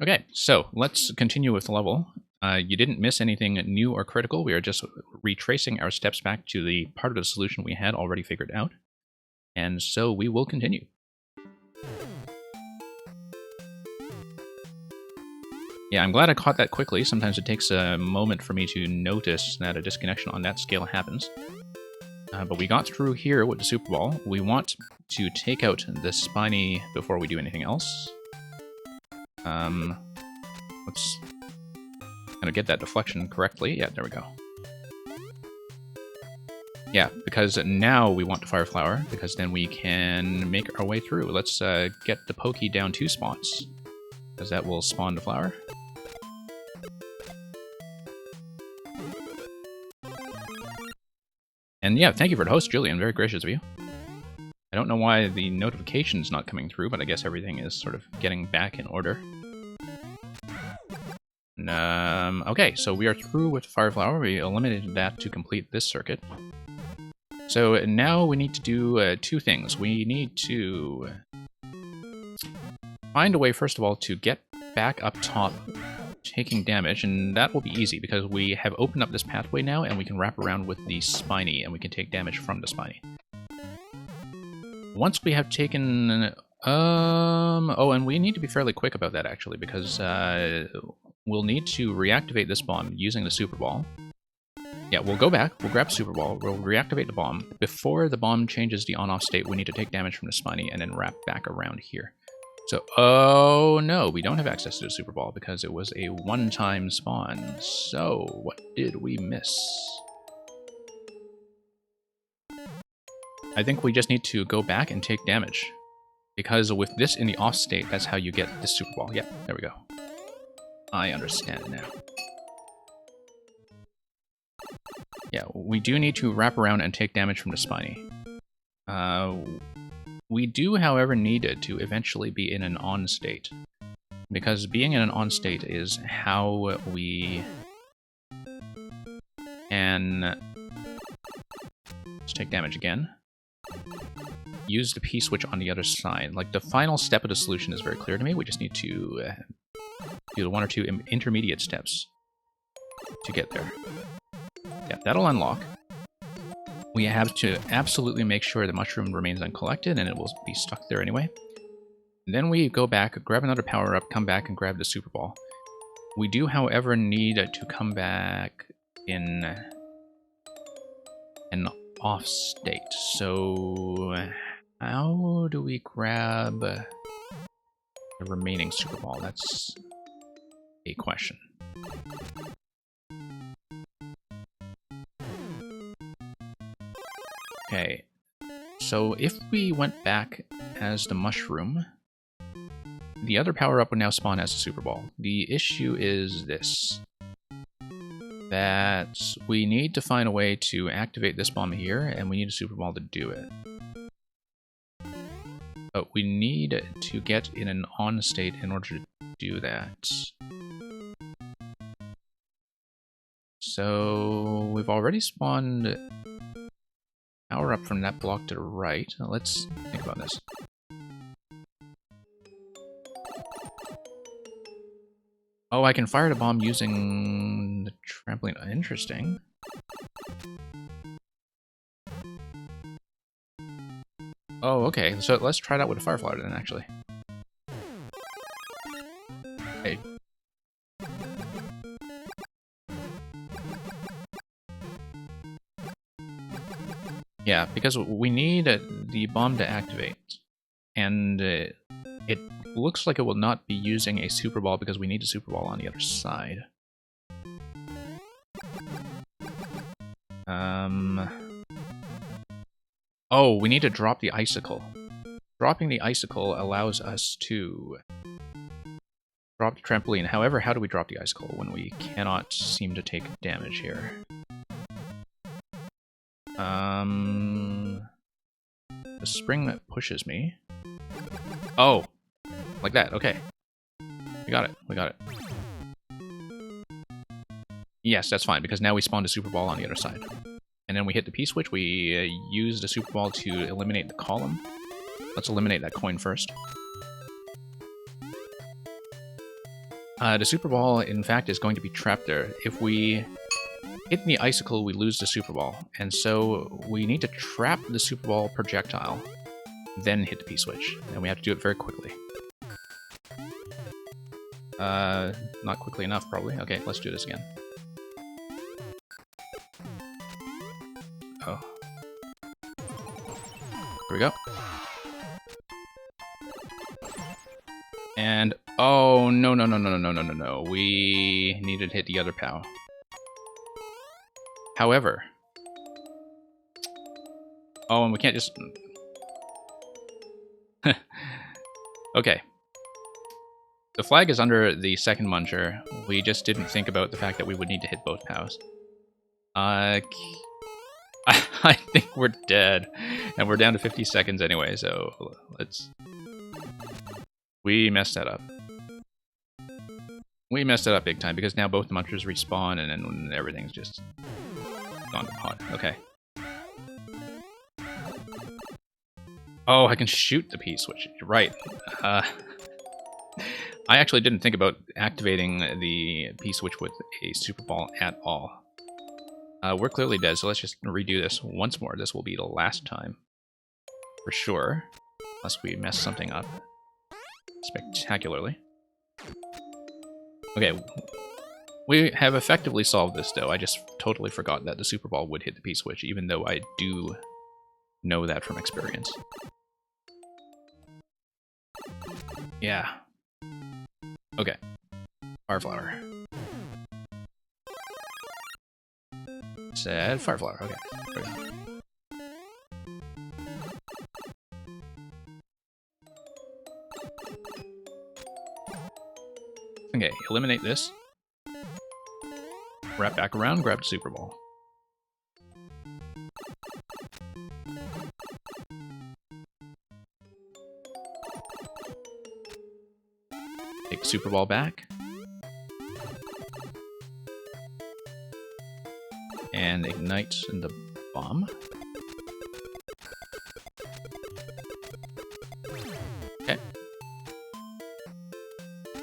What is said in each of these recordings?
Okay, so let's continue with the level. You didn't miss anything new or critical. We are just retracing our steps back to the part of the solution we had already figured out. And so we will continue. Yeah, I'm glad I caught that quickly. Sometimes it takes a moment for me to notice that a disconnection on that scale happens. But we got through here with the Super Ball. We want to take out the Spiny before we do anything else. Let's kind of get that deflection correctly. Yeah, there we go. Yeah, because now we want the Fire Flower, because then we can make our way through. Let's get the Pokey down 2 spots, because that will spawn the flower. And yeah, thank you for the host, Julian. Very gracious of you. I don't know why the notification's not coming through, but I guess everything is sort of getting back in order. Okay, so we are through with Fire Flower. We eliminated that to complete this circuit. So now we need to do 2 things. We need to find a way, first of all, to get back up top taking damage, and that will be easy because we have opened up this pathway now, and we can wrap around with the Spiny, and we can take damage from the Spiny. Once we have taken... oh, and we need to be fairly quick about that, actually, because we'll need to reactivate this bomb using the Super Ball. Yeah, we'll go back, we'll grab Super Ball, we'll reactivate the bomb. Before the bomb changes the on-off state, we need to take damage from the Spiny and then wrap back around here. So, oh no, we don't have access to the Super Ball because it was a one-time spawn. So, what did we miss? I think we just need to go back and take damage. Because with this in the off state, that's how you get the Super Ball. Yep, there we go. I understand now. Yeah, we do need to wrap around and take damage from the Spiny. We do, however, need it to eventually be in an on state. Because being in an on state is how we can... Let's take damage again. Use the P-switch on the other side. Like, the final step of the solution is very clear to me. We just need to do the 1 or 2 intermediate steps to get there. Yeah, that'll unlock. We have to absolutely make sure the mushroom remains uncollected, and it will be stuck there anyway. And then we go back, grab another power-up, come back and grab the Super Ball. We do, however, need to come back in an off state. So how do we grab the remaining Super Ball? That's a question. Okay, so if we went back as the mushroom, the other power-up would now spawn as a Super Ball. The issue is this. That we need to find a way to activate this bomb here, and we need a Super Ball to do it. But we need to get in an on state in order to do that. So we've already spawned power up from that block to the right. Now let's think about this. Oh, I can fire the bomb using the trampoline. Interesting. Oh, okay. So let's try that with a Fire Flower then, actually. Hey. Yeah, because we need the bomb to activate. And it looks like it will not be using a Super Ball because we need a Super Ball on the other side. Oh, we need to drop the Icicle. Dropping the Icicle allows us to drop the trampoline. However, how do we drop the Icicle when we cannot seem to take damage here? The spring that pushes me. Oh! Like that, okay. We got it, we got it. Yes, that's fine, because now we spawned a Super Ball on the other side. And then we hit the P-switch, we use the Super Ball to eliminate the column. Let's eliminate that coin first. The Super Ball, in fact, is going to be trapped there. If we hit the icicle, we lose the Super Ball. And so we need to trap the Super Ball projectile, then hit the P-switch. And we have to do it very quickly. Not quickly enough, probably. Okay, let's do this again. Oh. Here we go. And, oh, no. We needed to hit the other POW. However. Oh, and we can't just... Okay. The flag is under the second muncher. We just didn't think about the fact that we would need to hit both POWs. I think we're dead. And we're down to 50 seconds anyway, so let's... We messed that up. We messed it up big time, because now both the munchers respawn, and then everything's just gone to pot. Okay. Oh, I can shoot the P-switch. Right. I actually didn't think about activating the P-switch with a Super Ball at all. We're clearly dead, so let's just redo this once more. This will be the last time. For sure. Unless we mess something up spectacularly. Okay. We have effectively solved this, though. I just totally forgot that the Super Ball would hit the P-switch, even though I do know that from experience. Yeah. Okay. Fireflower. Said Fireflower. Okay. Okay, eliminate this. Wrap back around, grab the Super Ball. Take Super Ball back. And ignite the bomb. Okay.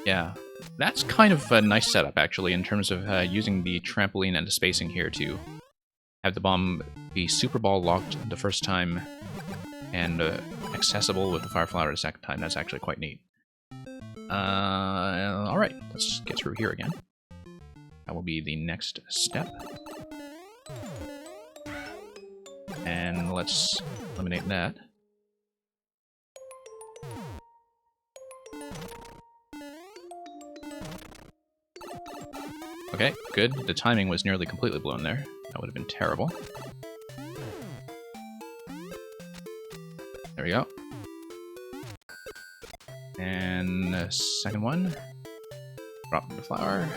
Yeah, that's kind of a nice setup, actually, in terms of using the trampoline and the spacing here to have the bomb be Super Ball locked the first time and accessible with the Fireflower the second time. That's actually quite neat. Alright, let's get through here again. That will be the next step. And let's eliminate that. Okay, good. The timing was nearly completely blown there. That would have been terrible. There we go. And the second one. Drop the flower.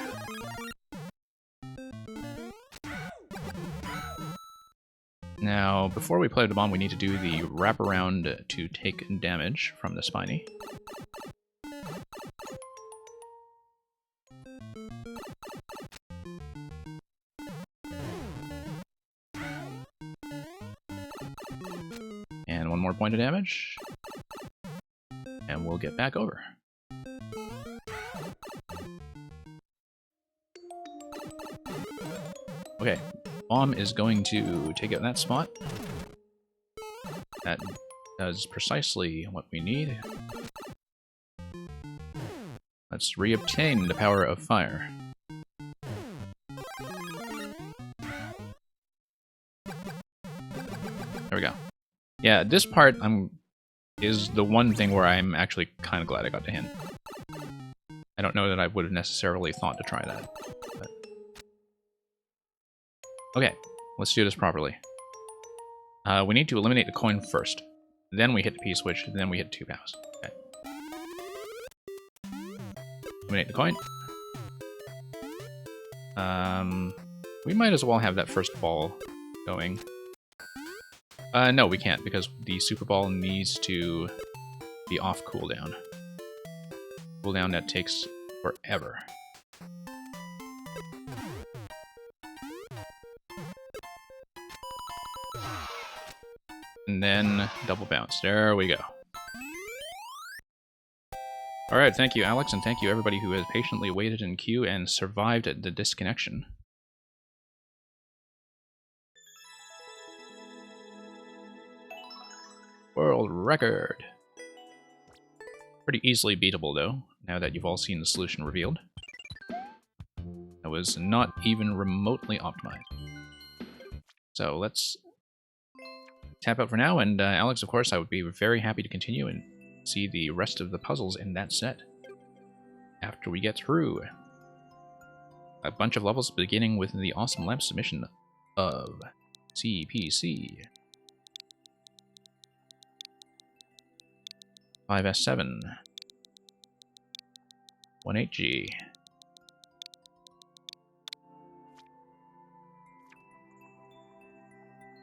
Now, before we play the bomb, we need to do the wraparound to take damage from the Spiny. And one more point of damage. And we'll get back over. Okay, bomb is going to take out that spot. That does precisely what we need. Let's reobtain the power of fire. There we go. Yeah, this part is the one thing where I'm actually kind of glad I got to hint. I don't know that I would have necessarily thought to try that. But... Okay, let's do this properly. We need to eliminate the coin first. Then we hit the P-switch, then we hit 2 POWs. Okay. Eliminate the coin. We might as well have that first ball going. No, we can't, because the Super Ball needs to be off cooldown. Cooldown that takes forever. And then double bounce. There we go. Alright, thank you, Alex, and thank you everybody who has patiently waited in queue and survived the disconnection. World record! Pretty easily beatable, though, now that you've all seen the solution revealed. That was not even remotely optimized. So let's tap out for now, and Alex, of course, I would be very happy to continue and see the rest of the puzzles in that set after we get through a bunch of levels, beginning with the awesome lamp submission of CPC 5S7 18G.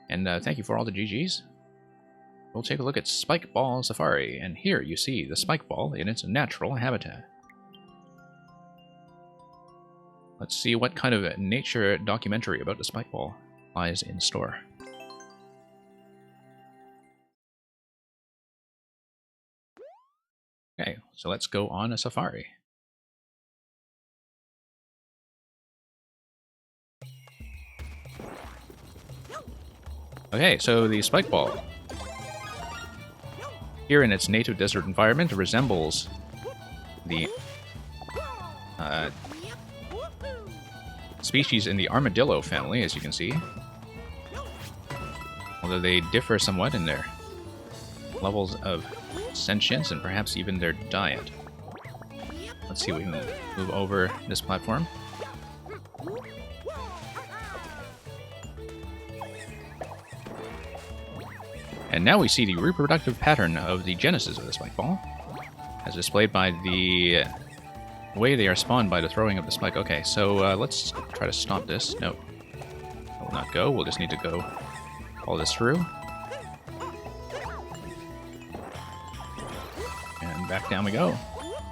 And thank you for all the GGs. We'll take a look at Spike Ball Safari, and here you see the spike ball in its natural habitat. Let's see what kind of nature documentary about the spike ball lies in store. Okay, so let's go on a safari. Okay, so the spike ball, here in its native desert environment, resembles the species in the armadillo family, as you can see. Although they differ somewhat in their levels of sentience and perhaps even their diet. Let's see if we can move over this platform. And now we see the reproductive pattern of the genesis of the spike ball, as displayed by the way they are spawned by the throwing of the spike. Okay, so let's try to stop this. No, it will not go. We'll just need to go all this through. And back down we go.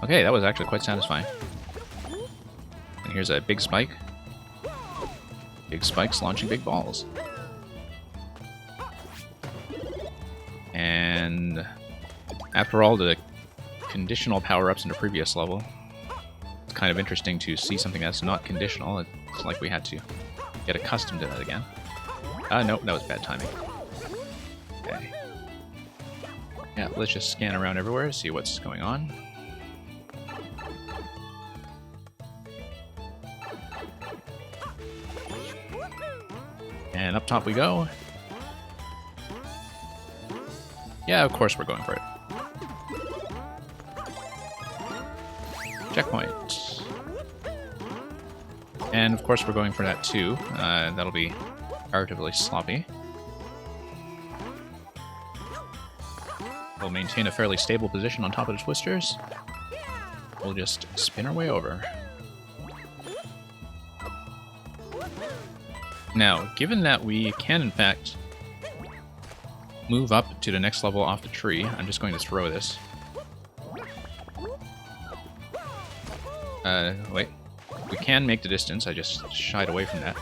Okay, that was actually quite satisfying. And here's a big spike. Big spikes launching big balls. And after all the conditional power-ups in the previous level, it's kind of interesting to see something that's not conditional. It's like we had to get accustomed to that again. Nope, that was bad timing. Okay. Yeah, let's just scan around everywhere, see what's going on. And up top we go. Yeah, of course we're going for it. Checkpoint. And of course we're going for that too. That'll be comparatively sloppy. We'll maintain a fairly stable position on top of the twisters. We'll just spin our way over. Now, given that we can in fact move up to the next level off the tree, I'm just going to throw this. Wait. We can make the distance, I just shied away from that.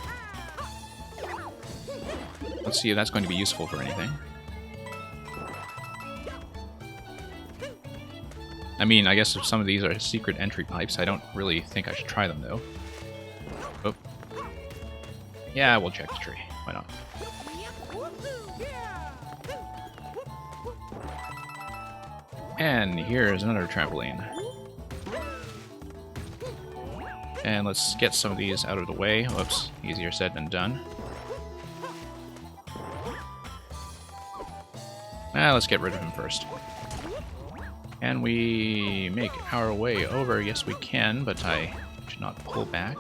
Let's see if that's going to be useful for anything. I mean, I guess if some of these are secret entry pipes, I don't really think I should try them, though. Oh. Yeah, we'll check the tree. Why not? And here's another trampoline. And let's get some of these out of the way. Whoops, easier said than done. Let's get rid of him first. Can we make our way over? Yes, we can, but I should not pull back.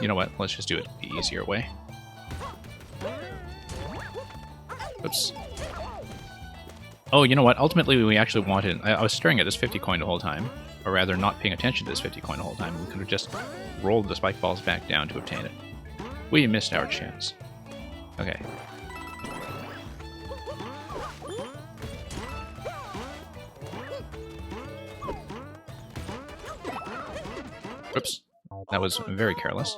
You know what? Let's just do it the easier way. Oops. Oh, you know what? Ultimately, we actually wanted... I was staring at this 50 coin the whole time. Or rather, not paying attention to this 50 coin the whole time. We could have just rolled the spike balls back down to obtain it. We missed our chance. Okay. Oops. That was very careless.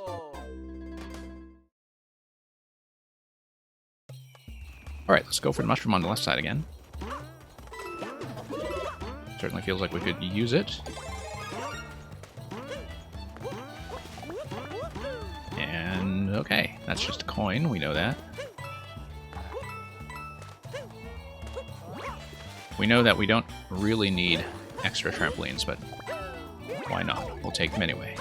Alright, let's go for the mushroom on the left side again. Certainly feels like we could use it. And okay, that's just a coin, we know that. We know that we don't really need extra trampolines, but why not? We'll take them anyway.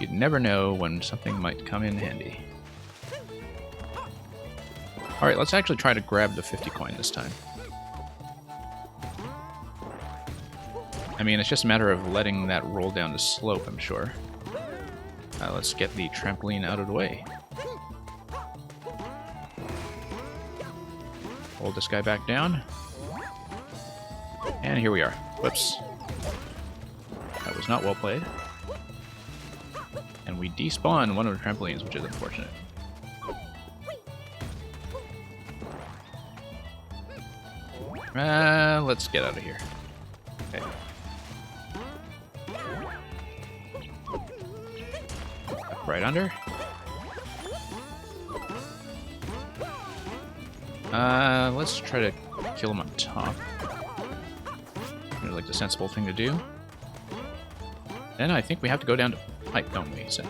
You'd never know when something might come in handy. Alright, let's actually try to grab the 50 coin this time. I mean, it's just a matter of letting that roll down the slope, I'm sure. Let's get the trampoline out of the way. Hold this guy back down. And here we are. Whoops. That was not well played. And we despawn one of the trampolines, which is unfortunate. Let's get out of here. Okay. Right under. Let's try to kill him on top. Seems like the sensible thing to do. Then I think we have to go down to pipe, don't we? So.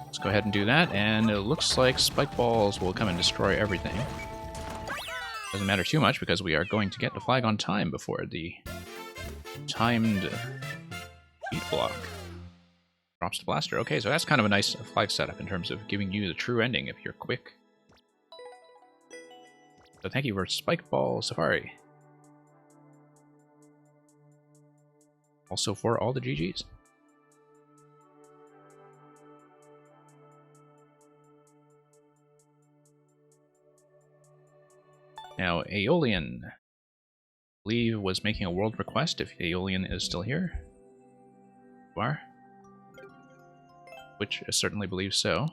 Let's go ahead and do that, and it looks like spike balls will come and destroy everything. Doesn't matter too much because we are going to get the flag on time before the timed beat block drops the blaster. Okay, so that's kind of a nice flag setup in terms of giving you the true ending if you're quick. So thank you for Spike Ball Safari. Also for all the GGs. Now, Aeolian, I believe, was making a world request, if Aeolian is still here. You are? Which I certainly believe so.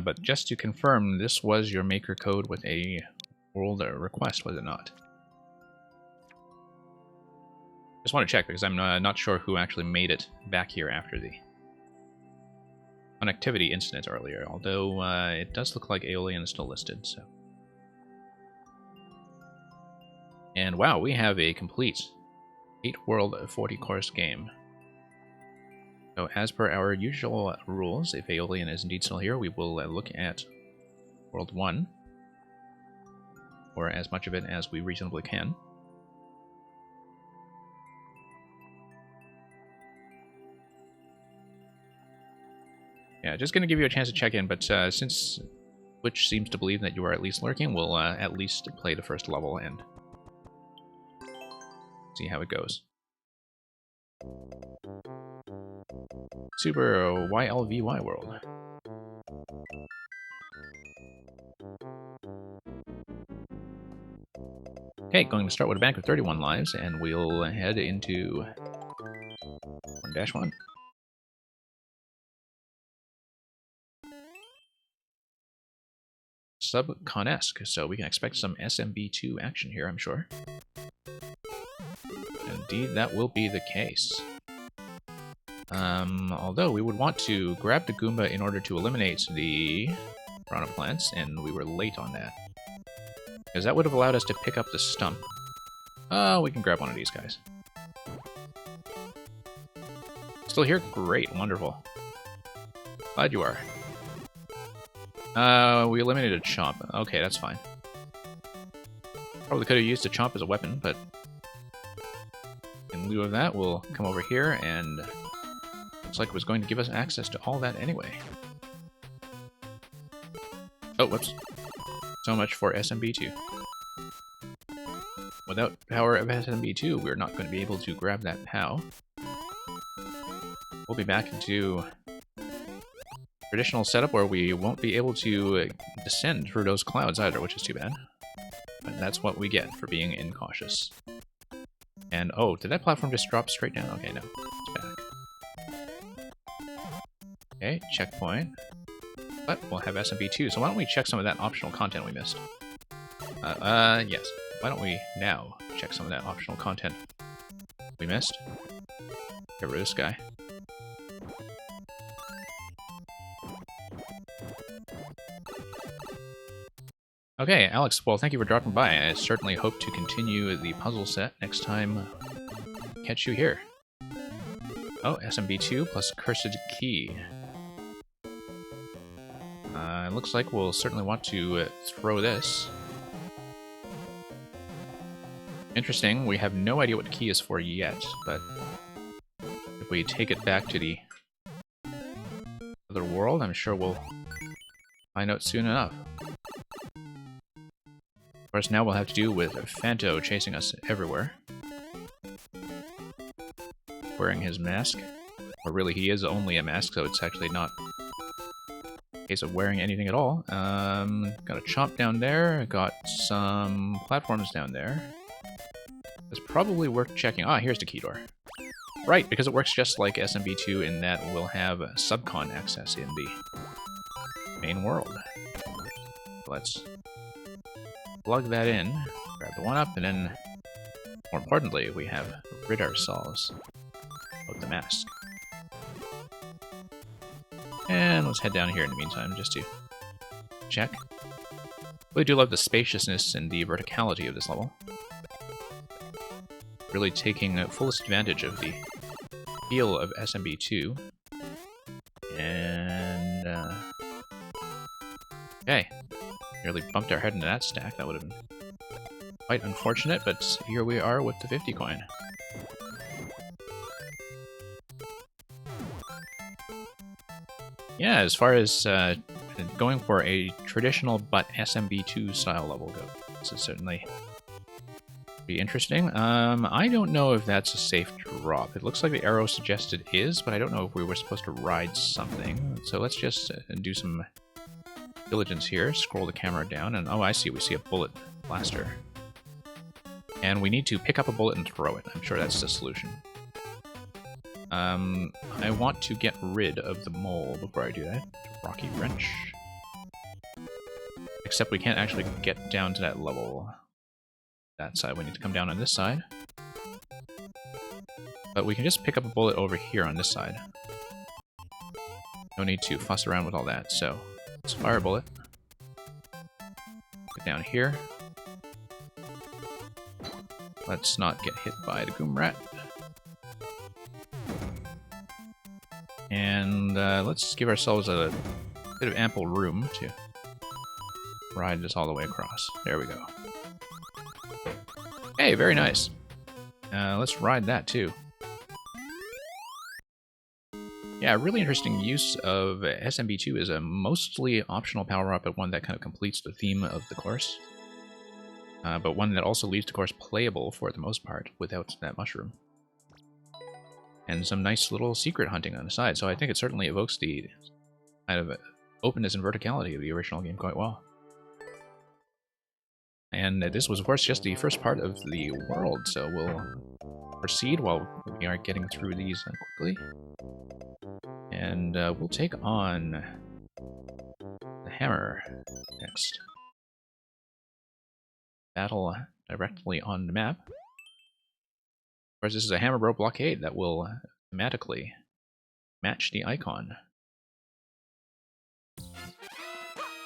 But just to confirm, this was your maker code with a world request, was it not? Just want to check because I'm not sure who actually made it back here after the connectivity incident earlier, although it does look like Aeolian is still listed, so. And wow, we have a complete 8-world 40-course game. So as per our usual rules, if Aeolian is indeed still here, we will look at World 1, or as much of it as we reasonably can. Yeah, just going to give you a chance to check in, but since Twitch seems to believe that you are at least lurking, we'll at least play the first level and see how it goes. Super YLVY World. Okay, going to start with a bank of 31 lives, and we'll head into 1-1. Subconesque, so we can expect some SMB2 action here, I'm sure. Indeed, that will be the case. Although we would want to grab the Goomba in order to eliminate the Piranha Plants, and we were late on that. Because that would have allowed us to pick up the stump. We can grab one of these guys. Still here? Great, wonderful. Glad you are. We eliminated Chomp. Okay, that's fine. Probably could have used a Chomp as a weapon, but in lieu of that, we'll come over here, and looks like it was going to give us access to all that anyway. Oh, whoops. So much for SMB2. Without power of SMB2, we're not going to be able to grab that POW. We'll be back into traditional setup where we won't be able to descend through those clouds either, which is too bad. But that's what we get for being incautious. And oh, did that platform just drop straight down? Okay, no. It's back. Okay, checkpoint. But we'll have SMB2, so why don't we check some of that optional content we missed? Yes. Why don't we now check some of that optional content we missed. Get rid of this guy. Okay, Alex, well, thank you for dropping by. I certainly hope to continue the puzzle set next time. Catch you here. Oh, SMB2 plus Cursed Key. It looks like we'll certainly want to throw this. Interesting, we have no idea what the key is for yet, but if we take it back to the other world, I'm sure we'll find out soon enough. Of course, now we'll have to do with Phanto chasing us everywhere. Wearing his mask. Or really, he is only a mask, so it's actually not a case of wearing anything at all. Got a chomp down there, got some platforms down there. It's probably worth checking. Ah, here's the key door. Right, because it works just like SMB2 in that we'll have subcon access in the main world. Let's plug that in, grab the 1-up, and then, more importantly, we have rid ourselves of the mask. And let's head down here in the meantime, just to check. Really do love the spaciousness and the verticality of this level. Really taking fullest advantage of the feel of SMB2. And, okay. Nearly bumped our head into that stack. That would have been quite unfortunate, but here we are with the 50 coin. Yeah, as far as going for a traditional but SMB2 style level goes, this is certainly be interesting. I don't know if that's a safe drop. It looks like the arrow suggested is, but I don't know if we were supposed to ride something. So let's just do some diligence here. Scroll the camera down, and oh, I see. We see a bullet blaster. And we need to pick up a bullet and throw it. I'm sure that's the solution. I want to get rid of the mole before I do that. Rocky wrench. Except we can't actually get down to that level. That side, we need to come down on this side. But we can just pick up a bullet over here on this side. No need to fuss around with all that, so let's fire a bullet. Get down here. Let's not get hit by the Goom Rat. And let's give ourselves a bit of ample room to ride this all the way across. There we go. Hey, very nice. Let's ride that too. Yeah, really interesting use of SMB2 is a mostly optional power-up, but one that kind of completes the theme of the course. But one that also leaves the course playable for the most part without that mushroom. And some nice little secret hunting on the side, so I think it certainly evokes the kind of openness and verticality of the original game quite well. And this was, of course, just the first part of the world, so we'll proceed while we are getting through these quickly. And we'll take on the hammer next. Battle directly on the map. Of course, this is a Hammer Bro blockade that will thematically match the icon.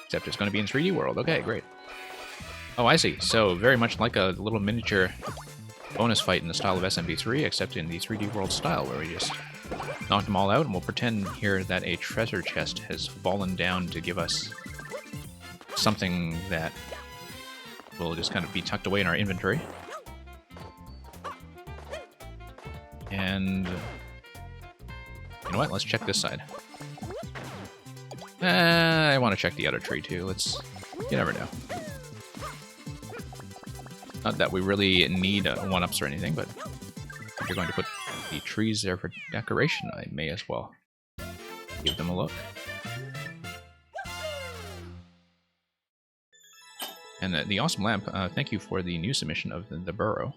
Except it's going to be in 3D world. Okay, great. Oh, I see. So, very much like a little miniature bonus fight in the style of SMB3, except in the 3D world style, where we just knock them all out, and we'll pretend here that a treasure chest has fallen down to give us something that will just kind of be tucked away in our inventory. And you know what? Let's check this side. I want to check the other tree too. You never know. Not that we really need 1-ups or anything, but if you're going to put the trees there for decoration, I may as well give them a look. And the Awesome Lamp, thank you for the new submission of the burrow.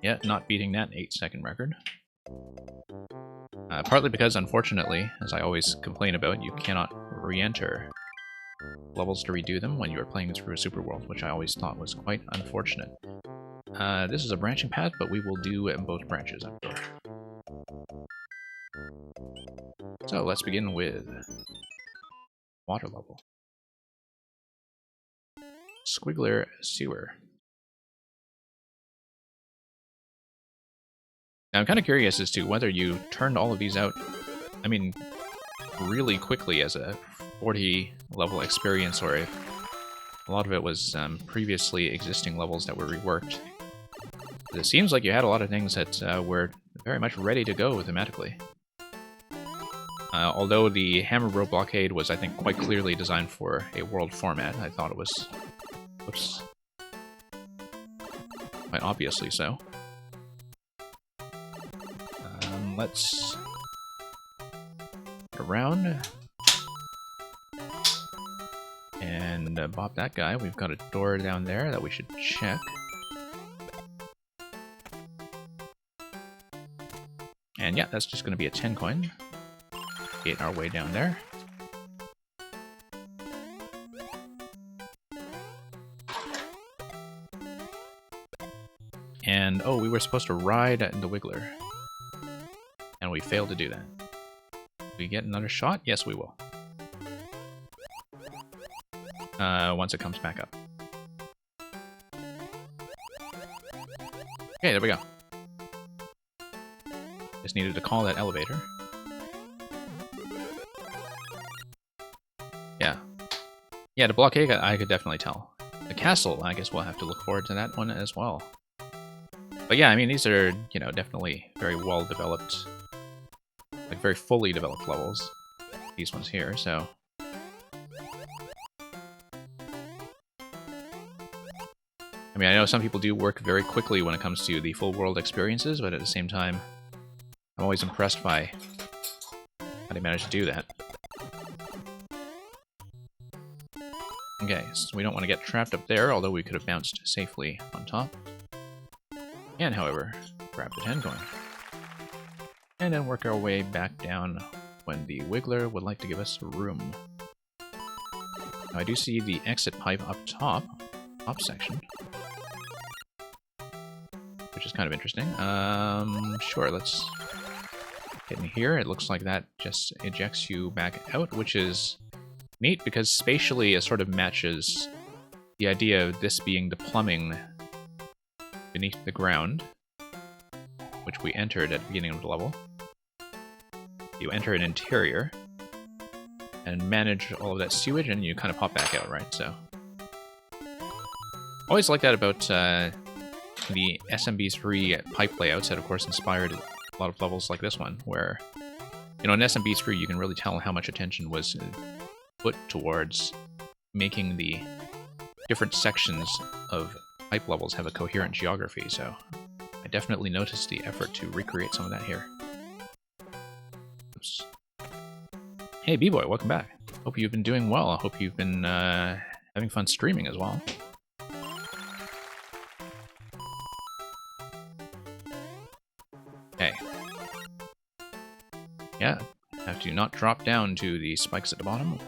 Yeah, not beating that 8-second record. Partly because, unfortunately, as I always complain about, you cannot re-enter levels to redo them when you were playing through a Super World, which I always thought was quite unfortunate. This is a branching path, but we will do both branches, I'm sure. So let's begin with water level. Squiggler Sewer. Now I'm kind of curious as to whether you turned all of these out, I mean, really quickly as a 40 level experience, or if a lot of it was previously existing levels that were reworked. It seems like you had a lot of things that were very much ready to go thematically. Although the Hammer Bro Blockade was, I think, quite clearly designed for a world format, I thought it was... Oops. Quite obviously so. Let's get around and bop that guy. We've got a door down there that we should check. And yeah, that's just going to be a 10 coin. Get our way down there. And oh, we were supposed to ride the Wiggler. And we failed to do that. Do we get another shot? Yes, we will. Once it comes back up. Okay, there we go. Just needed to call that elevator. Yeah. Yeah, the blockade I could definitely tell. The castle, I guess we'll have to look forward to that one as well. But yeah, I mean, these are, you know, definitely very well developed, like very fully developed levels. These ones here, so. I mean, I know some people do work very quickly when it comes to the full world experiences, but at the same time, I'm always impressed by how they manage to do that. Okay, so we don't want to get trapped up there, although we could have bounced safely on top. And, however, grab the 10 coin. And then work our way back down when the Wiggler would like to give us room. Now, I do see the exit pipe up top section. Which is kind of interesting. Sure, let's get in here. It looks like that just ejects you back out, which is neat because spatially it sort of matches the idea of this being the plumbing beneath the ground, which we entered at the beginning of the level. You enter an interior and manage all of that sewage, and you kind of pop back out, right? So, always like that about the SMB3 pipe layouts that, of course, inspired a lot of levels like this one, where, you know, in SMB3 you can really tell how much attention was put towards making the different sections of pipe levels have a coherent geography, so I definitely noticed the effort to recreate some of that here. Oops. Hey, B-Boy, welcome back. Hope you've been doing well. I hope you've been having fun streaming as well. Okay. Yeah, have to not drop down to the spikes at the bottom.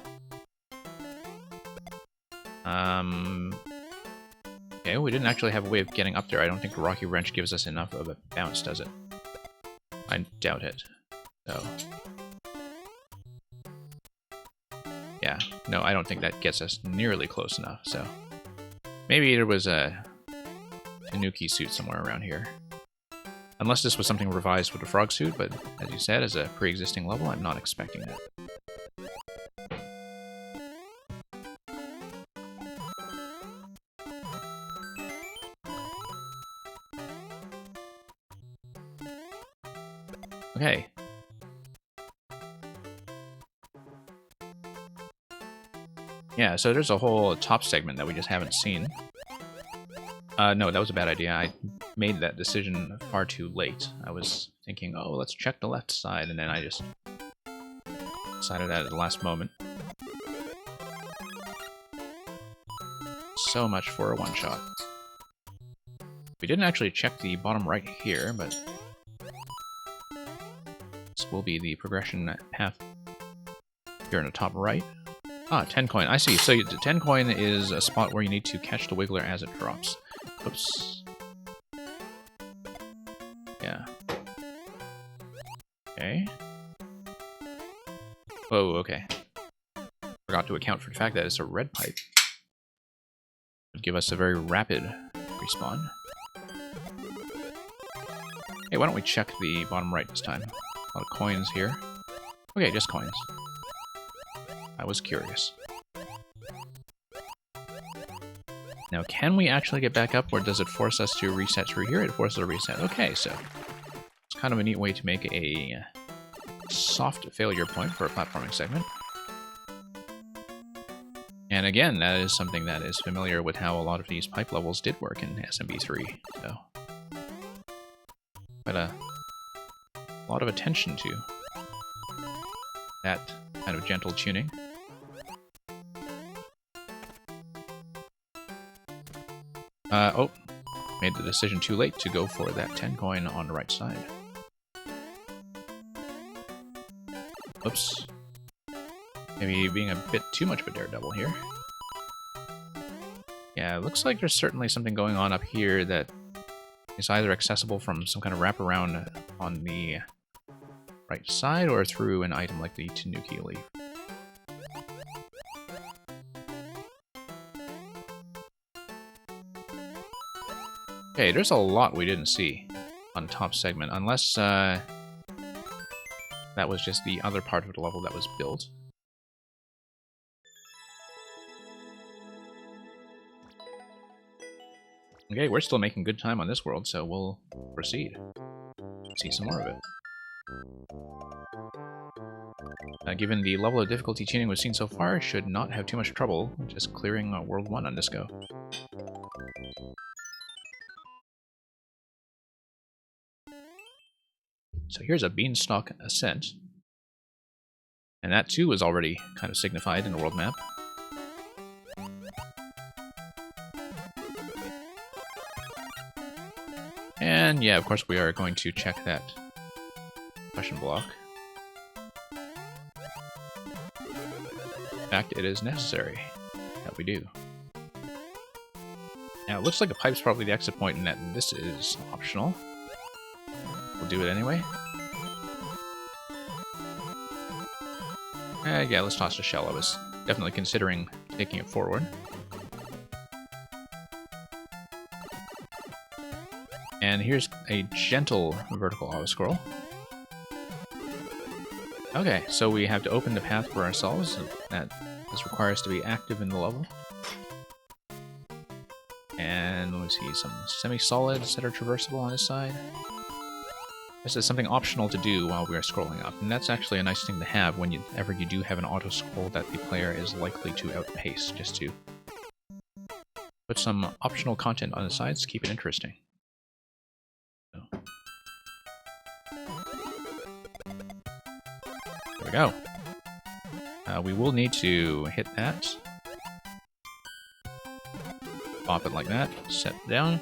Okay, we didn't actually have a way of getting up there. I don't think the Rocky Wrench gives us enough of a bounce, does it? I doubt it. So. Yeah, no, I don't think that gets us nearly close enough, so. Maybe there was a Tanuki suit somewhere around here. Unless this was something revised with the frog suit, but as you said, as a pre-existing level, I'm not expecting that. Okay. Yeah, so there's a whole top segment that we just haven't seen. No, that was a bad idea. I made that decision far too late. I was thinking, oh, let's check the left side, and then I just decided that at the last moment. So much for a one-shot. We didn't actually check the bottom right here, but this will be the progression path here in the top right. Ah, 10 coin. I see. So the 10 coin is a spot where you need to catch the Wiggler as it drops. Oops. Yeah. Okay. Oh, okay. Forgot to account for the fact that it's a red pipe. Would give us a very rapid respawn. Hey, why don't we check the bottom right this time? A lot of coins here. Okay, just coins. I was curious. Now, can we actually get back up, or does it force us to reset through here? It forces a reset. Okay, so it's kind of a neat way to make a soft failure point for a platforming segment. And again, that is something that is familiar with how a lot of these pipe levels did work in SMB3. So, quite a lot of attention to that kind of gentle tuning. Oh, made the decision too late to go for that 10 coin on the right side. Oops. Maybe being a bit too much of a daredevil here. Yeah, it looks like there's certainly something going on up here that is either accessible from some kind of wraparound on the right side or through an item like the Tanuki leaf. Okay, there's a lot we didn't see on top segment, unless that was just the other part of the level that was built. Okay, we're still making good time on this world, so we'll proceed. See some more of it. Given the level of difficulty tuning we've seen so far, should not have too much trouble just clearing World 1 on this go. So here's a Beanstalk Ascent. And that too is already kind of signified in the world map. And yeah, of course we are going to check that question block. In fact, it is necessary that we do. Now, it looks like a pipe's probably the exit point and that this is optional. We'll do it anyway. Yeah, let's toss the shell. I was definitely considering taking it forward. And here's a gentle vertical auto-scroll. Okay, so we have to open the path for ourselves. That this requires to be active in the level. And we see some semi-solids that are traversable on this side. This is something optional to do while we are scrolling up, and that's actually a nice thing to have whenever you do have an auto-scroll that the player is likely to outpace, just to put some optional content on the sides to keep it interesting. So. There we go. We will need to hit that. Pop it like that, set it down.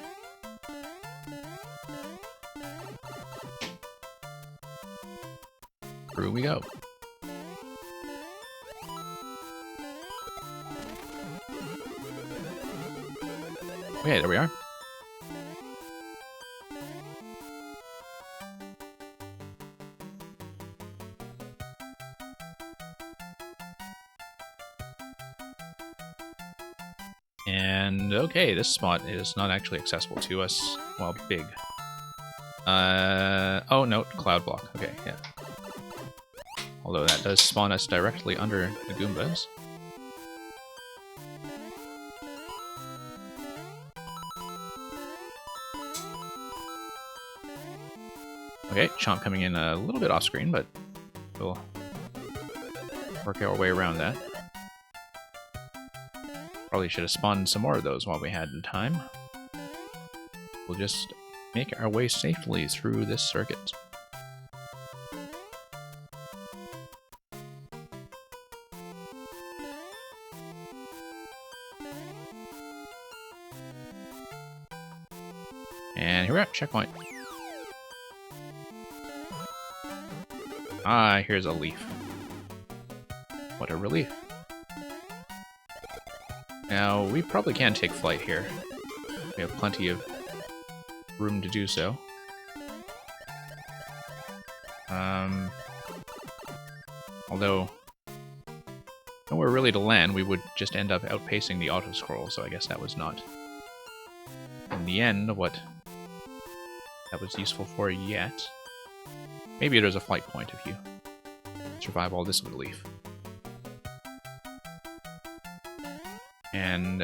Through we go. Okay, there we are. And okay, this spot is not actually accessible to us while big. Oh no, cloud block. Okay, yeah. Although that does spawn us directly under the Goombas. Okay, Chomp coming in a little bit off screen, but we'll work our way around that. Probably should have spawned some more of those while we had in time. We'll just make our way safely through this circuit. And here we're at, checkpoint. Ah, here's a leaf. What a relief. Now, we probably can take flight here. We have plenty of room to do so. Although, nowhere really to land, we would just end up outpacing the auto-scroll, so I guess that was not, in the end, what that was useful for yet. Maybe there's a flight point if you survive all this with a leaf. And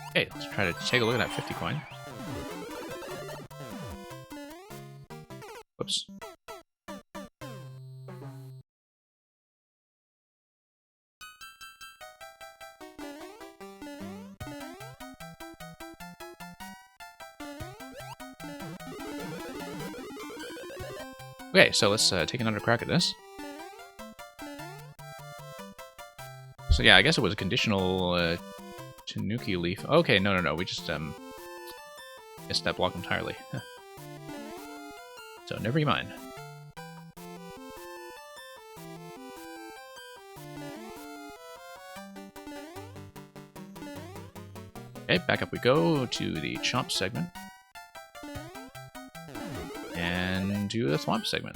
okay, let's try to take a look at that 50 coin. Whoops. Okay, so let's take another crack at this. So yeah, I guess it was a conditional Tanuki leaf. Okay, no, we just missed that block entirely. So never mind. Okay, back up we go to the Chomp segment. And do the Thwomp segment.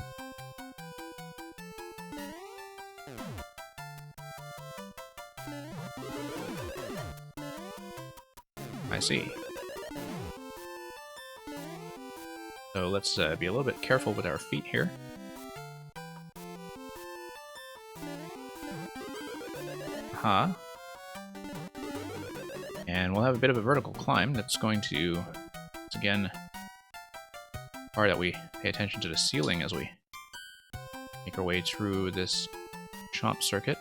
I see. So let's be a little bit careful with our feet here. Aha. And we'll have a bit of a vertical climb that's going to, once again, require that we pay attention to the ceiling as we make our way through this Chomp circuit.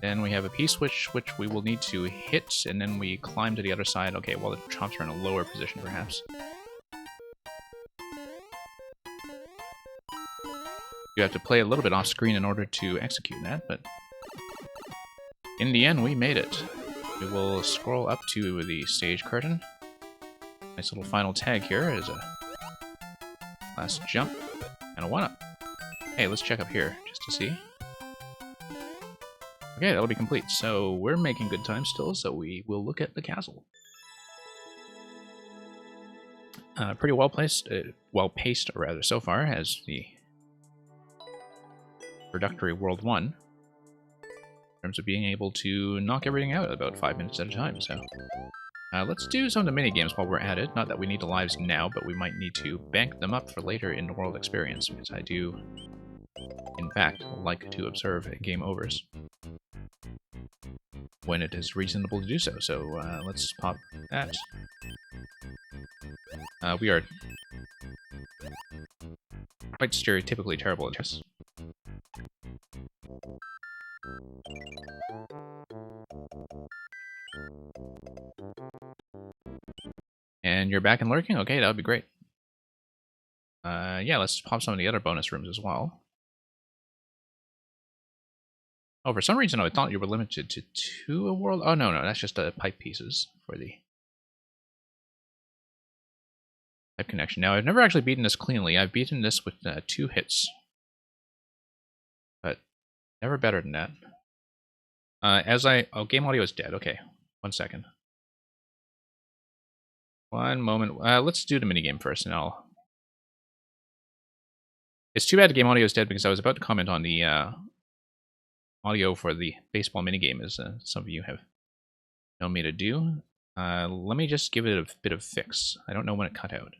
Then we have a P-switch, which we will need to hit, and then we climb to the other side. Okay, well, the Chomps are in a lower position, perhaps. You have to play a little bit off-screen in order to execute that, but in the end, we made it. We will scroll up to the stage curtain. Nice little final tag here is a last jump and a 1-up. Hey, let's check up here just to see. Okay, that'll be complete. So we're making good time still, so we will look at the castle. Pretty well placed, well-paced rather, so far as the introductory World 1. In terms of being able to knock everything out about 5 minutes at a time, so... let's do some of the mini-games while we're at it. Not that we need the lives now, but we might need to bank them up for later in the world experience, because I do, in fact, like to observe game overs when it is reasonable to do so. So let's pop that. We are quite stereotypically terrible at this. And you're back and lurking? Okay, that would be great. Yeah, let's pop some of the other bonus rooms as well. Oh, for some reason I thought you were limited to 2 a world. Oh, no, that's just pipe pieces for the pipe connection. Now, I've never actually beaten this cleanly. I've beaten this with 2 hits. But never better than that. Oh, game audio is dead. Okay, 1 second. 1 moment. Let's do the minigame first, and I'll... It's too bad the game audio is dead, because I was about to comment on the audio for the baseball minigame, as some of you have known me to do. Let me just give it a bit of fix. I don't know when it cut out.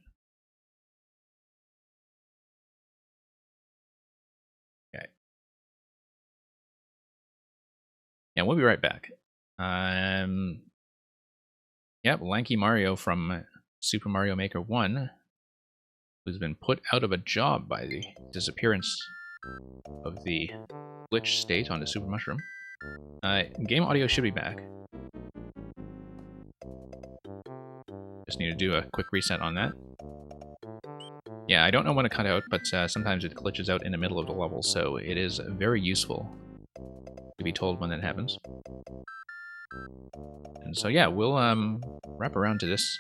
Okay. Yeah, we'll be right back. Yep, Lanky Mario from Super Mario Maker 1, who's been put out of a job by the disappearance of the glitch state on the Super Mushroom. Game audio should be back. Just need to do a quick reset on that. Yeah, I don't know when it cut out, but sometimes it glitches out in the middle of the level, so it is very useful to be told when that happens. And so yeah, we'll wrap around to this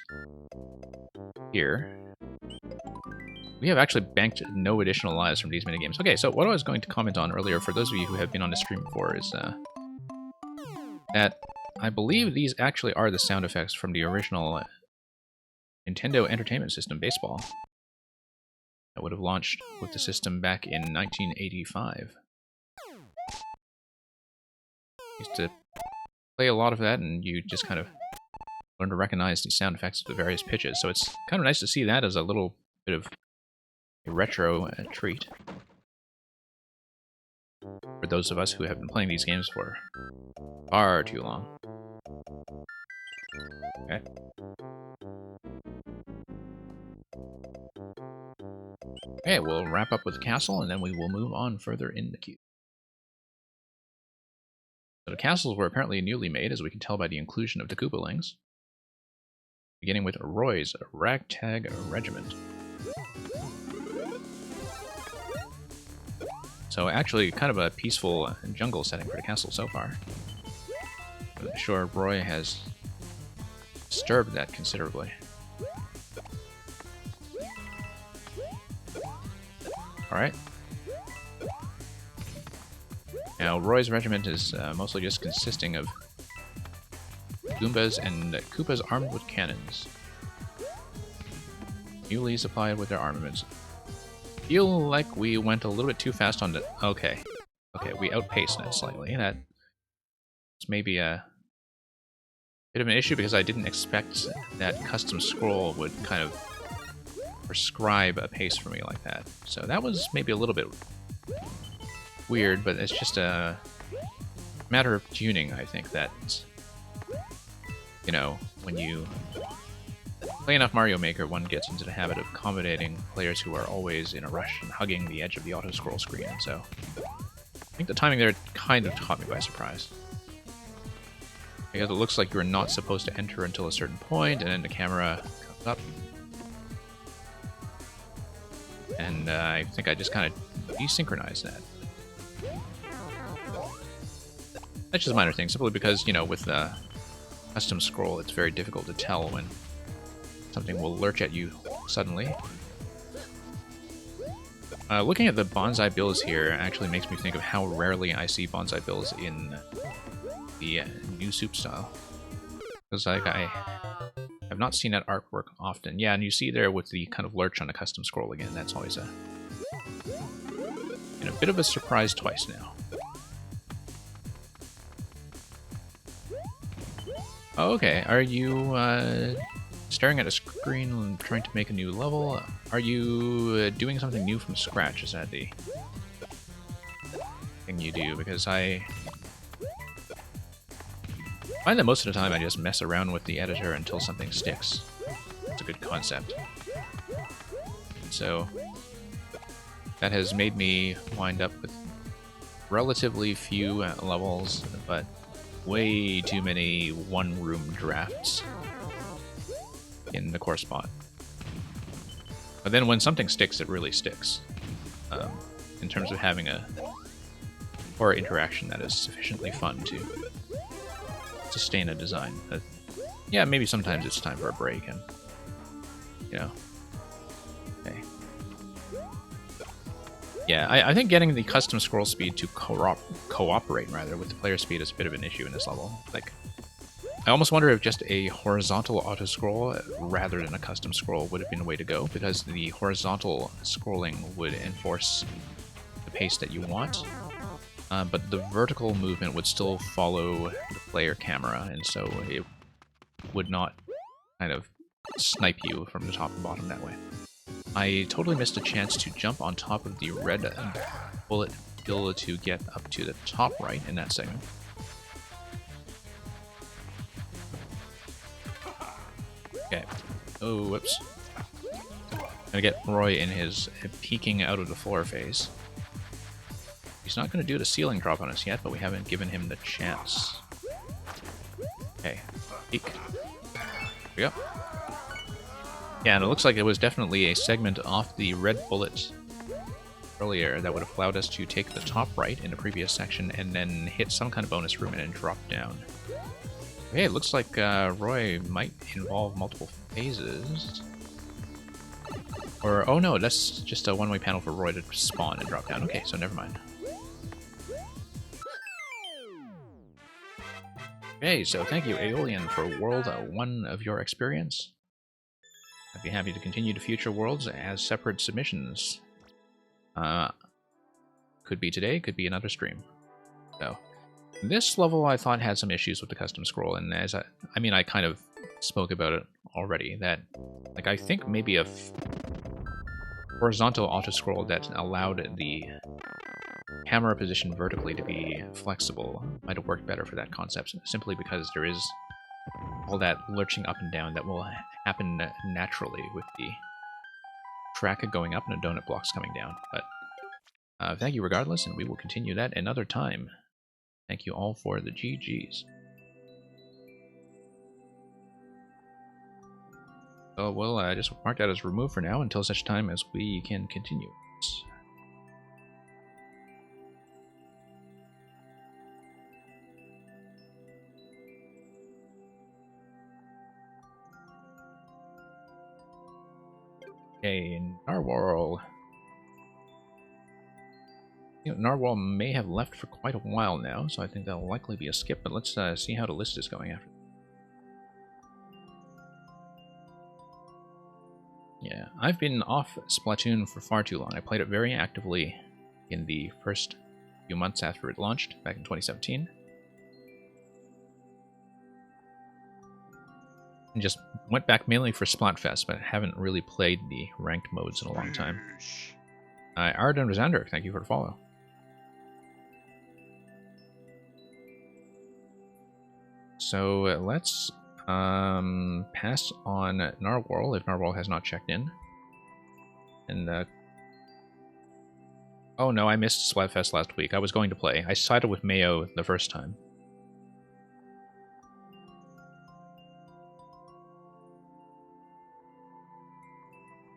here. We have actually banked no additional lives from these minigames. Okay, so what I was going to comment on earlier, for those of you who have been on the stream before, is that I believe these actually are the sound effects from the original Nintendo Entertainment System baseball that would have launched with the system back in 1985. Used to play a lot of that, and you just kind of learn to recognize the sound effects of the various pitches. So it's kind of nice to see that as a little bit of a retro treat for those of us who have been playing these games for far too long. Okay. Okay, we'll wrap up with the castle, and then we will move on further in the queue. So the castles were apparently newly made, as we can tell by the inclusion of the Koopalings. Beginning with Roy's Ragtag Regiment. So actually, kind of a peaceful jungle setting for the castle so far. I'm sure Roy has disturbed that considerably. Alright. Now, Roy's regiment is mostly just consisting of Goombas and Koopas armed with cannons. Newly supplied with their armaments. Feel like we went a little bit too fast on the... Okay. Okay, we outpaced it slightly. That's maybe a bit of an issue because I didn't expect that custom scroll would kind of prescribe a pace for me like that. So that was maybe a little bit weird, but it's just a matter of tuning, I think, that, you know, when you play enough Mario Maker, one gets into the habit of accommodating players who are always in a rush and hugging the edge of the auto-scroll screen, and so I think the timing there kind of caught me by surprise. Because it looks like you're not supposed to enter until a certain point, and then the camera comes up. And I think I just kind of desynchronized that. That's just a minor thing, simply because, you know, with the custom scroll, it's very difficult to tell when something will lurch at you suddenly. Looking at the bonsai bills here actually makes me think of how rarely I see bonsai bills in the new soup style. Because like I have not seen that artwork often. Yeah, and you see there with the kind of lurch on the custom scroll again. That's always a bit of a surprise twice now. Oh, okay, are you staring at a screen and trying to make a new level? Are you doing something new from scratch? Is that the thing you do? Because I find that most of the time I just mess around with the editor until something sticks. It's a good concept. So that has made me wind up with relatively few levels, but way too many one-room drafts in the core spot. But then when something sticks, it really sticks. In terms of having a horror interaction that is sufficiently fun to sustain a design. Yeah, maybe sometimes it's time for a break and, you know, hey. Yeah, I think getting the custom scroll speed to cooperate rather with the player speed is a bit of an issue in this level. Like, I almost wonder if just a horizontal auto scroll rather than a custom scroll would have been the way to go, because the horizontal scrolling would enforce the pace that you want, but the vertical movement would still follow the player camera, and so it would not kind of snipe you from the top and bottom that way. I totally missed a chance to jump on top of the red bullet bill to get up to the top right in that segment. Okay. Oh, whoops. Gonna get Roy in his peeking out of the floor phase. He's not gonna do the ceiling drop on us yet, but we haven't given him the chance. Okay. Peek. There we go. Yeah, and it looks like it was definitely a segment off the red bullet earlier that would have allowed us to take the top right in the previous section and then hit some kind of bonus room and then drop down. Okay, it looks like Roy might involve multiple phases. Or, oh no, that's just a one-way panel for Roy to spawn and drop down. Okay, so never mind. Okay, so thank you, Aeolian, for World 1 of your experience. I'd be happy to continue to future worlds as separate submissions. Could be today, could be another stream. So, this level I thought had some issues with the custom scroll, and as I mean, I kind of spoke about it already, that, like, I think maybe a horizontal auto-scroll that allowed the camera position vertically to be flexible might have worked better for that concept, simply because there is all that lurching up and down that will happen naturally with the track going up and the donut blocks coming down. But thank you regardless, and we will continue that another time. Thank you all for the GGs. So we'll just mark that as removed for now until such time as we can continue. Okay, Narwhal. You know, Narwhal may have left for quite a while now, so I think that'll likely be a skip, but let's see how the list is going after. Yeah, I've been off Splatoon for far too long. I played it very actively in the first few months after it launched, back in 2017. And just went back mainly for Splatfest, but haven't really played the ranked modes in a long time. Arden Rosander, thank you for the follow. So let's pass on Narwhal if Narwhal has not checked in. And oh no, I missed Splatfest last week. I was going to play. I sided with Mayo the first time.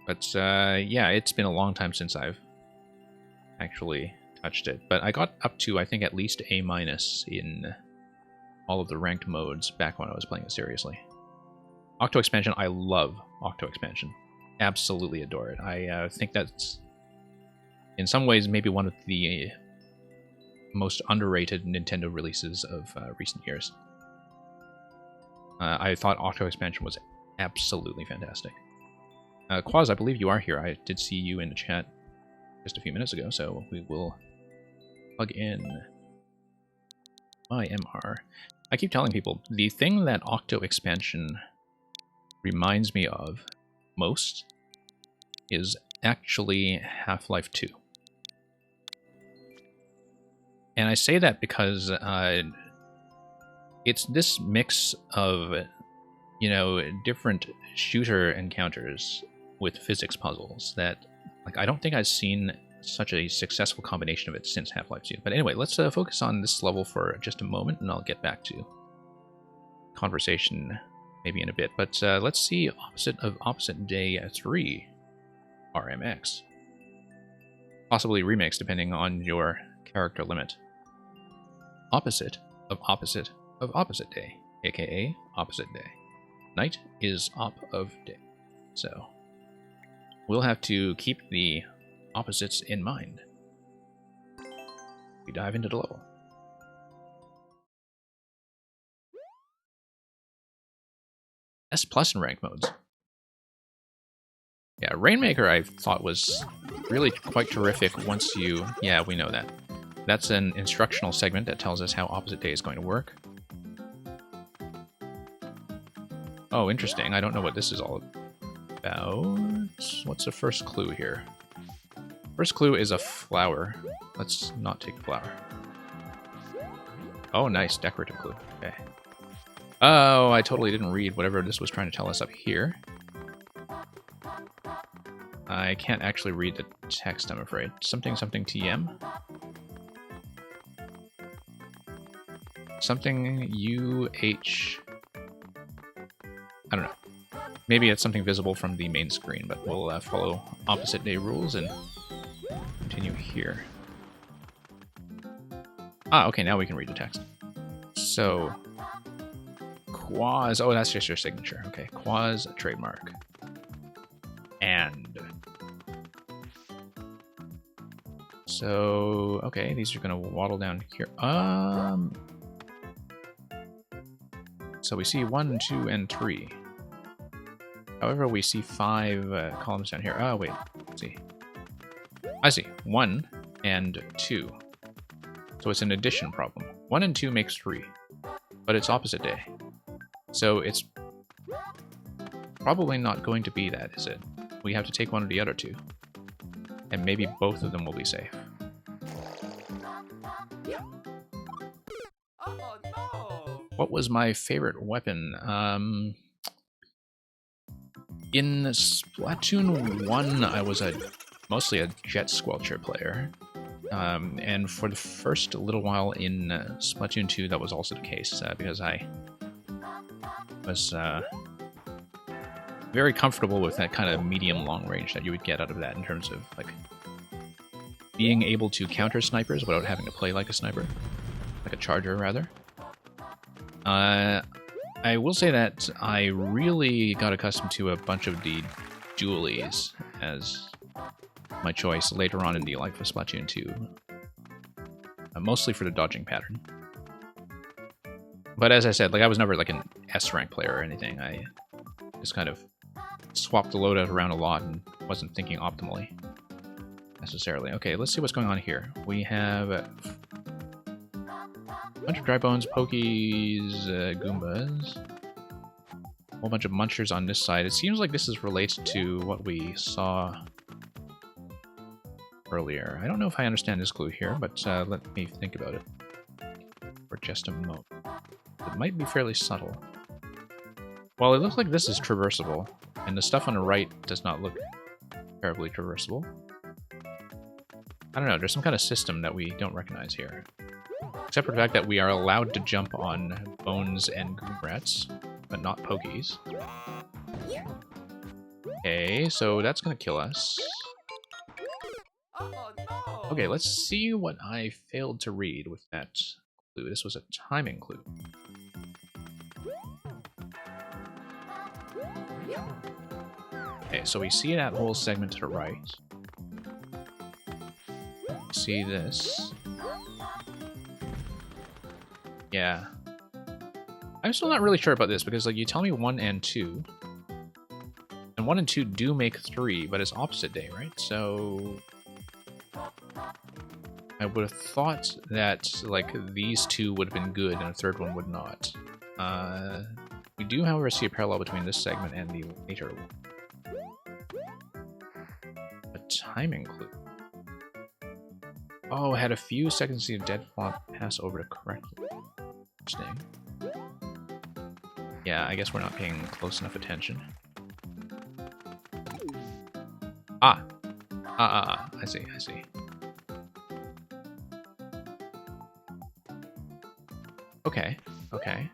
But yeah, it's been a long time since I've actually touched it. But I got up to, I think, at least A- in all of the ranked modes back when I was playing it seriously. Octo Expansion, I love Octo Expansion. Absolutely adore it. I think that's, in some ways, maybe one of the most underrated Nintendo releases of recent years. I thought Octo Expansion was absolutely fantastic. Quaz, I believe you are here. I did see you in the chat just a few minutes ago, so we will plug in my MR. I keep telling people, the thing that Octo Expansion reminds me of most is actually Half-Life 2. And I say that because it's this mix of, you know, different shooter encounters with physics puzzles that, like, I don't think I've seen such a successful combination of it since Half-Life 2. But anyway, let's focus on this level for just a moment, and I'll get back to conversation maybe in a bit. But let's see Opposite of Opposite Day 3 RMX. Possibly remix, depending on your character limit. Opposite of Opposite of Opposite Day, aka Opposite Day. Night is op of day. So we'll have to keep the opposites in mind. We dive into the level. S+ in rank modes. Yeah, Rainmaker I thought was really quite terrific once you... Yeah, we know that. That's an instructional segment that tells us how Opposite Day is going to work. Oh, interesting. I don't know what this is all about. What's the first clue here? First clue is a flower. Let's not take the flower. Oh, nice. Decorative clue. Okay. Oh, I totally didn't read whatever this was trying to tell us up here. I can't actually read the text, I'm afraid. Something TM? Something UH... I don't know. Maybe it's something visible from the main screen, but we'll follow Opposite Day rules and continue here. Ah, okay, now we can read the text. So, Quaz... Oh, that's just your signature. Okay, Quaz trademark. And So, okay, these are gonna waddle down here. So we see 1, 2, and 3. However, we see 5 columns down here. Oh, wait, let's see. I see, 1 and 2. So it's an addition problem. 1 and 2 makes 3, but it's opposite day. So it's probably not going to be that, is it? We have to take one of the other two. And maybe both of them will be safe. Oh, no. What was my favorite weapon? In Splatoon 1, I was mostly a Jet Squelcher player. And for the first little while in Splatoon 2, that was also the case, because I was very comfortable with that kind of medium-long range that you would get out of that in terms of like being able to counter snipers without having to play like a sniper, like a charger rather. I will say that I really got accustomed to a bunch of the dualies as my choice later on in the life of Splatoon 2, mostly for the dodging pattern. But as I said, like I was never like an S-rank player or anything. I just kind of swapped the loadout around a lot and wasn't thinking optimally necessarily. Okay, let's see what's going on here. We have a bunch of dry bones, pokies, Goombas, a whole bunch of munchers on this side. It seems like this is related to what we saw earlier. I don't know if I understand this clue here, but let me think about it for just a moment. It might be fairly subtle. Well, it looks like this is traversable, and the stuff on the right does not look terribly traversable. I don't know, there's some kind of system that we don't recognize here. Except for the fact that we are allowed to jump on bones and Goombats, but not pokies. Okay, so that's gonna kill us. Oh, no. Okay, let's see what I failed to read with that clue. This was a timing clue. Okay, so we see that whole segment to the right. See this. Yeah. I'm still not really sure about this because like you tell me 1 and 2. And 1 and 2 do make 3, but it's opposite day, right? So I would have thought that like these two would have been good and a third one would not. We do, however, see a parallel between this segment and the later one. A timing clue. Oh, had a few seconds to see a dead flop pass over to correctly. Interesting. Yeah, I guess we're not paying close enough attention. I see, I see. Okay, okay.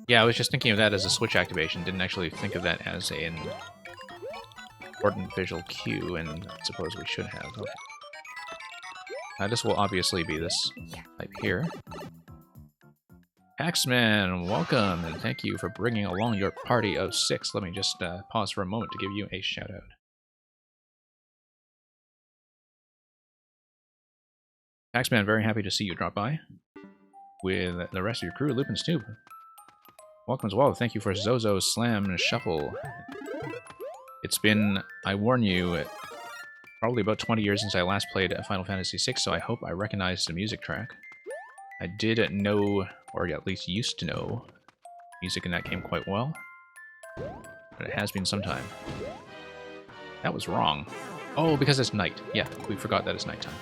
Yeah, I was just thinking of that as a switch activation, didn't actually think of that as an important visual cue, and I suppose we should have. Okay. This will obviously be this type here. Axeman, welcome, and thank you for bringing along your party of 6. Let me just pause for a moment to give you a shout-out. Axeman, very happy to see you drop by with the rest of your crew, Loop and Snoop. Welcome as well. Thank you for Zozo Slam Shuffle. It's been, I warn you, probably about 20 years since I last played Final Fantasy VI, so I hope I recognize the music track. I did know, or at least used to know, music in that game quite well, but it has been some time. That was wrong. Oh, because it's night. Yeah, we forgot that it's nighttime.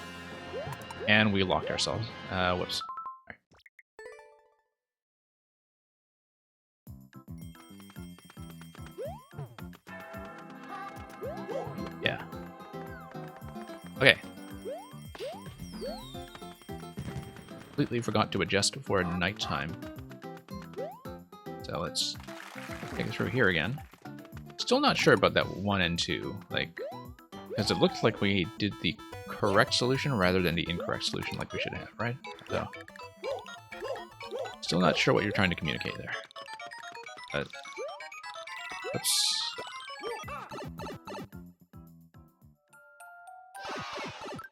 And we locked ourselves. Whoops. Yeah. Okay. Completely forgot to adjust for nighttime. So let's take it through here again. Still not sure about that 1 and 2, like, because it looked like we did the correct solution rather than the incorrect solution like we should have, right? So, still not sure what you're trying to communicate there. But, oops.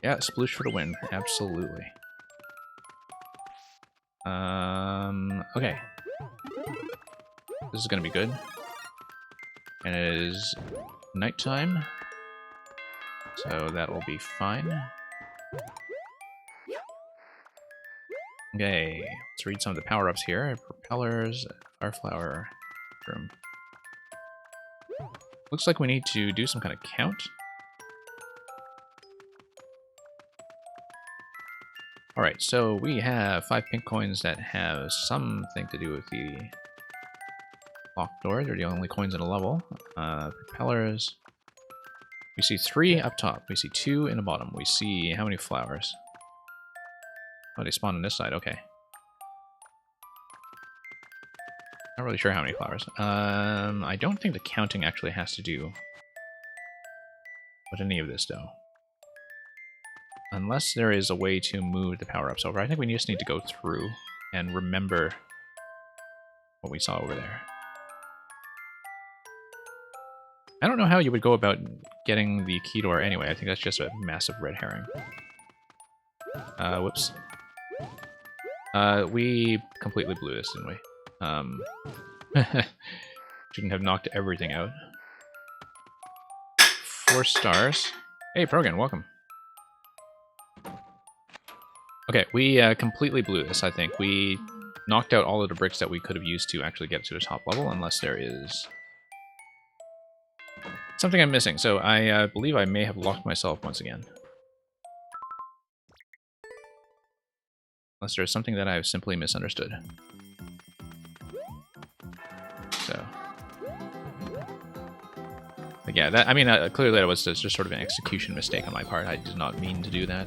Yeah, sploosh for the win. Absolutely. Okay. This is gonna be good. And it is nighttime, so that will be fine. Okay, let's read some of the power-ups here. Propellers, Starflower, room. Looks like we need to do some kind of count. Alright, so we have 5 pink coins that have something to do with the locked door. They're the only coins in a level. Propellers. We see 3 up top. We see 2 in the bottom. We see how many flowers? Oh, they spawn on this side. Okay. Not really sure how many flowers. I don't think the counting actually has to do with any of this, though. Unless there is a way to move the power-ups over. I think we just need to go through and remember what we saw over there. I don't know how you would go about getting the key door anyway. I think that's just a massive red herring. Whoops. We completely blew this, didn't we? Shouldn't have knocked everything out. 4 stars. Hey, Progan, welcome. Okay, we completely blew this, I think. We knocked out all of the bricks that we could have used to actually get to the top level, unless there is something I'm missing. So I believe I may have locked myself once again. Unless there's something that I've simply misunderstood. So. But yeah, that, I mean, clearly that was just sort of an execution mistake on my part. I did not mean to do that.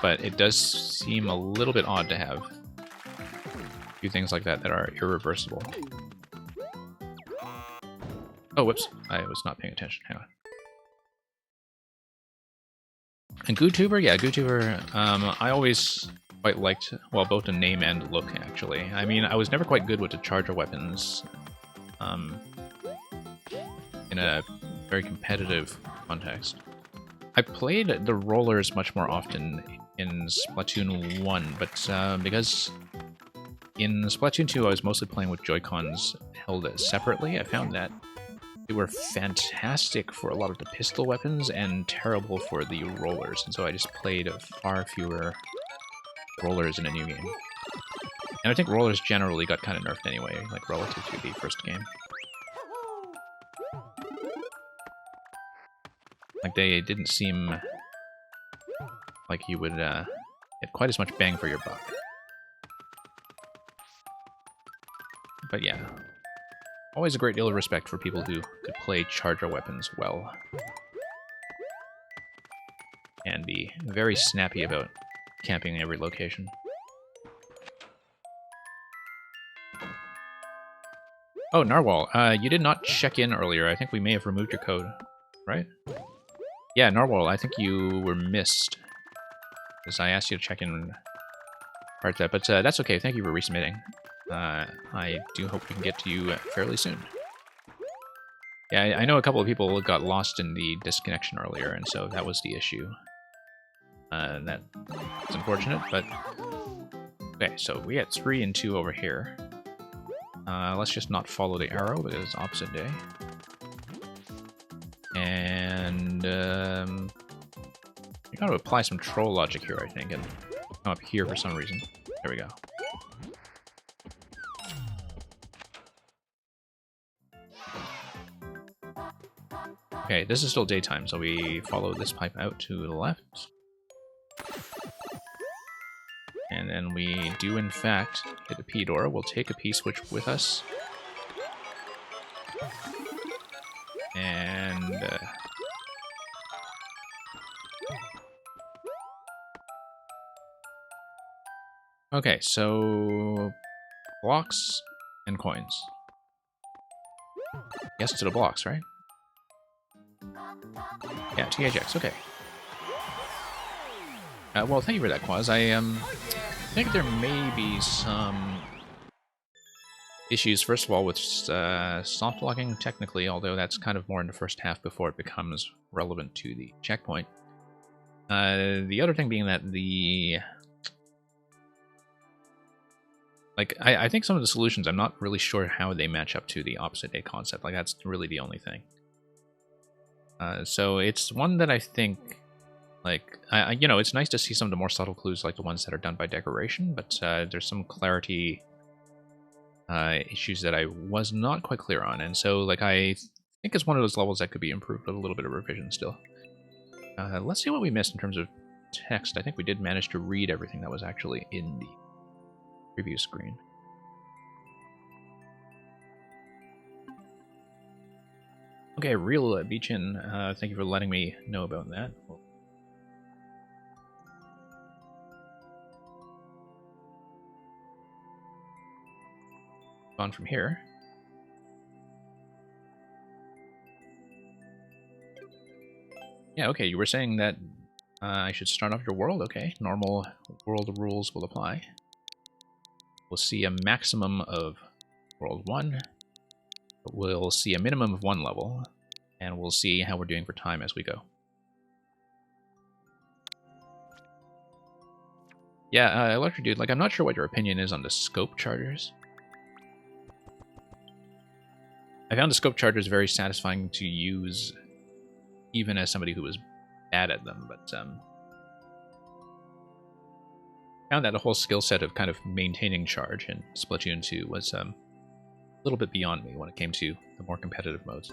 But it does seem a little bit odd to have a few things like that that are irreversible. Oh, whoops. I was not paying attention. Hang on. And GooTuber? Yeah, GooTuber, I always quite liked, well, both the name and look, actually. I mean, I was never quite good with the charger weapons in a very competitive context. I played the rollers much more often in Splatoon 1, but because in Splatoon 2 I was mostly playing with Joy-Cons held separately, I found that they were fantastic for a lot of the pistol weapons and terrible for the rollers, and so I just played far fewer rollers in a new game. And I think rollers generally got kind of nerfed anyway, like relative to the first game. Like, they didn't seem like you would get quite as much bang for your buck. But yeah, always a great deal of respect for people who could play charger weapons well. And be very snappy about camping in every location. Oh, Narwhal, you did not check in earlier. I think we may have removed your code, right? Yeah, Narwhal, I think you were missed. Because I asked you to check in prior to that, but that's okay. Thank you for resubmitting. I do hope we can get to you fairly soon. Yeah, I know a couple of people got lost in the disconnection earlier, and so that was the issue. And that's unfortunate, but... Okay, so we got 3 and 2 over here. Let's just not follow the arrow, because it's opposite day. And... you gotta apply some troll logic here, I think, and come up here for some reason. There we go. Okay, this is still daytime, so we follow this pipe out to the left. And then we do, in fact, hit the P door. We'll take a P-switch with us. And... okay, so... blocks and coins. Yes, to the blocks, right? Yeah, THX, okay. Well, thank you for that, Quaz. I think there may be some issues, first of all, with soft locking, technically, although that's kind of more in the first half before it becomes relevant to the checkpoint. The other thing being that I think some of the solutions, I'm not really sure how they match up to the opposite day concept. Like, that's really the only thing. So it's one that I think, like, you know, it's nice to see some of the more subtle clues, like the ones that are done by decoration, but there's some clarity issues that I was not quite clear on, and so, like, I think it's one of those levels that could be improved with a little bit of revision still. Let's see what we missed in terms of text. I think we did manage to read everything that was actually in the preview screen. Okay, real Beach Inn, thank you for letting me know about that. On from here. Yeah, okay, you were saying that I should start off your world. Okay, normal world rules will apply. We'll see a maximum of world 1. We'll see a minimum of 1 level, and we'll see how we're doing for time as we go. Yeah, Electric Dude, like, I'm not sure what your opinion is on the scope chargers. I found the scope chargers very satisfying to use, even as somebody who was bad at them, but found that a whole skill set of kind of maintaining charge in Splatoon 2 was a little bit beyond me when it came to the more competitive modes.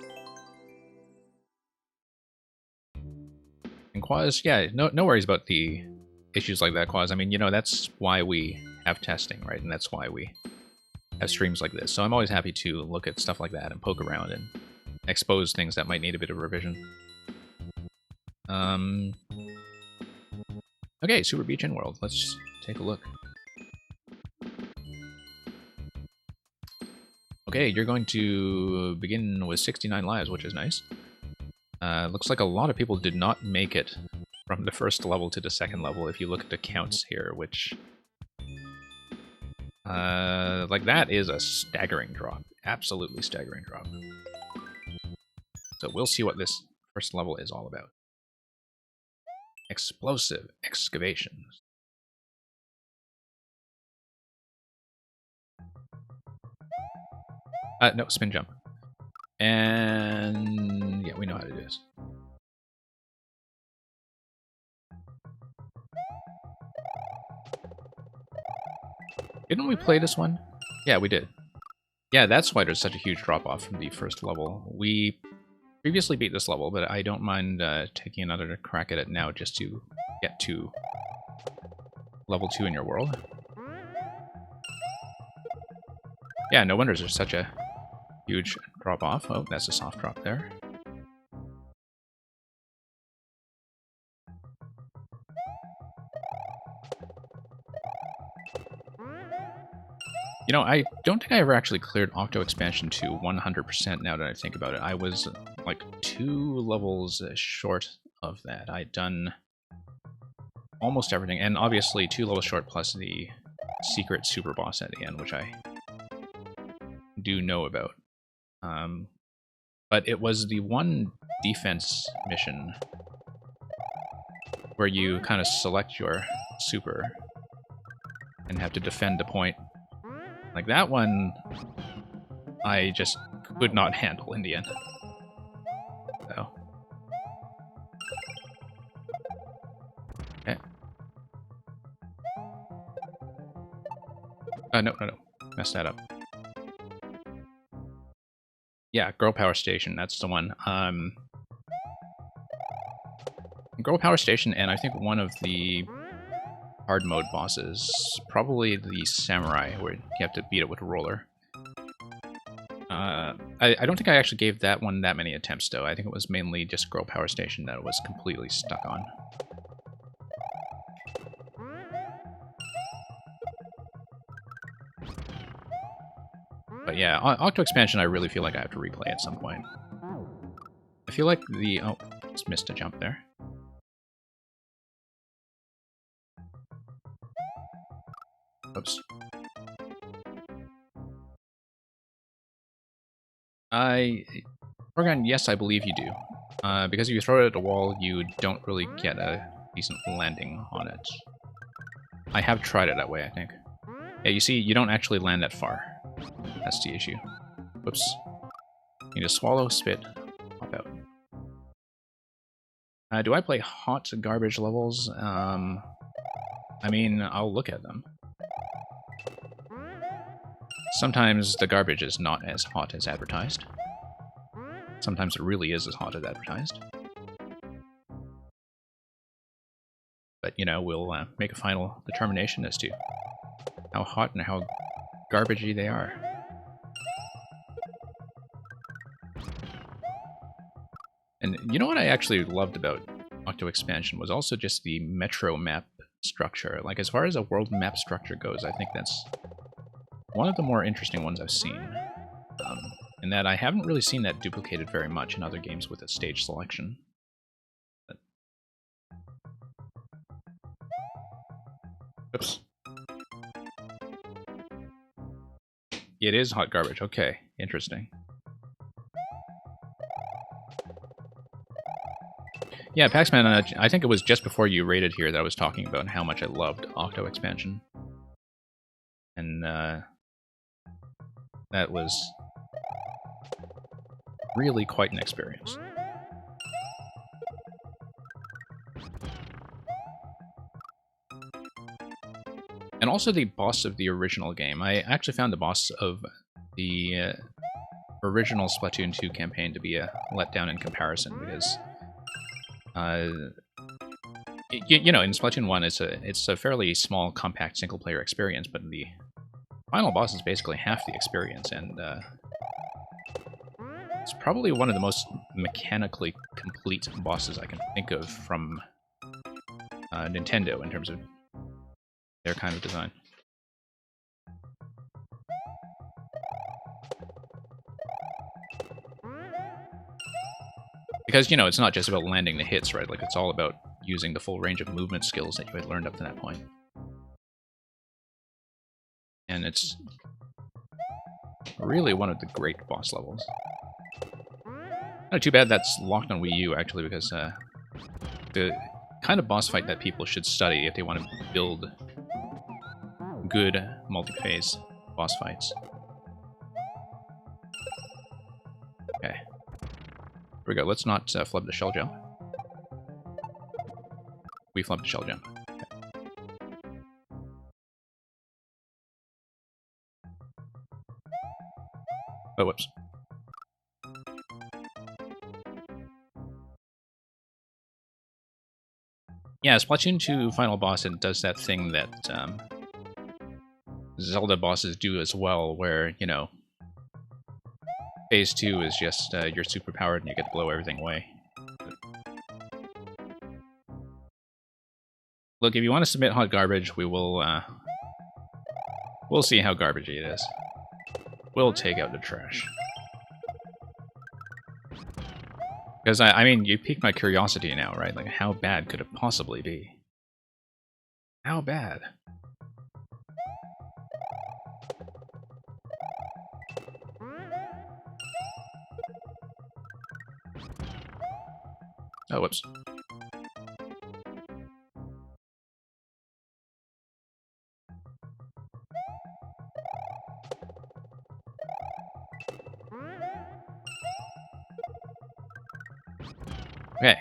And Quaz, yeah, no worries about the issues like that, Quaz. I mean, you know, that's why we have testing, right? And that's why we have streams like this. So I'm always happy to look at stuff like that and poke around and expose things that might need a bit of revision. Okay, Super Beach Inn World. Let's take a look. Okay, you're going to begin with 69 lives, which is nice. Looks like a lot of people did not make it from the first level to the second level if you look at the counts here, which... like, that is a staggering drop. Absolutely staggering drop. So we'll see what this first level is all about. Explosive excavations. No, spin jump. And yeah, we know how to do this. Didn't we play this one? Yeah, we did. Yeah, that's why there's such a huge drop-off from the first level. We previously beat this level, but I don't mind taking another crack at it now just to get to level 2 in your world. Yeah, no wonder there's such a huge drop-off. Oh, that's a soft drop there. You know, I don't think I ever actually cleared Octo Expansion to 100% now that I think about it. I was like 2 levels short of that. I'd done almost everything, and obviously 2 levels short plus the secret super boss at the end, which I do know about. But it was the one defense mission where you kind of select your super and have to defend the point. Like, that one, I just could not handle in the end. So. Okay. No. Messed that up. Yeah, Girl Power Station, that's the one. Girl Power Station, and I think one of the hard mode bosses, probably the Samurai, where you have to beat it with a roller. I don't think I actually gave that one that many attempts, though. I think it was mainly just Girl Power Station that it was completely stuck on. But yeah, Octo Expansion I really feel like I have to replay at some point. I feel like the... Oh, just missed a jump there. Oops. Organ, yes, I believe you do. Because if you throw it at the wall, you don't really get a decent landing on it. I have tried it that way, I think. Yeah, you see, you don't actually land that far. That's the issue. Whoops. You need to swallow, spit, pop out. Do I play hot garbage levels? I mean, I'll look at them. Sometimes the garbage is not as hot as advertised. Sometimes it really is as hot as advertised. But, you know, we'll make a final determination as to how hot and how garbagey they are. And you know what I actually loved about Octo Expansion was also just the Metro map structure. Like, as far as a world map structure goes, I think that's one of the more interesting ones I've seen. In that I haven't really seen that duplicated very much in other games with a stage selection. But... Oops. It is hot garbage. Okay, interesting. Yeah, Paxman, I think it was just before you raided here that I was talking about how much I loved Octo Expansion. And that was really quite an experience. And also the boss of the original game. I actually found the boss of the original Splatoon 2 campaign to be a letdown in comparison, because you know, in Splatoon 1 it's a fairly small, compact single-player experience, but the final boss is basically half the experience, and it's probably one of the most mechanically complete bosses I can think of from Nintendo in terms of their kind of design. Because, you know, it's not just about landing the hits, right? Like, it's all about using the full range of movement skills that you had learned up to that point. And it's really one of the great boss levels. Not too bad that's locked on Wii U, actually, because the kind of boss fight that people should study if they want to build good multi-phase boss fights. Okay. Here we go. Let's not flub the shell jump. We flubbed the shell jump. Okay. Oh, whoops. Yeah, Splatoon 2 final boss, it does that thing that Zelda bosses do as well, where, you know, Phase 2 is just you're superpowered and you get to blow everything away. Look, if you want to submit hot garbage, we will, we'll see how garbagey it is. We'll take out the trash. Because, I mean, you piqued my curiosity now, right? Like, how bad could it possibly be? How bad? Oh, whoops. Okay.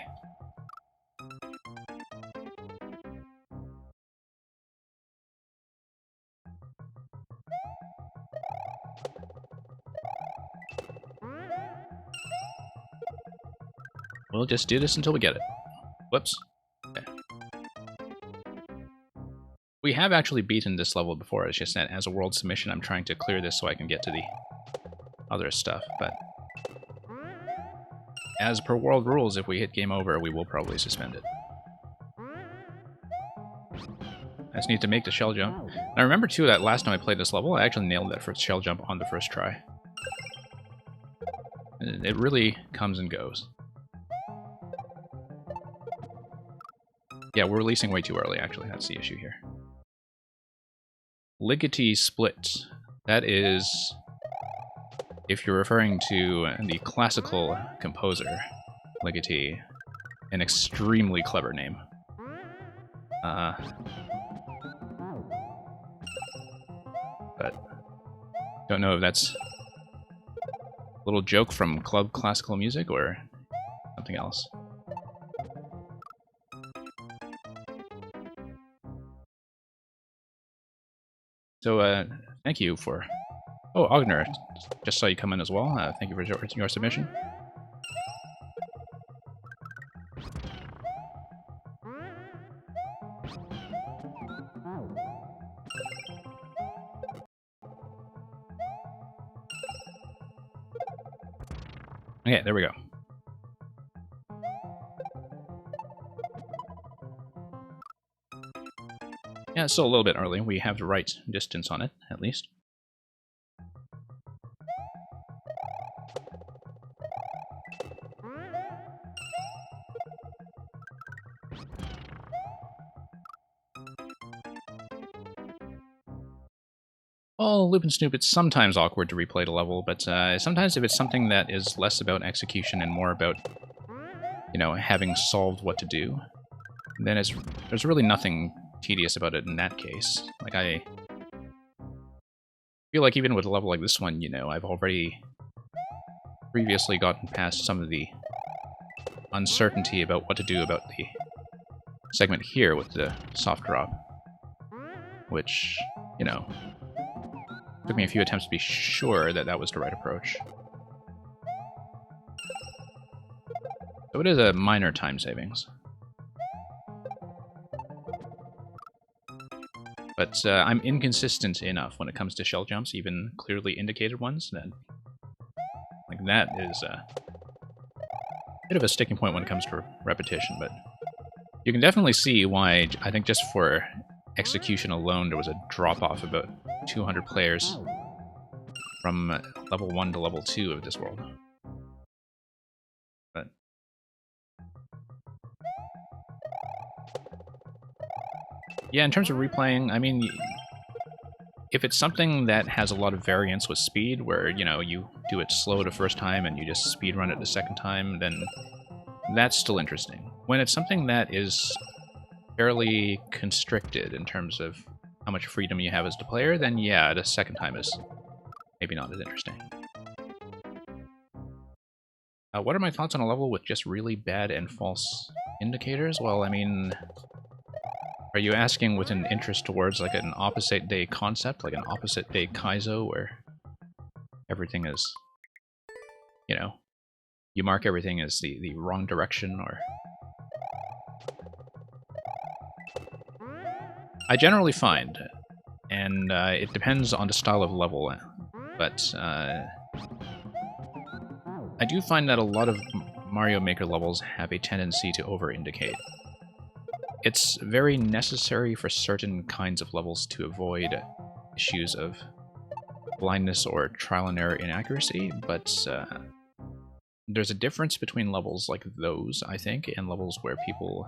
We'll just do this until we get it. Whoops. Okay. We have actually beaten this level before, it's just that as a world submission I'm trying to clear this so I can get to the other stuff, but as per world rules, if we hit game over, we will probably suspend it. I just need to make the shell jump. And I remember too that last time I played this level, I actually nailed that first shell jump on the first try. It really comes and goes. Yeah, we're releasing way too early, actually. That's the issue here. Ligeti Split. That is, if you're referring to the classical composer, Ligeti, an extremely clever name. But don't know if that's a little joke from Club Classical Music or something else. So, thank you for... Oh, Ogner, just saw you come in as well. Thank you for your submission. Okay, there we go. Yeah, it's still a little bit early. We have the right distance on it, at least. Well, Loop and Snoop, it's sometimes awkward to replay the level, but sometimes if it's something that is less about execution and more about, you know, having solved what to do, then there's really nothing tedious about it in that case. Like, I feel like even with a level like this one, you know, I've already previously gotten past some of the uncertainty about what to do about the segment here with the soft drop, which, you know, took me a few attempts to be sure that that was the right approach. So it is a minor time savings. But I'm inconsistent enough when it comes to shell jumps, even clearly indicated ones, that like that is a bit of a sticking point when it comes to repetition, but you can definitely see why, I think just for execution alone, there was a drop-off about 200 players from level 1 to level 2 of this world. But yeah, in terms of replaying, I mean, if it's something that has a lot of variance with speed, where, you know, you do it slow the first time and you just speed run it the second time, then that's still interesting. When it's something that is fairly constricted in terms of how much freedom you have as the player, then yeah, the second time is maybe not as interesting. What are my thoughts on a level with just really bad and false indicators? Well, I mean, are you asking with an interest towards like an opposite day concept, like an opposite day Kaizo, where everything is, you know, you mark everything as the wrong direction, or... I generally find, and it depends on the style of level, but I do find that a lot of Mario Maker levels have a tendency to over-indicate. It's very necessary for certain kinds of levels to avoid issues of blindness or trial and error inaccuracy, but there's a difference between levels like those, I think, and levels where people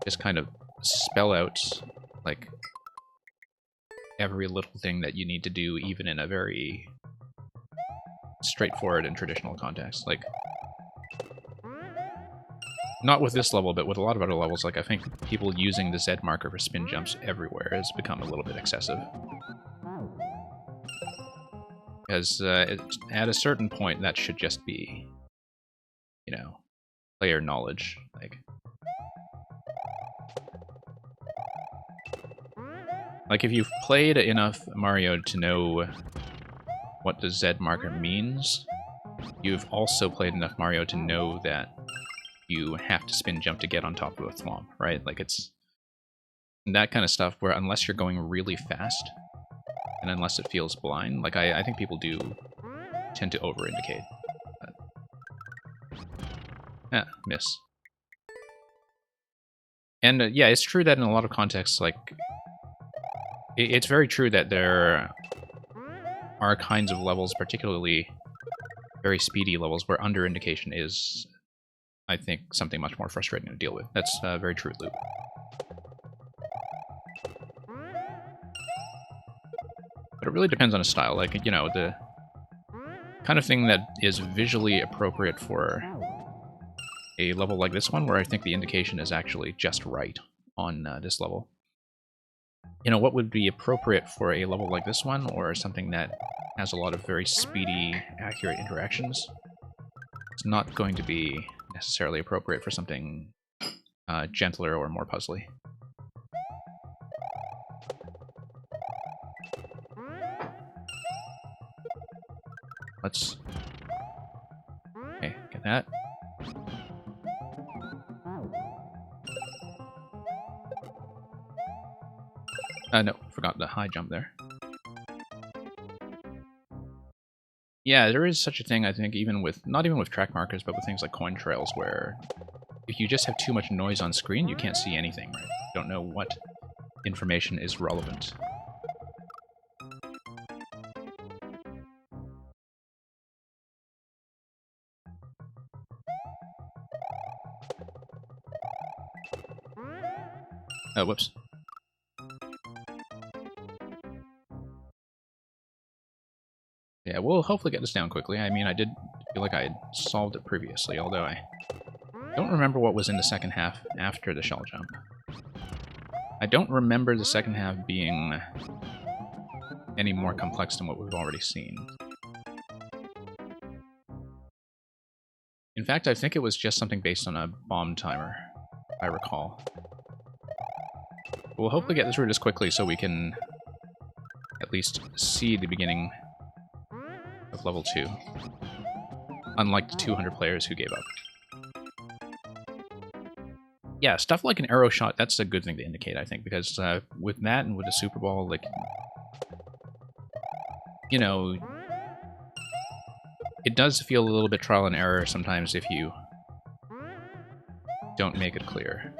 just kind of spell out, like, every little thing that you need to do, even in a very straightforward and traditional context. Like, not with this level, but with a lot of other levels, like, I think people using the Z marker for spin jumps everywhere has become a little bit excessive. Because at a certain point, that should just be, you know, player knowledge. Like, if you've played enough Mario to know what the Z marker means, you've also played enough Mario to know that you have to spin jump to get on top of a thwomp, right? Like, it's that kind of stuff where unless you're going really fast, and unless it feels blind, like, I think people do tend to over-indicate. Yeah, miss. And yeah, it's true that in a lot of contexts, like, it's very true that there are kinds of levels, particularly very speedy levels, where under-indication is, I think, something much more frustrating to deal with. That's very true, Loop. But it really depends on a style. Like, you know, the kind of thing that is visually appropriate for a level like this one, where I think the indication is actually just right, on this level. You know, what would be appropriate for a level like this one, or something that has a lot of very speedy, accurate interactions? It's not going to be necessarily appropriate for something gentler or more puzzly. Let's... Okay, get that. No, forgot the high jump there. Yeah, there is such a thing, I think, even with, not even with track markers, but with things like coin trails, where if you just have too much noise on screen, you can't see anything, right? You don't know what information is relevant. Oh, whoops. Yeah, we'll hopefully get this down quickly. I mean, I did feel like I had solved it previously, although I don't remember what was in the second half after the shell jump. I don't remember the second half being any more complex than what we've already seen. In fact, I think it was just something based on a bomb timer, if I recall. But we'll hopefully get through this quickly so we can at least see the beginning of level 2. Unlike the 200 players who gave up. Yeah, stuff like an arrow shot, that's a good thing to indicate, I think, because with that and with the Super Ball, like, you know, it does feel a little bit trial and error sometimes if you don't make it clear.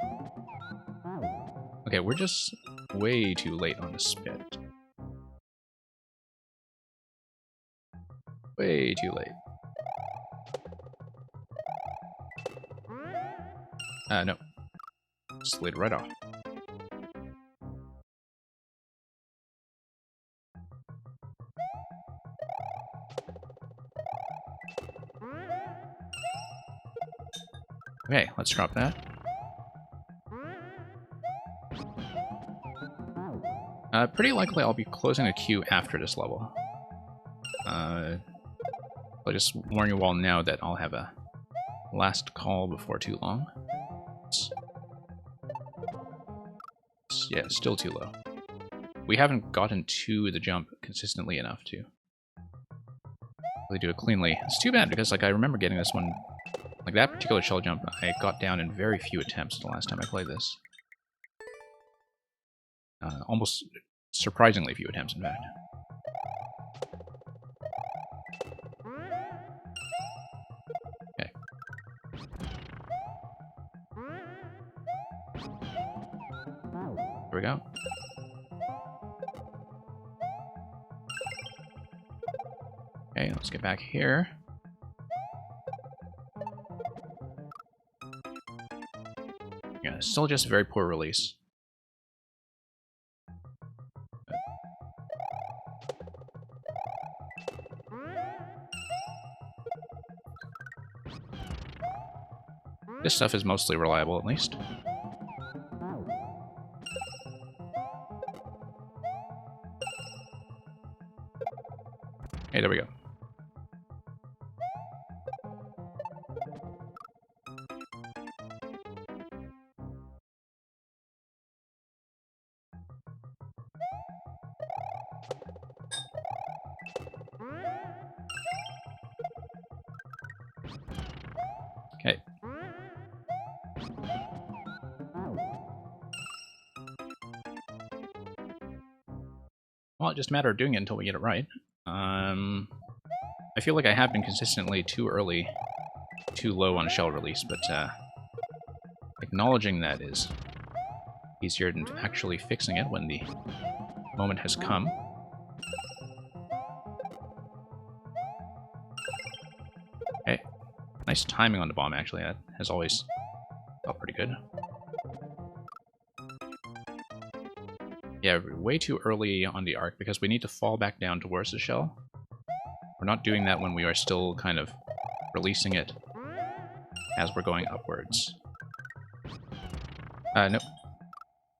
Okay, we're just way too late on the spit. Way too late. No. Slid right off. Okay, let's drop that. Pretty likely I'll be closing a queue after this level. I'll just warn you all now that I'll have a last call before too long. Yeah, still too low. We haven't gotten to the jump consistently enough to really do it cleanly. It's too bad because, like, I remember getting this one, like that particular shell jump, I got down in very few attempts the last time I played this. Almost surprisingly few attempts, in fact. Okay. Here we go. Okay, let's get back here. Yeah, still just a very poor release. This stuff is mostly reliable, at least. Hey, there we go. Okay. Well, it's just a matter of doing it until we get it right. I feel like I have been consistently too early, too low on shell release, but acknowledging that is easier than actually fixing it when the moment has come. Okay. Nice timing on the bomb, actually. That has always felt pretty good. Yeah, way too early on the arc because we need to fall back down towards the shell. We're not doing that when we are still kind of releasing it as we're going upwards. Nope.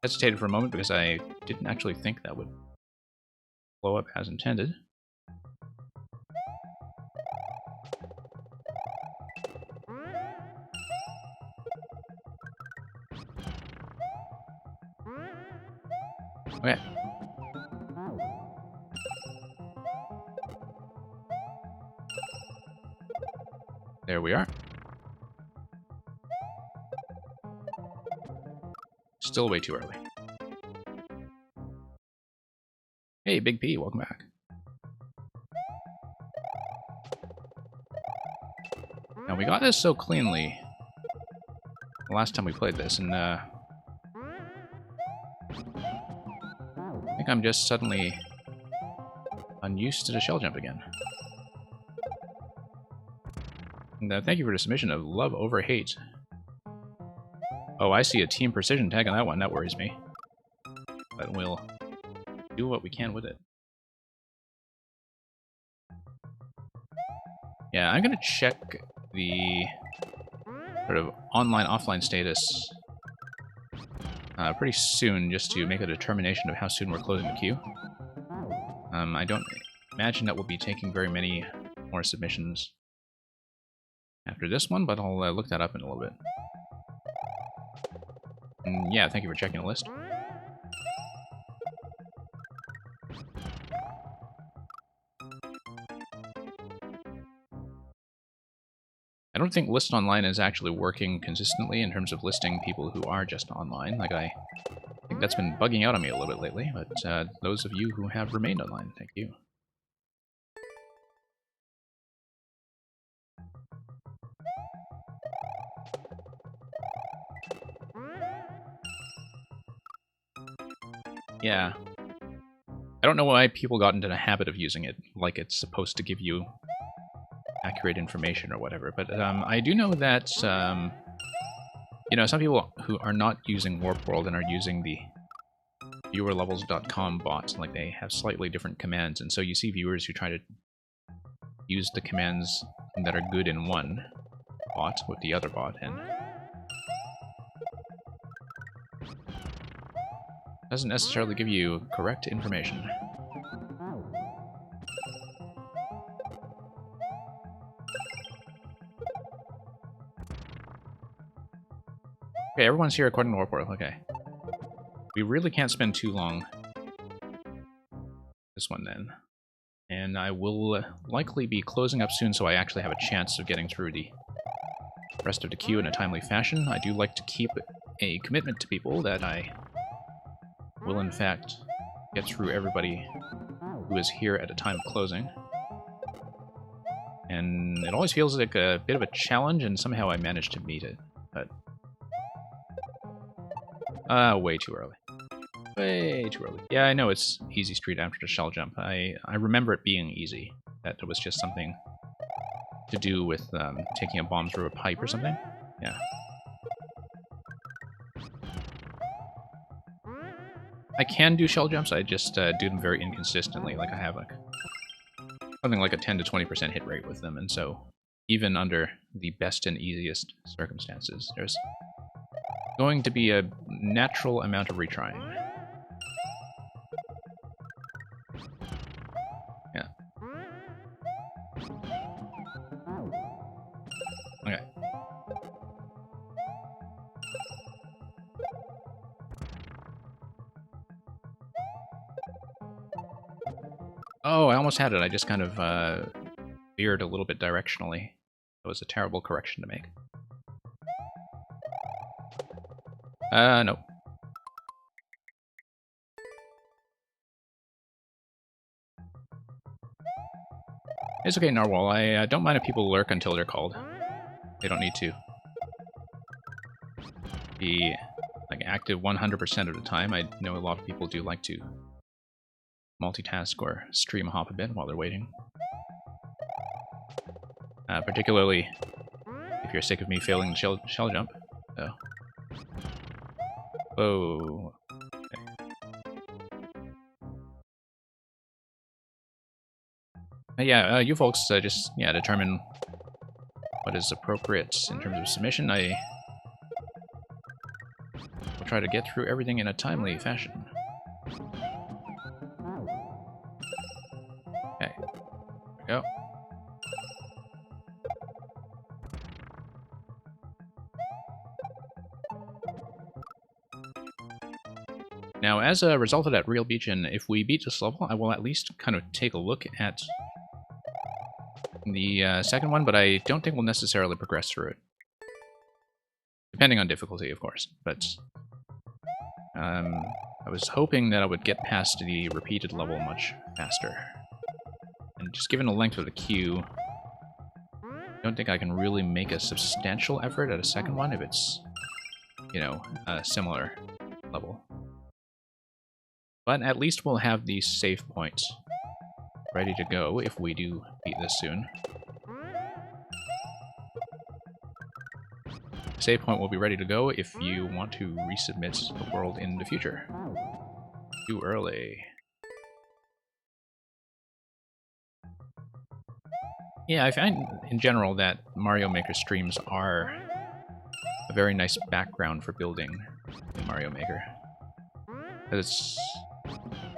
hesitated for a moment because I didn't actually think that would blow up as intended. Okay. There we are. Still way too early. Hey, Big P, welcome back. Now, we got this so cleanly the last time we played this, and I think I'm just suddenly unused to the shell jump again. And thank you for the submission of Love Over Hate. Oh, I see a Team Precision tag on that one. That worries me. But we'll do what we can with it. Yeah, I'm going to check the sort of online-offline status pretty soon, just to make a determination of how soon we're closing the queue. I don't imagine that we'll be taking very many more submissions after this one, but I'll look that up in a little bit. And yeah, thank you for checking the list. I don't think List Online is actually working consistently in terms of listing people who are just online. Like, I think that's been bugging out on me a little bit lately, but those of you who have remained online, thank you. Yeah. I don't know why people got into the habit of using it like it's supposed to give you accurate information or whatever, but I do know that, you know, some people who are not using Warp World and are using the viewerlevels.com bot, like, they have slightly different commands, and so you see viewers who try to use the commands that are good in one bot with the other bot, and doesn't necessarily give you correct information. Okay, everyone's here according to Warp World, okay. We really can't spend too long this one then. And I will likely be closing up soon, so I actually have a chance of getting through the rest of the queue in a timely fashion. I do like to keep a commitment to people that I will in fact get through everybody who is here at a time of closing. And it always feels like a bit of a challenge, and somehow I manage to meet it, but way too early. Way too early. Yeah, I know it's easy street after the shell jump. I remember it being easy. That it was just something to do with taking a bomb through a pipe or something. Yeah. I can do shell jumps, I just do them very inconsistently. Like, I have like something like a 10 to 20% hit rate with them, and so even under the best and easiest circumstances, there's going to be a natural amount of retrying. Yeah. Okay. Oh, I almost had it. I just kind of veered a little bit directionally. That was a terrible correction to make. No. It's okay, Narwhal. I don't mind if people lurk until they're called. They don't need to be like active 100% of the time. I know a lot of people do like to multitask or stream hop a bit while they're waiting. Particularly if you're sick of me failing the shell jump. So. Whoa. Okay. Yeah, you folks just determine what is appropriate in terms of submission. I will try to get through everything in a timely fashion. Okay. There we go. Now, as a result of that real beach, and if we beat this level, I will at least kind of take a look at the second one, but I don't think we'll necessarily progress through it. Depending on difficulty, of course. But I was hoping that I would get past the repeated level much faster. And just given the length of the queue, I don't think I can really make a substantial effort at a second one if it's, you know, a similar level. But at least we'll have the save point ready to go if we do beat this soon. Save point will be ready to go if you want to resubmit the world in the future. Too early. Yeah, I find in general that Mario Maker streams are a very nice background for building in Mario Maker. It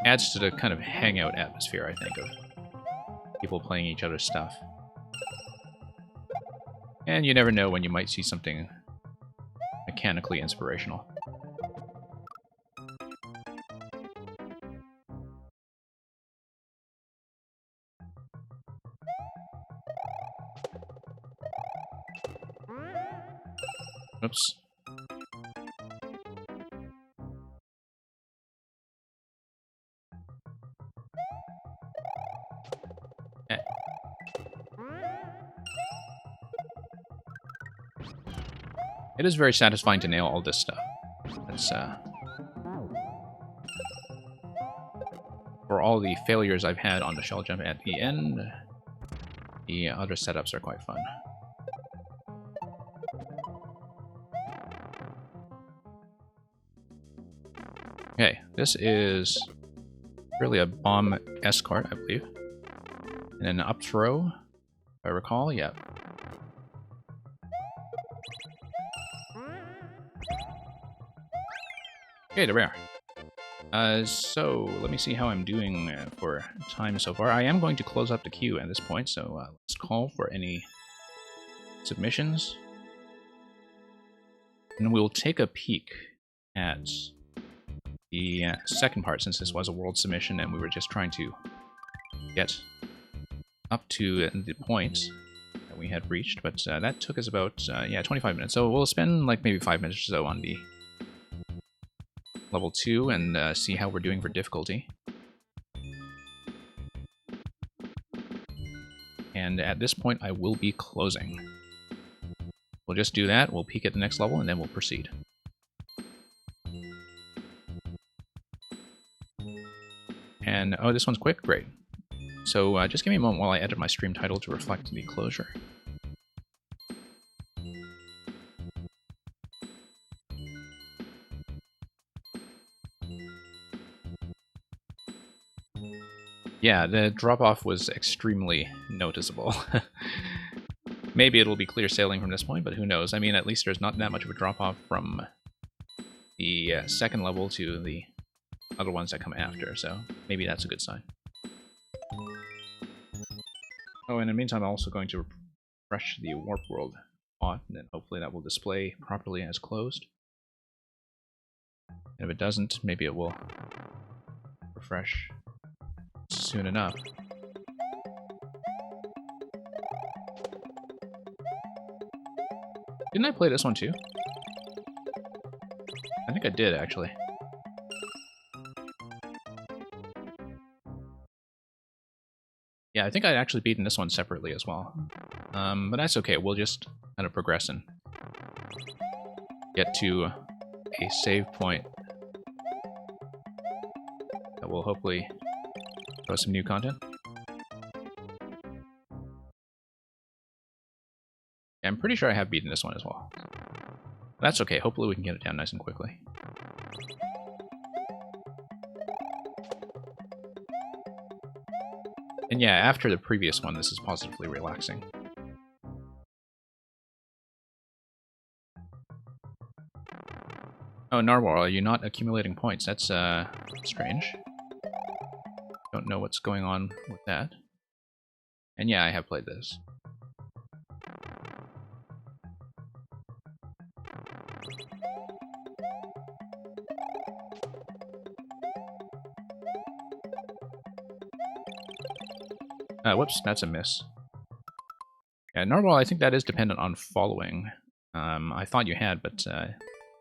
adds to the kind of hangout atmosphere, I think, of people playing each other's stuff. And you never know when you might see something mechanically inspirational. Oops. It is very satisfying to nail all this stuff. It's, for all the failures I've had on the shell jump at the end, the other setups are quite fun. Okay, this is really a bomb escort, I believe. And an up throw, if I recall, yeah. Okay, there we are. So, let me see how I'm doing for time so far. I am going to close up the queue at this point, so let's call for any submissions. And we'll take a peek at the second part, since this was a world submission and we were just trying to get up to the point that we had reached. But that took us about, yeah, 25 minutes. So we'll spend like maybe 5 minutes or so on the level 2 and see how we're doing for difficulty. And at this point, I will be closing. We'll just do that, we'll peek at the next level, and then we'll proceed. And, oh, this one's quick? Great. So just give me a moment while I edit my stream title to reflect the closure. Yeah, the drop-off was extremely noticeable. Maybe it'll be clear sailing from this point, but who knows? I mean, at least there's not that much of a drop-off from the second level to the other ones that come after, so maybe that's a good sign. Oh, and in the meantime, I'm also going to refresh the Warp World bot, and then hopefully that will display properly as closed. And if it doesn't, maybe it will refresh soon enough. Didn't I play this one too? I think I did, actually. Yeah, I think I'd actually beaten this one separately as well. But that's okay, we'll just kind of progress and get to a save point that will hopefully throw some new content. Yeah, I'm pretty sure I have beaten this one as well. That's okay, hopefully we can get it down nice and quickly. And yeah, after the previous one, this is positively relaxing. Oh, Narwhal, are you not accumulating points? That's, strange. Don't know what's going on with that. And yeah, I have played this. Whoops, that's a miss. Yeah, Narwhal, I think that is dependent on following. I thought you had, but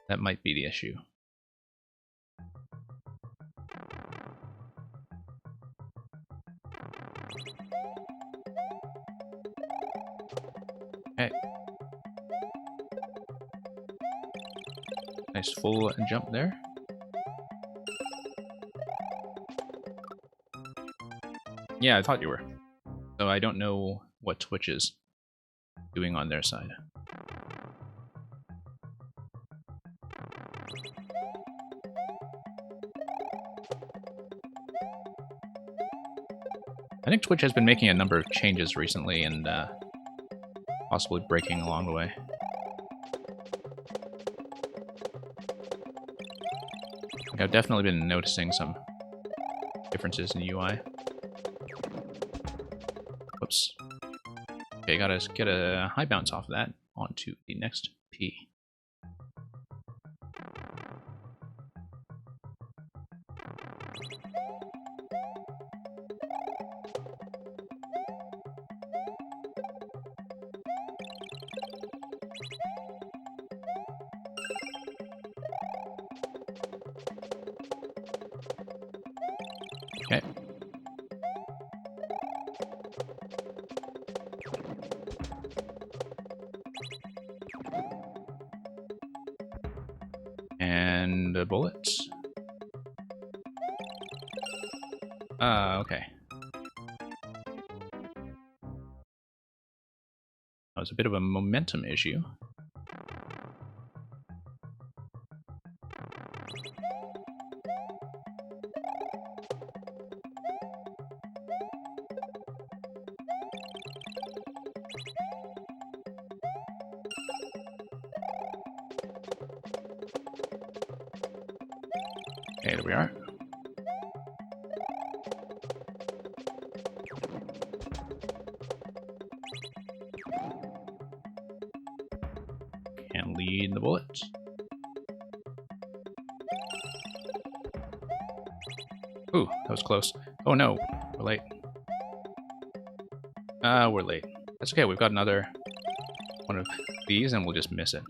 that might be the issue. Okay. Nice full jump there. Yeah, I thought you were. So I don't know what Twitch is doing on their side. I think Twitch has been making a number of changes recently and possibly breaking along the way. I've definitely been noticing some differences in UI. Whoops. Okay, gotta get a high bounce off of that onto the next P. Okay. And a bullet. Okay. That was a bit of a momentum issue. Okay, there we are. Can't lead the bullet. Ooh, that was close. Oh no, we're late. We're late. That's okay, we've got another one of these and we'll just miss it.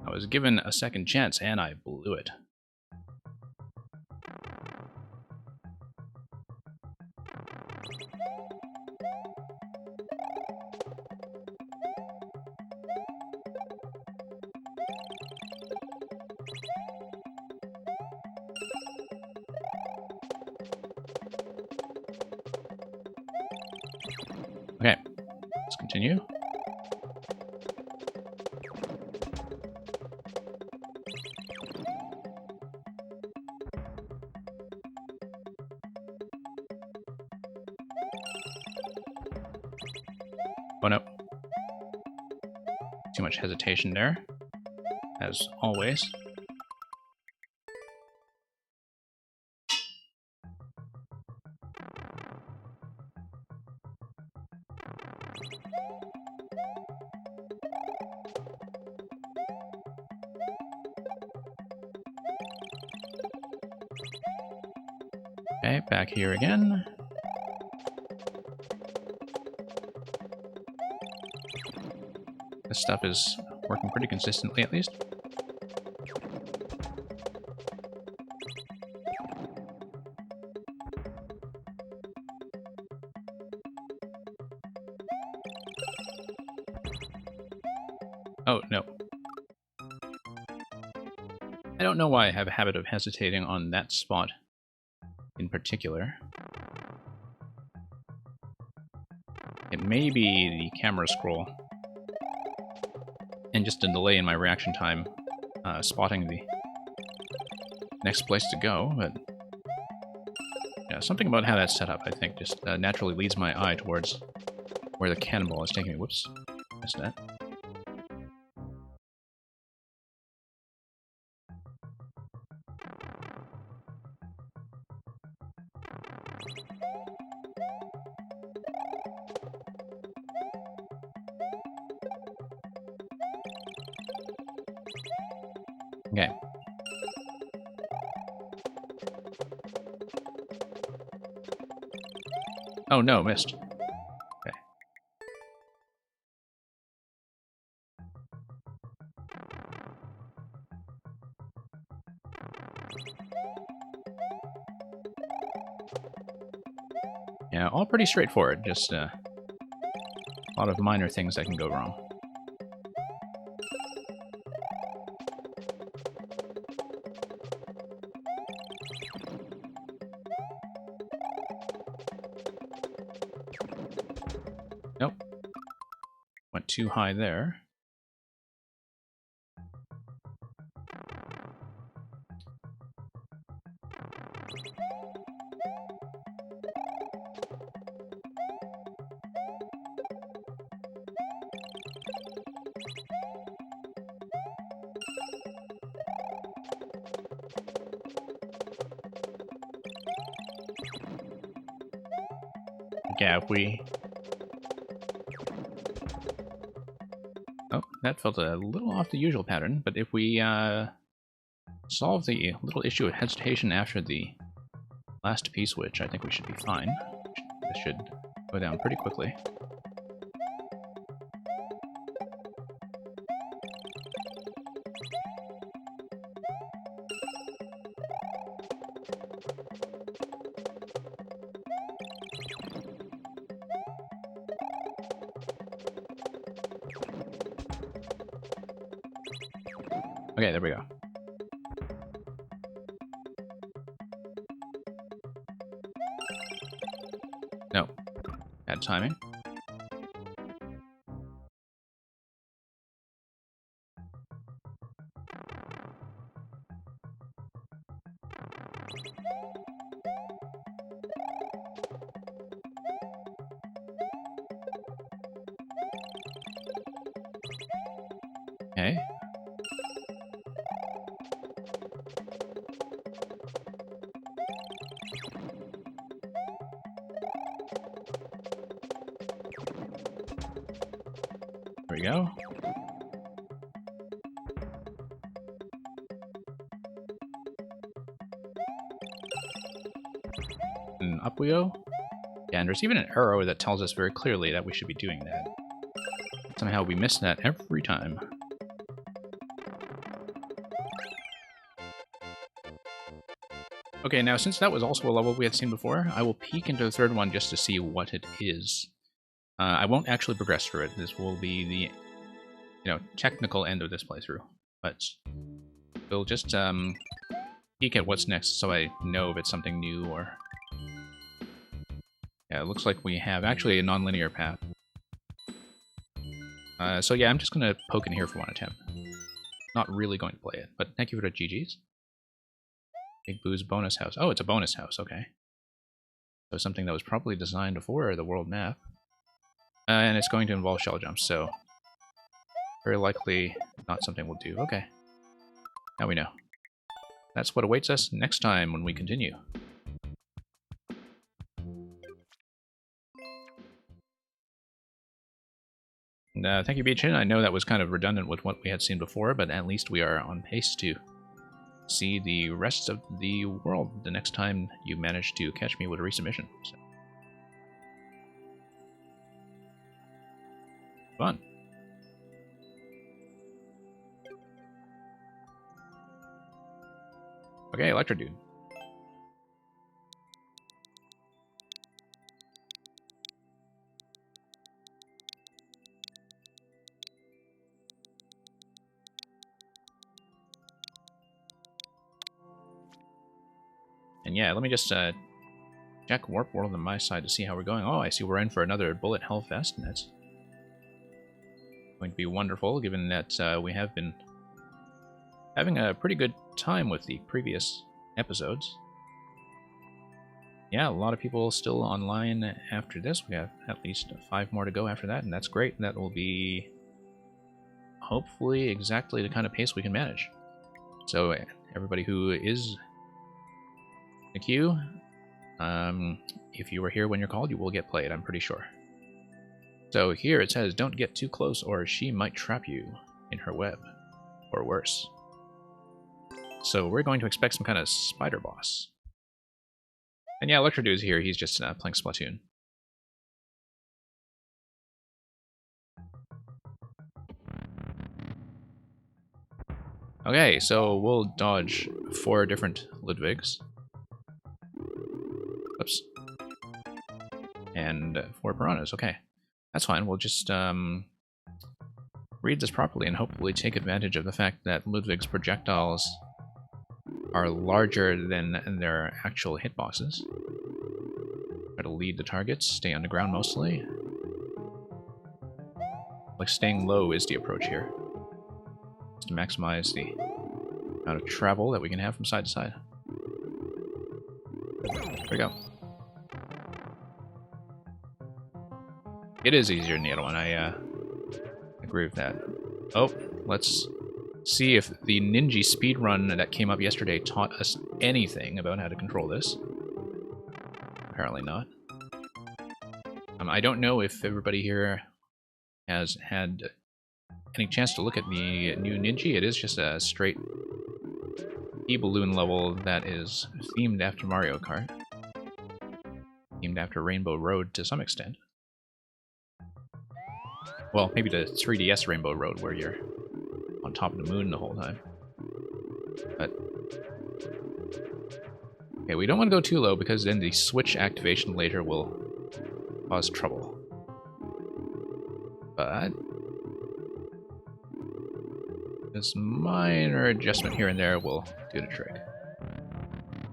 I was given a second chance and I blew it. Okay, let's continue. Oh no. Too much hesitation there, as always. Okay, back here again. This stuff is working pretty consistently, at least. Oh, no. I don't know why I have a habit of hesitating on that spot in particular. It may be the camera scroll and just a delay in my reaction time spotting the next place to go, but yeah, something about how that's set up, I think, just naturally leads my eye towards where the cannonball is taking me. Whoops, missed that. Okay. Oh no, missed. Okay. Yeah, all pretty straightforward, just a lot of minor things that can go wrong. Nope. Went too high there. Yeah, if we... Oh, that felt a little off the usual pattern, but if we solve the little issue of hesitation after the last P-switch, I think we should be fine. This should go down pretty quickly. Okay, there we go. No. Bad timing. Okay. There we go. And up we go. Yeah, and there's even an arrow that tells us very clearly that we should be doing that. Somehow we miss that every time. Okay, now since that was also a level we had seen before, I will peek into the third one just to see what it is. I won't actually progress through it. This will be the, technical end of this playthrough. But we'll just peek at what's next so I know if it's something new or... Yeah, it looks like we have actually a non-linear path. So yeah, I'm just going to poke in here for one attempt. Not really going to play it, but thank you for the GGs. Big Boo's bonus house. Oh, it's a bonus house, okay. So something that was probably designed for the world map. And it's going to involve shell jumps, so very likely not something we'll do. Okay. Now we know. That's what awaits us next time when we continue. And, thank you, Beachin. I know that was kind of redundant with what we had seen before, but at least we are on pace to see the rest of the world the next time you manage to catch me with a resubmission. So. Fun. Okay, Electro Dude. And yeah, let me just check Warp World on my side to see how we're going. Oh, I see we're in for another Bullet Hellfest, and that's going to be wonderful, given that we have been having a pretty good time with the previous episodes. Yeah, a lot of people still online after this. We have at least 5 more to go after that, and that's great. That will be hopefully exactly the kind of pace we can manage. So everybody who is in the queue, If you were here when you're called, you will get played, I'm pretty sure. So here it says, don't get too close or she might trap you in her web, or worse. So we're going to expect some kind of spider boss. And yeah, Electrodude's here, he's just playing Splatoon. Okay, so we'll dodge 4 different Ludwigs. Oops. And 4 piranhas, okay. That's fine, we'll just read this properly and hopefully take advantage of the fact that Ludwig's projectiles are larger than their actual hitboxes. Try to lead the targets, stay on the ground mostly. Like staying low is the approach here. Just to maximize the amount of travel that we can have from side to side. There we go. It is easier than the other one, I agree with that. Oh, let's see if the Ninja speedrun that came up yesterday taught us anything about how to control this. Apparently not. I don't know if everybody here has had any chance to look at the new Ninja. It is just a straight e-balloon level that is themed after Mario Kart. Themed after Rainbow Road to some extent. Well, maybe the 3DS Rainbow Road, where you're on top of the moon the whole time. But okay, we don't want to go too low, because then the switch activation later will cause trouble. But this minor adjustment here and there will do the trick.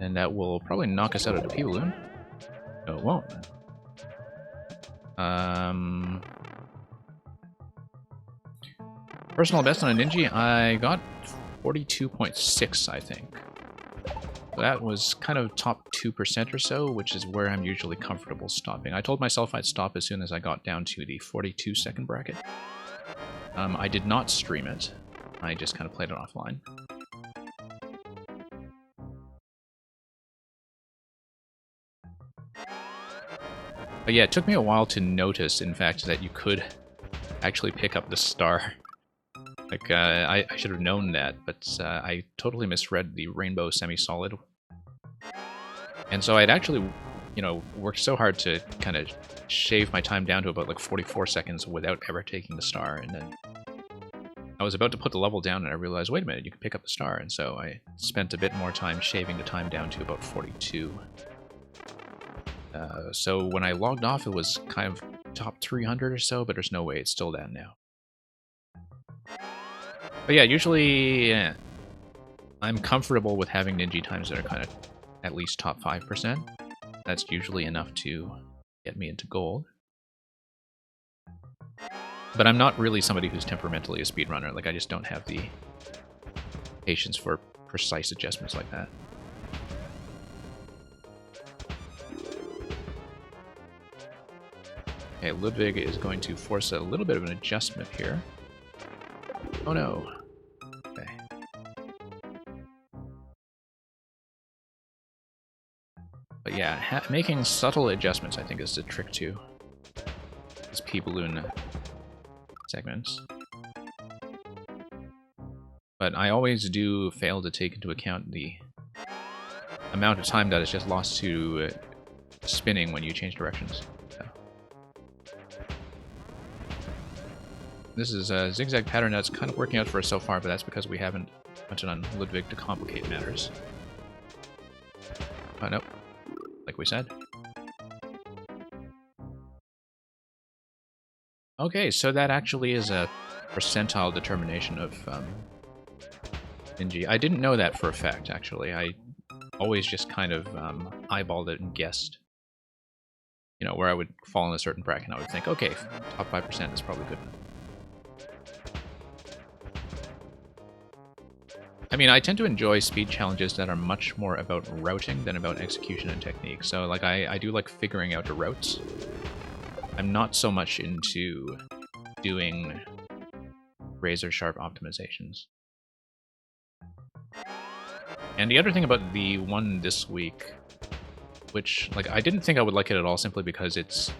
And that will probably knock us out of the P-Balloon. No, it won't. Personal best on a Ninja, I got 42.6, I think. So that was kind of top 2% or so, which is where I'm usually comfortable stopping. I told myself I'd stop as soon as I got down to the 42-second bracket. I did not stream it. I just kind of played it offline. But yeah, it took me a while to notice, in fact, that you could actually pick up the star. Like, I should have known that, but I totally misread the rainbow semi-solid. And so I'd actually, you know, worked so hard to kind of shave my time down to about like 44 seconds without ever taking the star, and then I was about to put the level down and I realized, wait a minute, you can pick up the star, and so I spent a bit more time shaving the time down to about 42. So when I logged off, it was kind of top 300 or so, but there's no way it's still that now. But yeah, usually I'm comfortable with having Ninja times that are kind of at least top 5%. That's usually enough to get me into gold. But I'm not really somebody who's temperamentally a speedrunner. Like, I just don't have the patience for precise adjustments like that. Okay, Ludwig is going to force a little bit of an adjustment here. Oh no. Okay. But yeah, making subtle adjustments, I think, is the trick to these P-Balloon segments. But I always do fail to take into account the amount of time that is just lost to spinning when you change directions. So. This is a zigzag pattern that's kind of working out for us so far, but that's because we haven't punted on Ludwig to complicate matters. Oh, nope. Like we said. Okay, so that actually is a percentile determination of Ninja. I didn't know that for a fact, actually. I always just kind of eyeballed it and guessed. You know, where I would fall in a certain bracket, and I would think, okay, top 5% is probably good enough. I mean, I tend to enjoy speed challenges that are much more about routing than about execution and technique. So, like, I do like figuring out the routes. I'm not so much into doing razor-sharp optimizations. And the other thing about the one this week, which, like, I didn't think I would like it at all simply because it's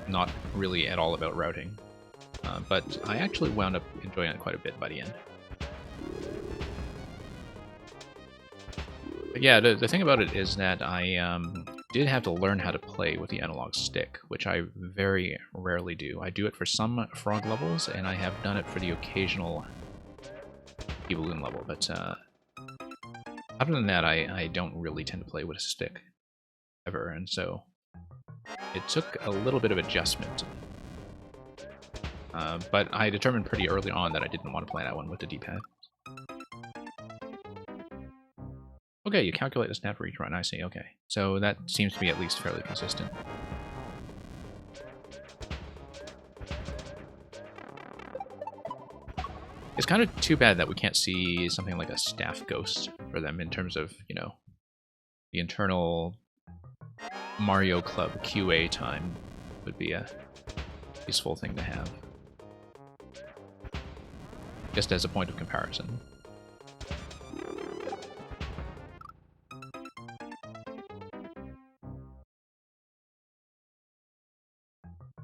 not really at all about routing. But I actually wound up enjoying it quite a bit by the end. But yeah, the thing about it is that I did have to learn how to play with the analog stick, which I very rarely do. I do it for some frog levels, and I have done it for the occasional P-Balloon level, but other than that, I don't really tend to play with a stick, ever, and so it took a little bit of adjustment. But I determined pretty early on that I didn't want to play that one with the D-pad. Okay, you calculate the snap for each run, I see, okay. So that seems to be at least fairly consistent. It's kind of too bad that we can't see something like a staff ghost for them in terms of, you know, the internal Mario Club QA time would be a useful thing to have. Just as a point of comparison.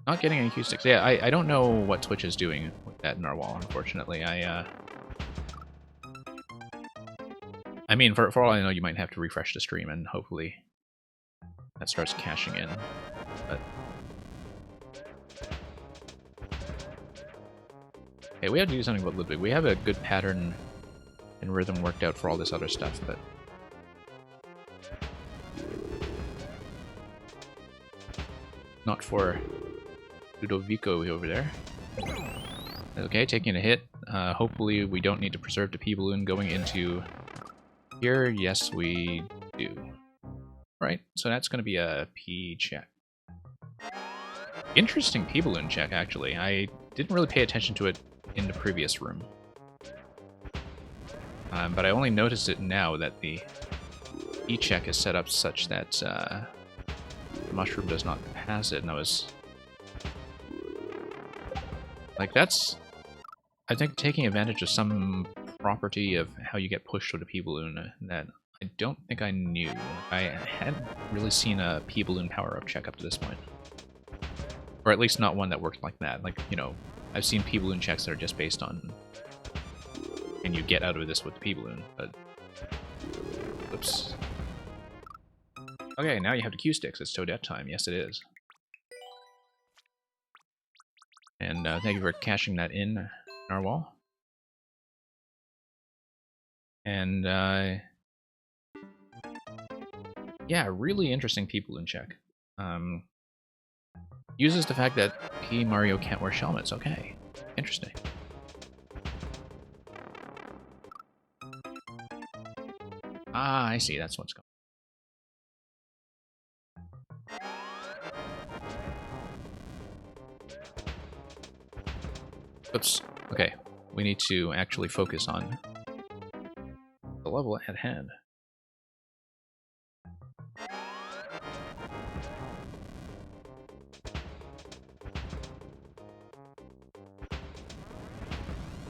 Not getting any cue sticks. Yeah, I don't know what Twitch is doing with that narwhal, unfortunately. I mean, for all I know, you might have to refresh the stream, and hopefully that starts cashing in. But okay, we have to do something about Ludwig. We have a good pattern and rhythm worked out for all this other stuff, but not for Ludovico over there. Okay, taking a hit. Hopefully we don't need to preserve the P-Balloon going into here. Yes, we do. Right, so that's going to be a P check. Interesting P-Balloon check, actually. I didn't really pay attention to it in the previous room. But I only noticed it now that the P check is set up such that the mushroom does not pass it, and I was... like, that's, I think, taking advantage of some property of how you get pushed with a P-Balloon that I don't think I knew. I hadn't really seen a P-Balloon power-up check up to this point. Or at least not one that worked like that. Like, you know, I've seen P-Balloon checks that are just based on can you get out of this with the P-Balloon, but... oops. Okay, now you have the cue sticks. It's Toadette time. Yes, it is. And thank you for cashing that in, Narwhal. And, yeah, really interesting P-Balloon check. Uses the fact that P. Mario can't wear helmets. Okay, interesting. Ah, I see, that's what's going on. Oops. Okay, we need to actually focus on the level at hand.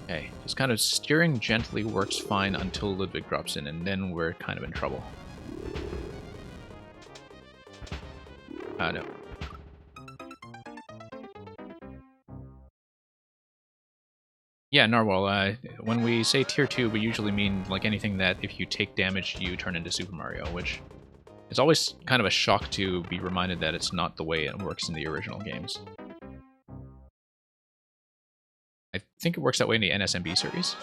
Okay, just kind of steering gently works fine until Ludwig drops in, and then we're kind of in trouble. No. Yeah, Narwhal, when we say tier 2, we usually mean like anything that if you take damage, you turn into Super Mario, which is always kind of a shock to be reminded that it's not the way it works in the original games. I think it works that way in the NSMB series,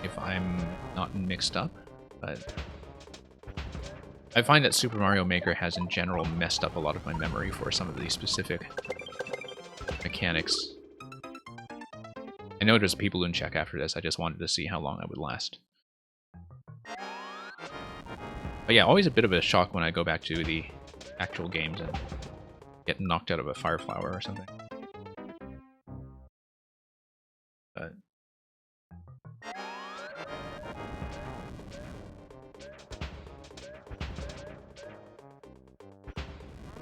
if I'm not mixed up, but I find that Super Mario Maker has in general messed up a lot of my memory for some of these specific mechanics. I know there's a P-Balloon check after this, I just wanted to see how long I would last. But yeah, always a bit of a shock when I go back to the actual games and get knocked out of a fire flower or something. But...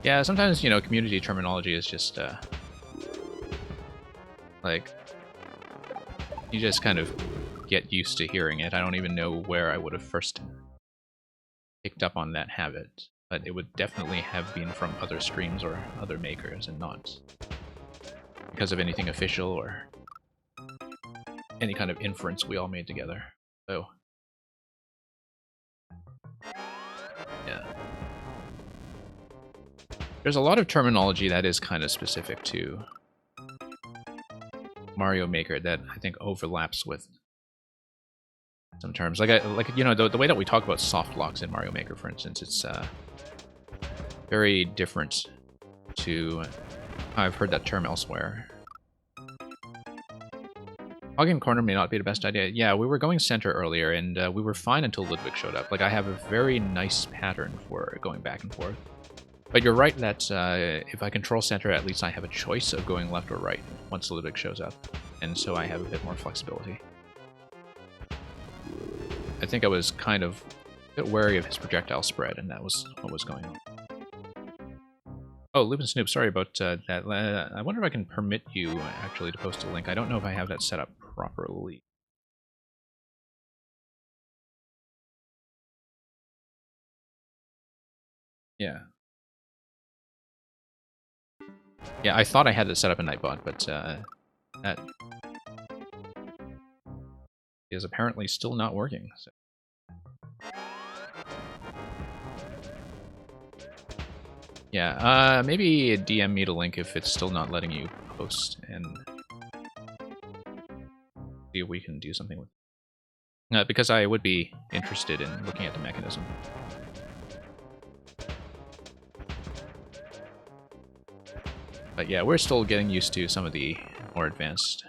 yeah, sometimes, you know, community terminology is just, like... you just kind of get used to hearing it. I don't even know where I would have first picked up on that habit. but it would definitely have been from other streams or other makers and not because of anything official or any kind of inference we all made together. So, yeah. There's a lot of terminology that is kind of specific to Mario Maker that I think overlaps with some terms. Like you know, the way that we talk about soft locks in Mario Maker, for instance, it's very different to how I've heard that term elsewhere. Hogging corner may not be the best idea. Yeah, we were going center earlier, and we were fine until Ludwig showed up. Like, I have a very nice pattern for going back and forth. But you're right that if I control center, at least I have a choice of going left or right once Ludwig shows up. And so I have a bit more flexibility. I think I was kind of a bit wary of his projectile spread, and that was what was going on. Oh, Lupin Snoop, sorry about that. I wonder if I can permit you, actually, to post a link. I don't know if I have that set up properly. Yeah. Yeah, I thought I had it set up in Nightbot, but that is apparently still not working. So. Yeah, maybe DM me the link if it's still not letting you post, and see if we can do something with it. Because I would be interested in looking at the mechanism. But yeah, we're still getting used to some of the more advanced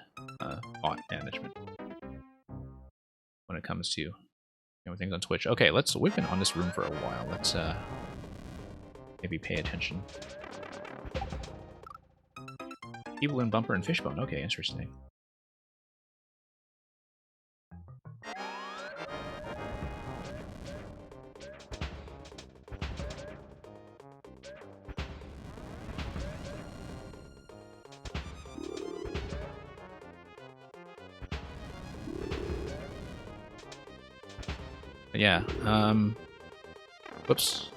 bot management when it comes to things on Twitch. Okay, we've been on this room for a while. Let's maybe pay attention. P-Balloon, Bumper, and Fishbone. Okay, interesting. But yeah, whoops.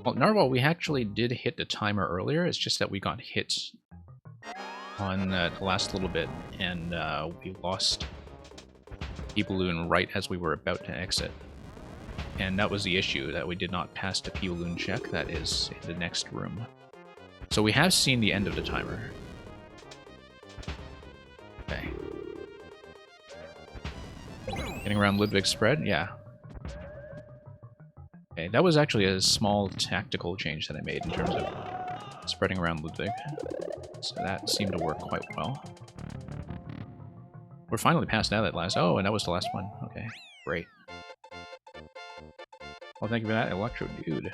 Well, Narwhal, we actually did hit the timer earlier. It's just that we got hit on the last little bit, and we lost P-Balloon right as we were about to exit. And that was the issue, that we did not pass the P-Balloon check that is in the next room. So we have seen the end of the timer. Okay. Getting around Ludwig's spread? Yeah. Okay, that was actually a small tactical change that I made in terms of spreading around Ludwig. So that seemed to work quite well. We're finally past that at last. Oh, and that was the last one. Okay, great. Well, thank you for that, Electro Dude.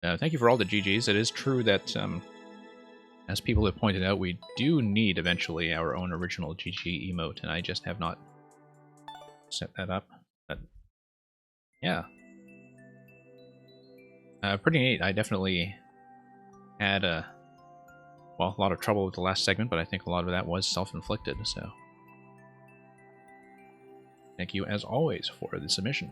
Thank you for all the GGs. It is true that, as people have pointed out, we do need eventually our own original GG emote, and I just have not set that up. But yeah. Pretty neat. I definitely had a lot of trouble with the last segment, but I think a lot of that was self-inflicted, so thank you as always for the submission.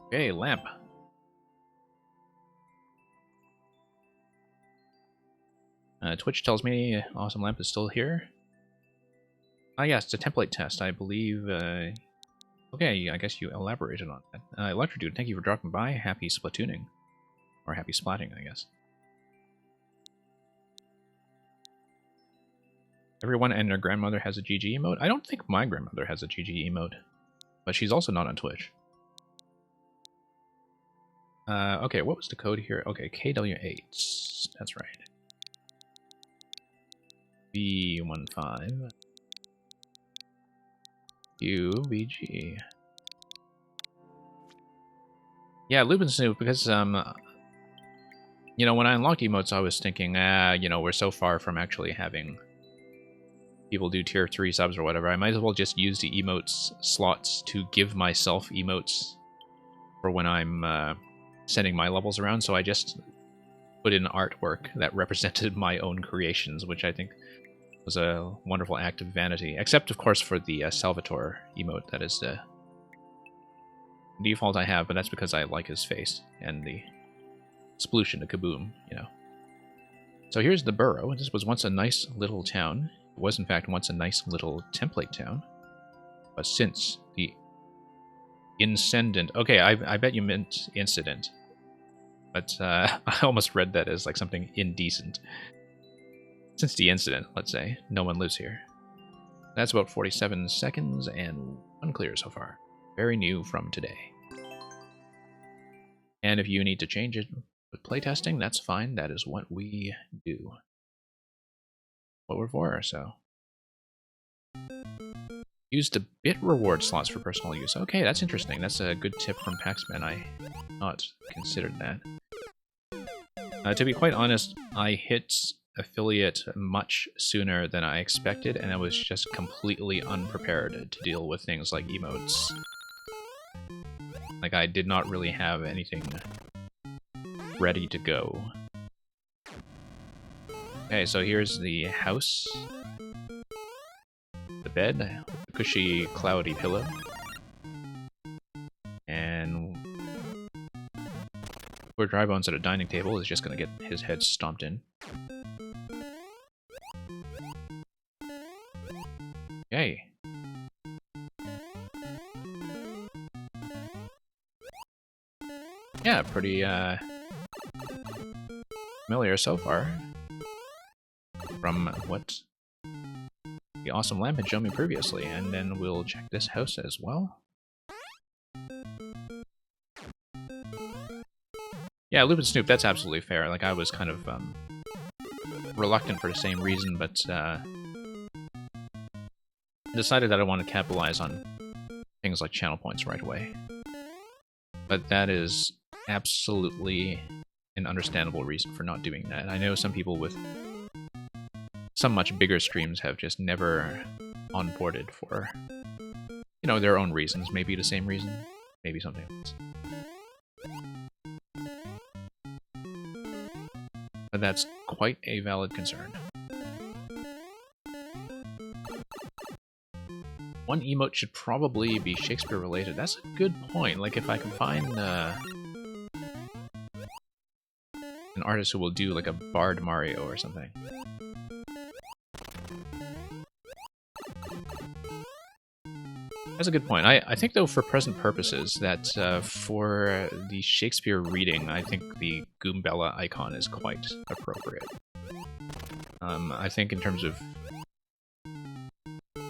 Okay, Lamp. Twitch tells me Awesome Lamp is still here. Ah, yes, it's a template test, I believe. Okay, I guess you elaborated on that. Electrodude, thank you for dropping by. Happy splatooning. Or happy splatting, I guess. Everyone and their grandmother has a GG emote? I don't think my grandmother has a GG emote. But she's also not on Twitch. Okay, what was the code here? Okay, KW8. That's right. B15. UBG. Yeah, Lupin Snoop, because, you know, when I unlocked emotes, I was thinking, you know, we're so far from actually having people do tier 3 subs or whatever. I might as well just use the emotes slots to give myself emotes for when I'm sending my levels around. So I just put in artwork that represented my own creations, which I think was a wonderful act of vanity. Except, of course, for the Salvatore emote. That is the default I have, but that's because I like his face and the sploosh, the kaboom, you know. So here's the borough. This was once a nice little town. It was, in fact, once a nice little template town. But since the incendent... Okay, I bet you meant incident. But I almost read that as like something indecent. Since the incident, let's say, no one lives here. That's about 47 seconds and unclear so far. Very new from today. And if you need to change it with playtesting, that's fine. That is what we do. What we're for, so. Used a bit reward slots for personal use. Okay, that's interesting. That's a good tip from Paxman. I not considered that. To be quite honest, I hit affiliate much sooner than I expected, and I was just completely unprepared to deal with things like emotes. Like, I did not really have anything ready to go. Okay, so here's the house. The bed, the cushy, cloudy pillow. And poor Drybones at a dining table is just gonna get his head stomped in. Okay. Yeah, pretty familiar so far from what the awesome lamp had shown me previously, and then we'll check this house as well. Yeah, Loop and Snoop, that's absolutely fair. Like, I was kind of reluctant for the same reason, but decided that I want to capitalize on things like channel points right away. But that is absolutely an understandable reason for not doing that. I know some people with some much bigger streams have just never onboarded for, you know, their own reasons. Maybe the same reason, maybe something else. But that's quite a valid concern. One emote should probably be Shakespeare related. That's a good point. Like, if I can find an artist who will do like a Bard Mario or something. That's a good point. I think, though, for present purposes, that for the Shakespeare reading, I think the Goombella icon is quite appropriate. I think in terms of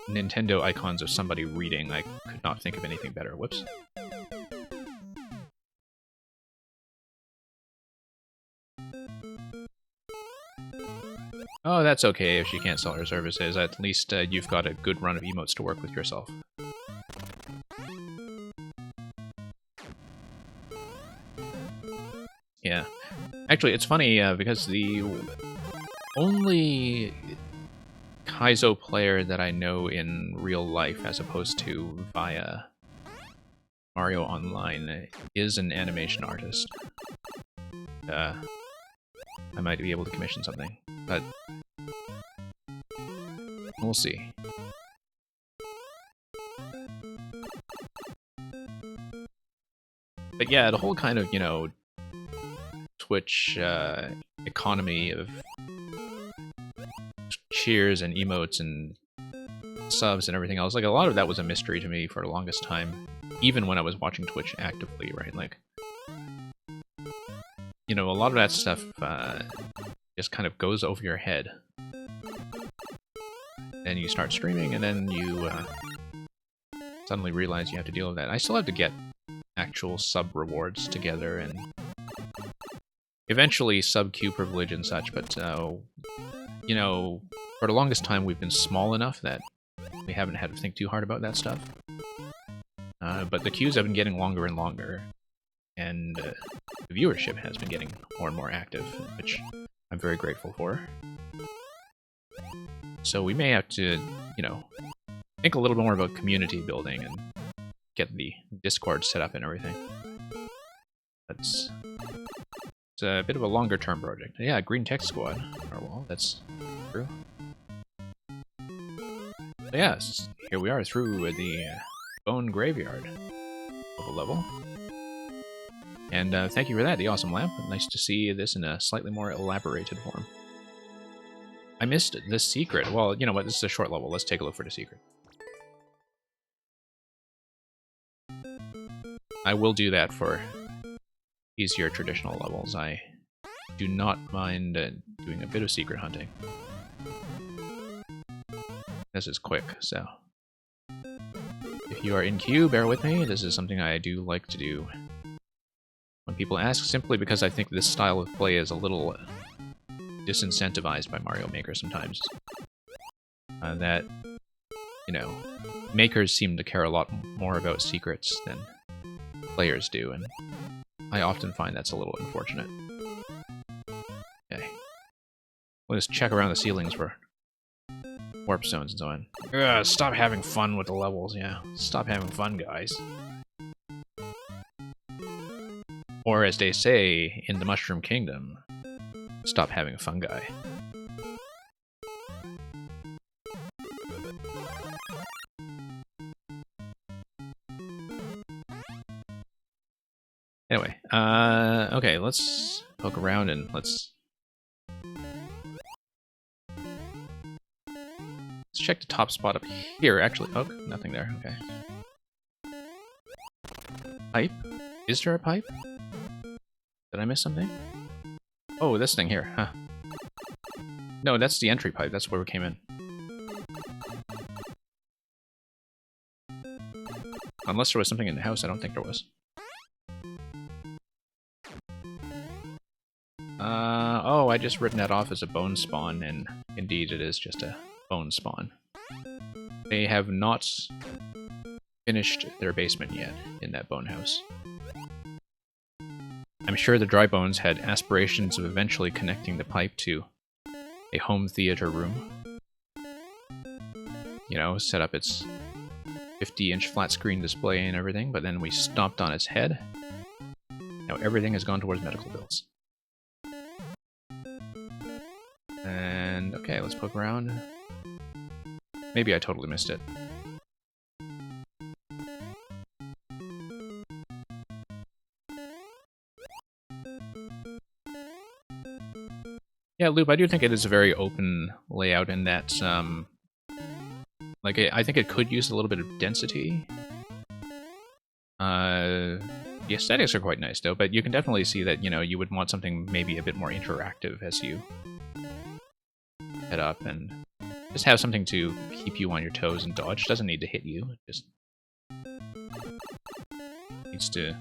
Nintendo icons of somebody reading, I could not think of anything better. Whoops. Oh, that's okay if she can't sell her services. At least you've got a good run of emotes to work with yourself. Yeah. Actually, it's funny, because the only Kaizo player that I know in real life, as opposed to via Mario Online, is an animation artist. I might be able to commission something, but we'll see. But yeah, the whole kind of, you know, Twitch economy of cheers and emotes and subs and everything else, like, a lot of that was a mystery to me for the longest time, even when I was watching Twitch actively, right? Like, you know, a lot of that stuff just kind of goes over your head. Then you start streaming, and then you suddenly realize you have to deal with that. I still have to get actual sub rewards together, and eventually sub queue privilege and such, but, you know, for the longest time we've been small enough that we haven't had to think too hard about that stuff. But the queues have been getting longer and longer, and the viewership has been getting more and more active, which I'm very grateful for. So we may have to, you know, think a little bit more about community building and get the Discord set up and everything. That's It's a bit of a longer term project. Yeah, Green Tech Squad on our wall. That's true. So yes, here we are through the Bone Graveyard of a level. And thank you for that, the awesome lamp. Nice to see this in a slightly more elaborated form. I missed this secret. Well, you know what? This is a short level. Let's take a look for the secret. I will do that for easier traditional levels. I do not mind doing a bit of secret hunting. This is quick, so if you are in queue, bear with me. This is something I do like to do when people ask, simply because I think this style of play is a little disincentivized by Mario Maker sometimes. That, you know, makers seem to care a lot more about secrets than players do, and I often find that's a little unfortunate. Okay. We'll just check around the ceilings for warp zones and so on. Ugh, stop having fun with the levels, yeah. Stop having fun, guys. Or as they say in the Mushroom Kingdom, stop having fun, guy. Anyway, okay, let's poke around and let's check the top spot up here. Actually, oh, nothing there. Okay. Pipe? Is there a pipe? Did I miss something? Oh, this thing here, huh? No, that's the entry pipe. That's where we came in. Unless there was something in the house, I don't think there was. Oh, I just written that off as a bone spawn, and indeed it is just a bone spawn. They have not finished their basement yet in that bone house. I'm sure the Dry Bones had aspirations of eventually connecting the pipe to a home theater room. You know, set up its 50-inch flat screen display and everything, but then we stomped on its head. Now everything has gone towards medical bills. And, okay, let's poke around. Maybe I totally missed it. Yeah, Loop, I do think it is a very open layout in that, like, I think it could use a little bit of density. The aesthetics are quite nice, though, but you can definitely see that, you know, you would want something maybe a bit more interactive as you head up, and just have something to keep you on your toes and dodge. Doesn't need to hit you, it just needs to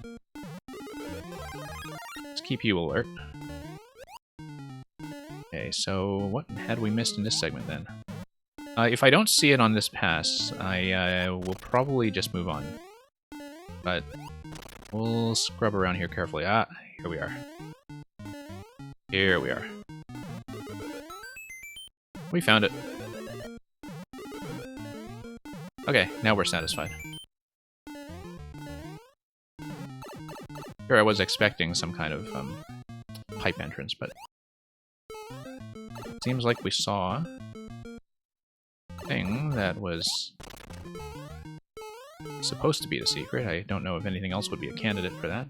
just keep you alert. Okay, so what had we missed in this segment then? If I don't see it on this pass, I will probably just move on. But we'll scrub around here carefully. Ah, here we are. Here we are. We found it. Okay, now we're satisfied. Here I was expecting some kind of pipe entrance, but it seems like we saw a thing that was supposed to be the secret. I don't know if anything else would be a candidate for that.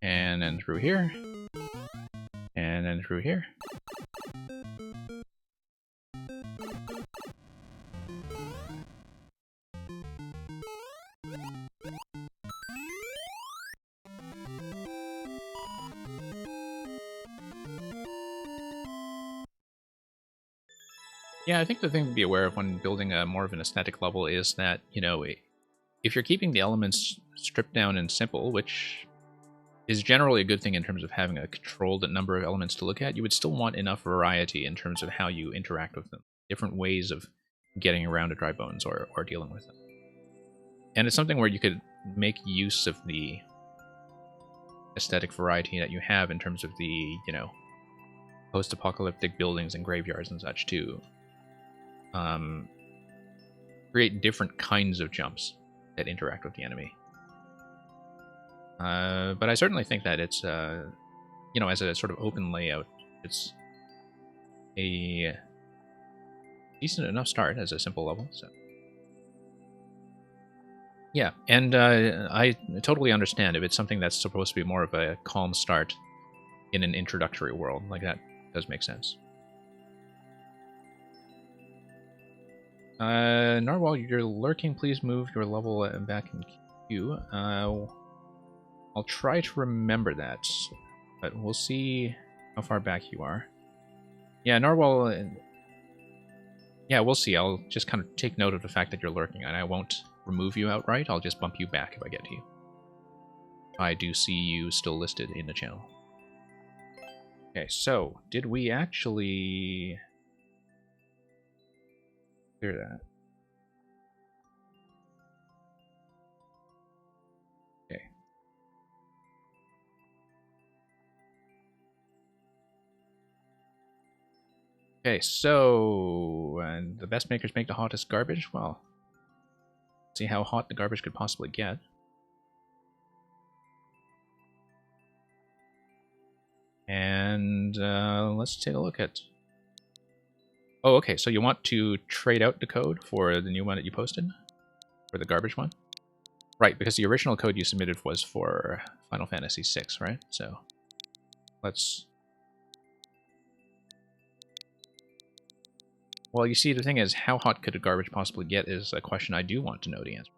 And then through here. And then through here. Yeah, I think the thing to be aware of when building a more of an aesthetic level is that, you know, if you're keeping the elements stripped down and simple, which is generally a good thing in terms of having a controlled number of elements to look at, you would still want enough variety in terms of how you interact with them. Different ways of getting around a Dry Bones or dealing with them. And it's something where you could make use of the aesthetic variety that you have in terms of the, you know, post-apocalyptic buildings and graveyards and such too. create different kinds of jumps that interact with the enemy. But I certainly think that it's, you know, as a sort of open layout, it's a decent enough start as a simple level. So, yeah, and I totally understand if it's something that's supposed to be more of a calm start in an introductory world. Like, that does make sense. Narwhal, you're lurking. Please move your level back in queue. I'll try to remember that, but we'll see how far back you are. Yeah, Narwhal... Yeah, we'll see. I'll just kind of take note of the fact that you're lurking, and I won't remove you outright. I'll just bump you back if I get to you. I do see you still listed in the channel. Okay, so, did we actually clear that? Okay. Okay, so, and the best makers make the hottest garbage? Well, see how hot the garbage could possibly get. And let's take a look at... Oh, okay, so you want to trade out the code for the new one that you posted? For the garbage one? Right, because the original code you submitted was for Final Fantasy VI, right? So, let's... Well, you see, the thing is, how hot could a garbage possibly get is a question I do want to know the answer.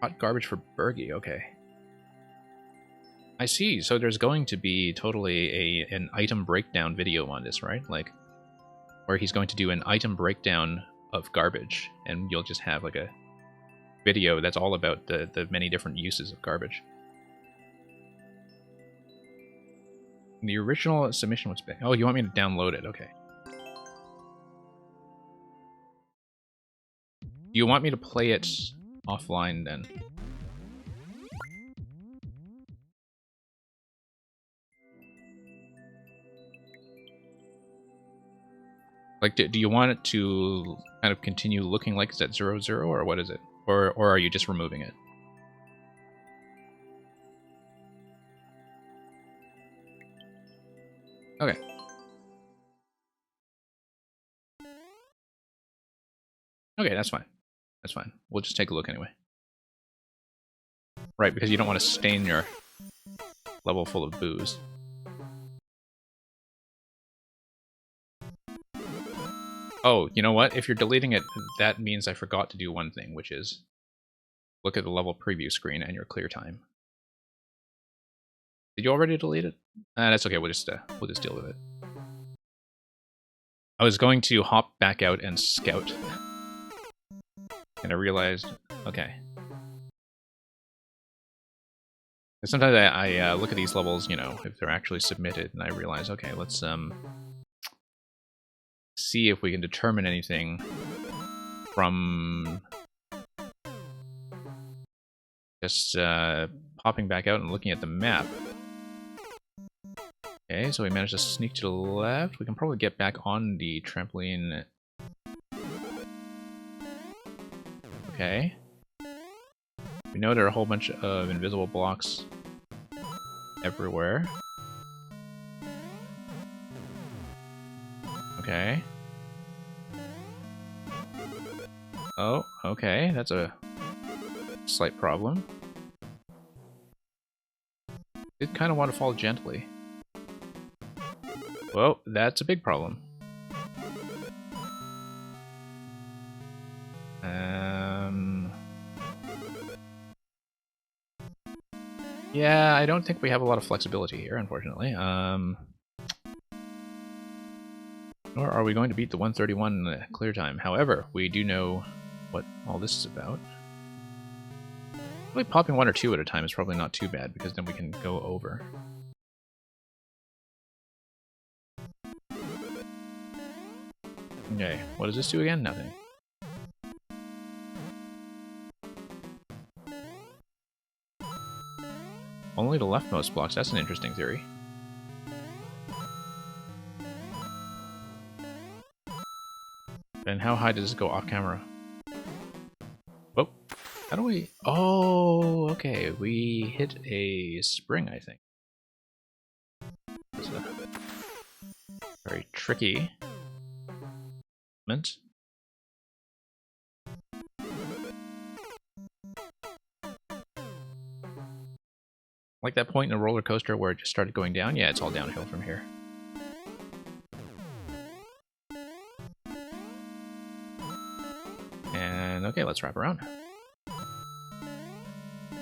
Hot garbage for Bergie, okay. I see, so there's going to be totally an item breakdown video on this, right? Like, where he's going to do an item breakdown of garbage, and you'll just have like a video that's all about the many different uses of garbage. The original submission was big. Oh, you want me to download it? Okay. Do you want me to play it offline then? Like, do you want it to kind of continue looking like it's at 0-0, or what is it? Or are you just removing it? Okay. Okay, that's fine. That's fine. We'll just take a look anyway. Right, because you don't want to stain your level full of booze. Oh, you know what? If you're deleting it, that means I forgot to do one thing, which is look at the level preview screen and your clear time. Did you already delete it? That's okay. We'll just deal with it. I was going to hop back out and scout, and I realized, okay. Sometimes I look at these levels, you know, if they're actually submitted, and I realize, okay, let's see if we can determine anything from just popping back out and looking at the map. Okay, so we managed to sneak to the left. We can probably get back on the trampoline. Okay. We know there are a whole bunch of invisible blocks everywhere. Okay. Oh, okay, that's a slight problem. Did kind of want to fall gently. Well, that's a big problem. Yeah, I don't think we have a lot of flexibility here, unfortunately. Nor are we going to beat the 131 clear time. However, we do know what all this is about. Really, popping one or two at a time is probably not too bad, because then we can go over. Okay, what does this do again? Nothing. Only the leftmost blocks. That's an interesting theory. And how high does this go off camera? Oh, how do we... Oh, okay. We hit a spring, I think. That's a very tricky moment. Like that point in a roller coaster where it just started going down? Yeah, it's all downhill from here. And okay, let's wrap around.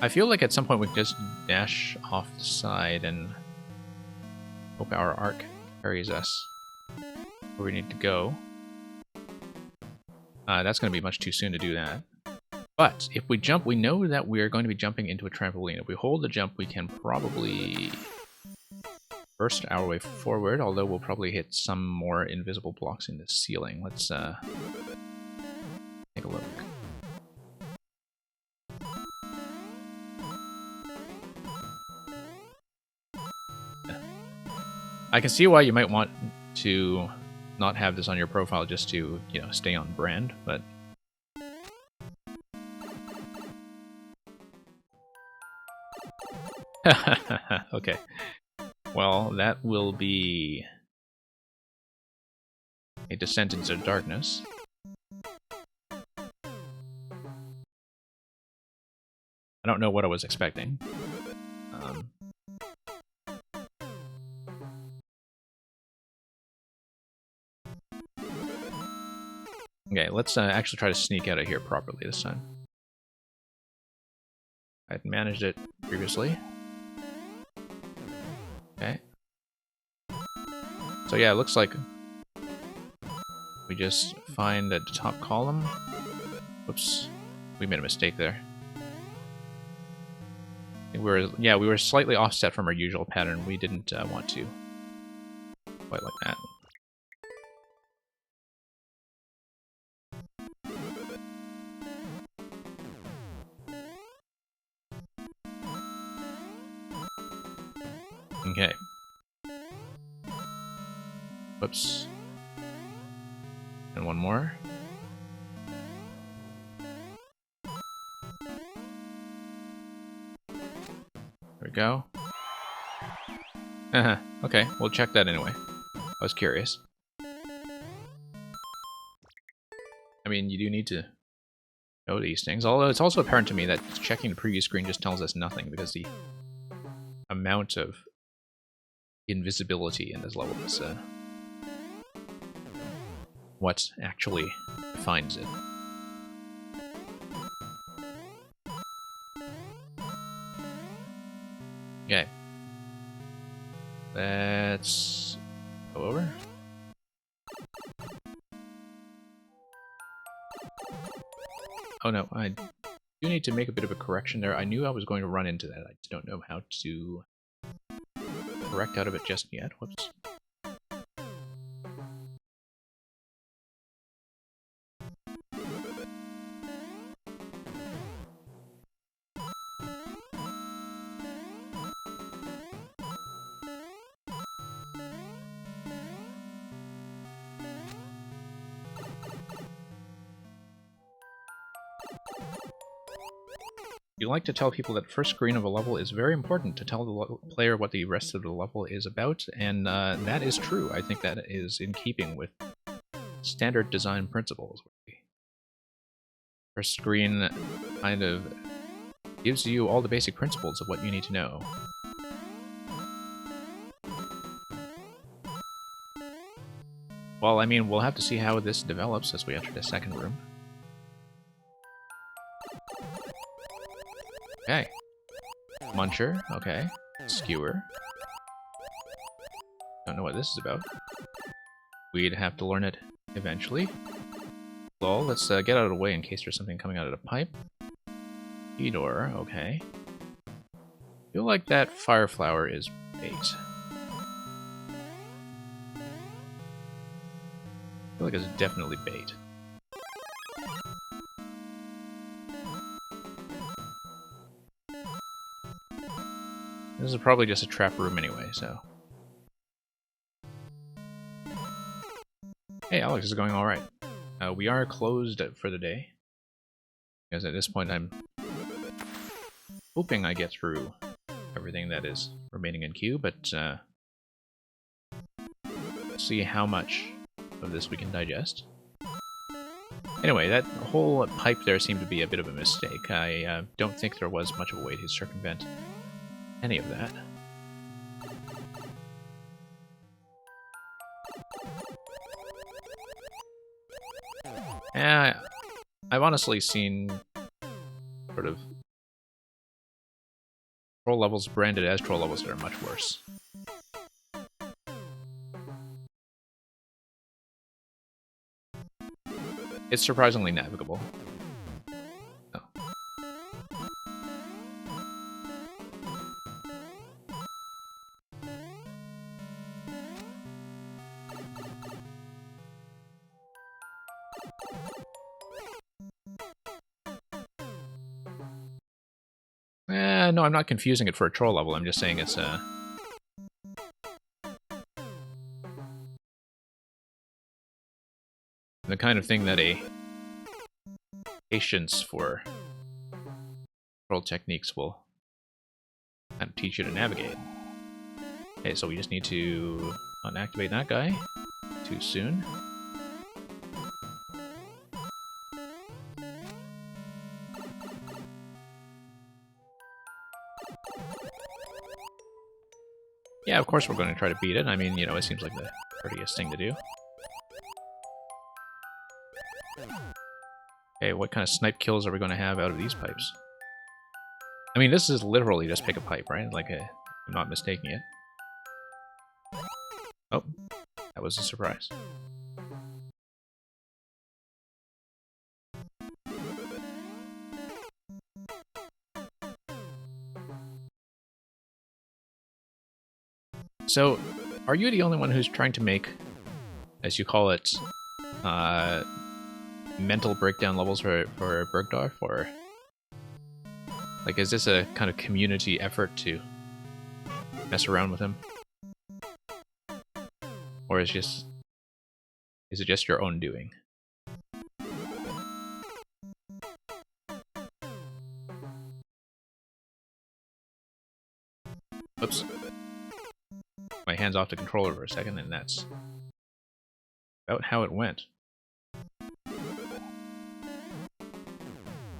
I feel like at some point we can just dash off the side and hope our arc carries us where we need to go. That's going to be much too soon to do that. But if we jump, we know that we're going to be jumping into a trampoline. If we hold the jump, we can probably burst our way forward, although we'll probably hit some more invisible blocks in the ceiling. Let's take a look. I can see why you might want to not have this on your profile just to, you know, stay on brand, but... Okay. Well, that will be a descent into darkness. I don't know what I was expecting. Okay, let's actually try to sneak out of here properly this time. I'd managed it previously. Okay. So yeah, it looks like we just find the top column. Whoops, we made a mistake there. I think we were slightly offset from our usual pattern. We didn't want to quite like that. Okay. Whoops. And one more. There we go. Okay, we'll check that anyway. I was curious. I mean, you do need to know these things, although it's also apparent to me that checking the previous screen just tells us nothing, because the amount of invisibility in this level is what actually defines it. Okay. Let's go over. Oh no, I do need to make a bit of a correction there. I knew I was going to run into that. I just don't know how to correct out of it just yet. Whoops. You like to tell people that the first screen of a level is very important to tell the player what the rest of the level is about, and that is true. I think that is in keeping with standard design principles. First screen kind of gives you all the basic principles of what you need to know. Well, I mean, we'll have to see how this develops as we enter the second room. Okay. Muncher, okay. Skewer. Don't know what this is about. We'd have to learn it eventually. Lol, let's get out of the way in case there's something coming out of the pipe. Key door, okay. Feel like that fire flower is bait. Feel like it's definitely bait. This is probably just a trap room anyway, so... Hey, Alex, is it going alright? We are closed for the day, because at this point I'm hoping I get through everything that is remaining in queue, but let's see how much of this we can digest. Anyway, that whole pipe there seemed to be a bit of a mistake. I don't think there was much of a way to circumvent any of that. I've honestly seen sort of troll levels branded as troll levels that are much worse. It's surprisingly navigable. Oh. No, I'm not confusing it for a troll level. I'm just saying it's the kind of thing that a patience for troll techniques will kind of teach you to navigate. Okay, so we just need to unactivate that guy too soon. Yeah, of course we're going to try to beat it. I mean, you know, it seems like the prettiest thing to do. Okay, what kind of snipe kills are we going to have out of these pipes? I mean, this is literally just pick a pipe, right? Like, I'm not mistaking it. Oh, that was a surprise. So, are you the only one who's trying to make, as you call it, mental breakdown levels for Bergdorf, or like, is this a kind of community effort to mess around with him, or is it just your own doing? Oops. My hands off the controller for a second, and that's about how it went.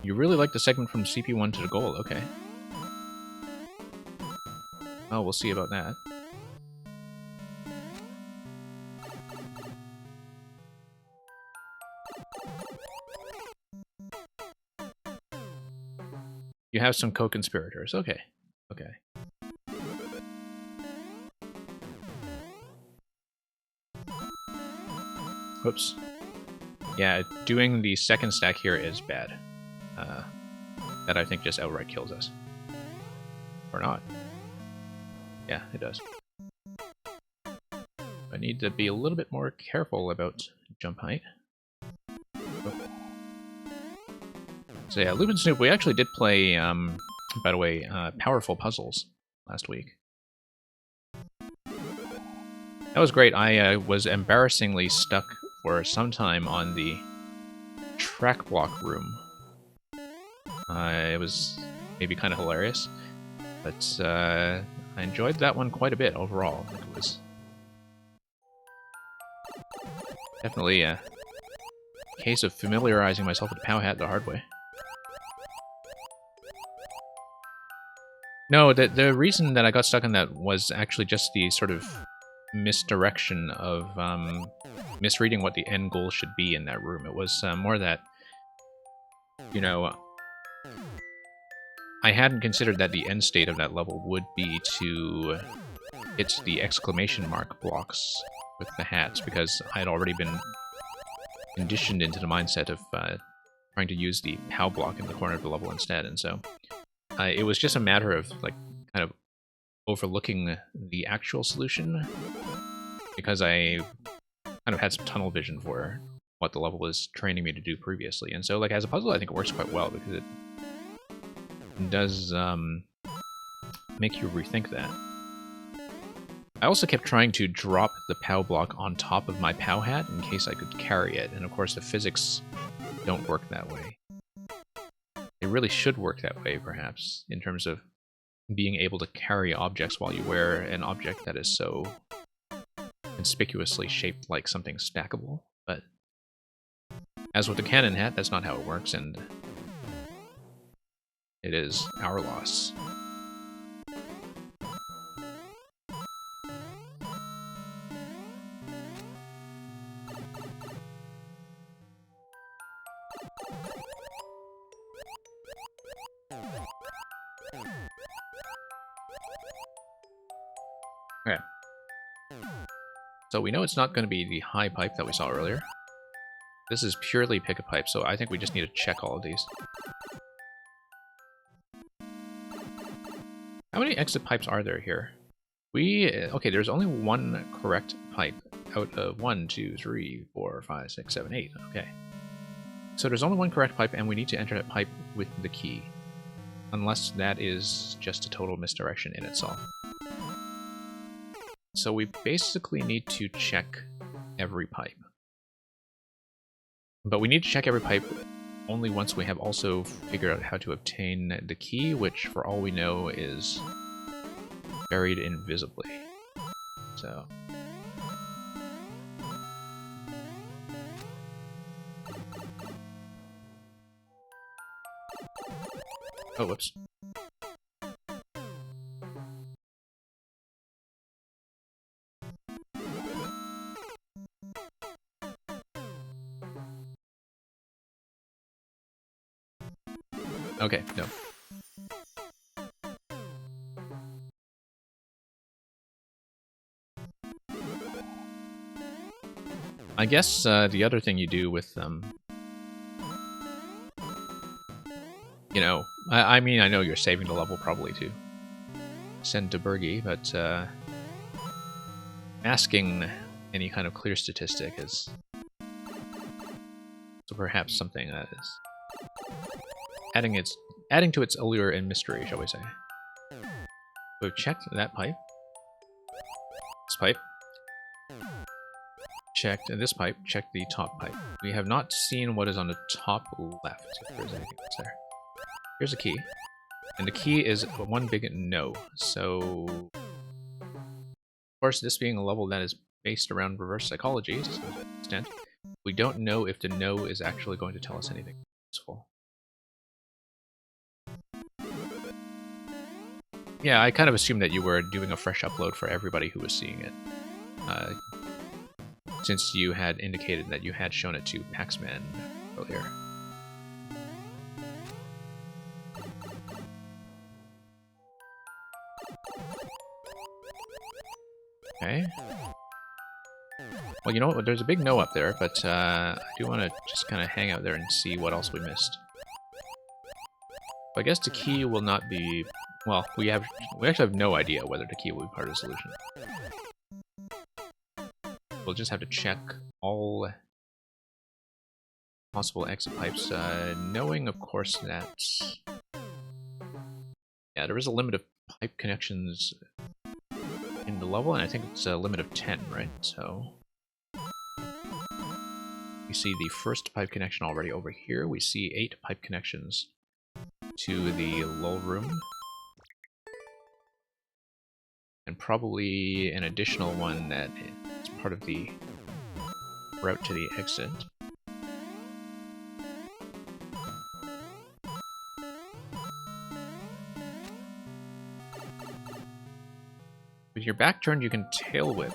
You really like the segment from CP1 to the goal, okay. Oh, we'll see about that. You have some co-conspirators, okay. Okay. Whoops. Yeah, doing the second stack here is bad. That I think just outright kills us. Or not. Yeah, it does. I need to be a little bit more careful about jump height. Oh. So yeah, Loop and Snoop, we actually did play, by the way, Powerful Puzzles last week. That was great. I was embarrassingly stuck for some time on the track block room. It was maybe kind of hilarious, but I enjoyed that one quite a bit overall. I think it was definitely a case of familiarizing myself with the POW hat the hard way. No, the reason that I got stuck on that was actually just the sort of misdirection of misreading what the end goal should be in that room. It was more that, you know, I hadn't considered that the end state of that level would be to hit the exclamation mark blocks with the hats, because I had already been conditioned into the mindset of trying to use the POW block in the corner of the level instead, and so it was just a matter of, like, kind of overlooking the actual solution, because I kind of had some tunnel vision for what the level was training me to do previously, and so, like, as a puzzle, I think it works quite well, because it does make you rethink that. I also kept trying to drop the POW block on top of my POW hat in case I could carry it, and of course the physics don't work that way. They really should work that way, perhaps, in terms of being able to carry objects while you wear an object that is so conspicuously shaped like something stackable, but as with the cannon hat, that's not how it works, and it is our loss. Okay. So we know it's not going to be the high pipe that we saw earlier. This is purely pick a pipe, so I think we just need to check all of these. How many exit pipes are there here? Okay, there's only one correct pipe out of 1, 2, 3, 4, 5, 6, 7, 8. Okay. So there's only one correct pipe, and we need to enter that pipe with the key. Unless that is just a total misdirection in itself. So we basically need to check every pipe. But we need to check every pipe only once we have also figured out how to obtain the key, which for all we know is buried invisibly. So... oh, whoops. Okay, no. I guess the other thing you do with you know, I mean, I know you're saving the level probably to send to Bergie, but masking any kind of clear statistic is so perhaps something that is adding to its allure and mystery, shall we say. We've checked that pipe. This pipe. Checked this pipe. Checked the top pipe. We have not seen what is on the top left, if there's anything else there. Here's a key. And the key is one big no. So, of course, this being a level that is based around reverse psychology to some extent, we don't know if the no is actually going to tell us anything useful. Yeah, I kind of assumed that you were doing a fresh upload for everybody who was seeing it. Since you had indicated that you had shown it to Paxman earlier. Okay. Well, you know what? There's a big no up there, but I do want to just kind of hang out there and see what else we missed. So I guess the key will not be... well, we actually have no idea whether the key will be part of the solution. We'll just have to check all possible exit pipes, knowing, of course, that... yeah, there is a limit of pipe connections in the level, and I think it's a limit of 10, right? So... we see the first pipe connection already over here. We see 8 pipe connections to the lull room. And probably an additional one that is part of the route to the exit. With your back turned, you can tail whip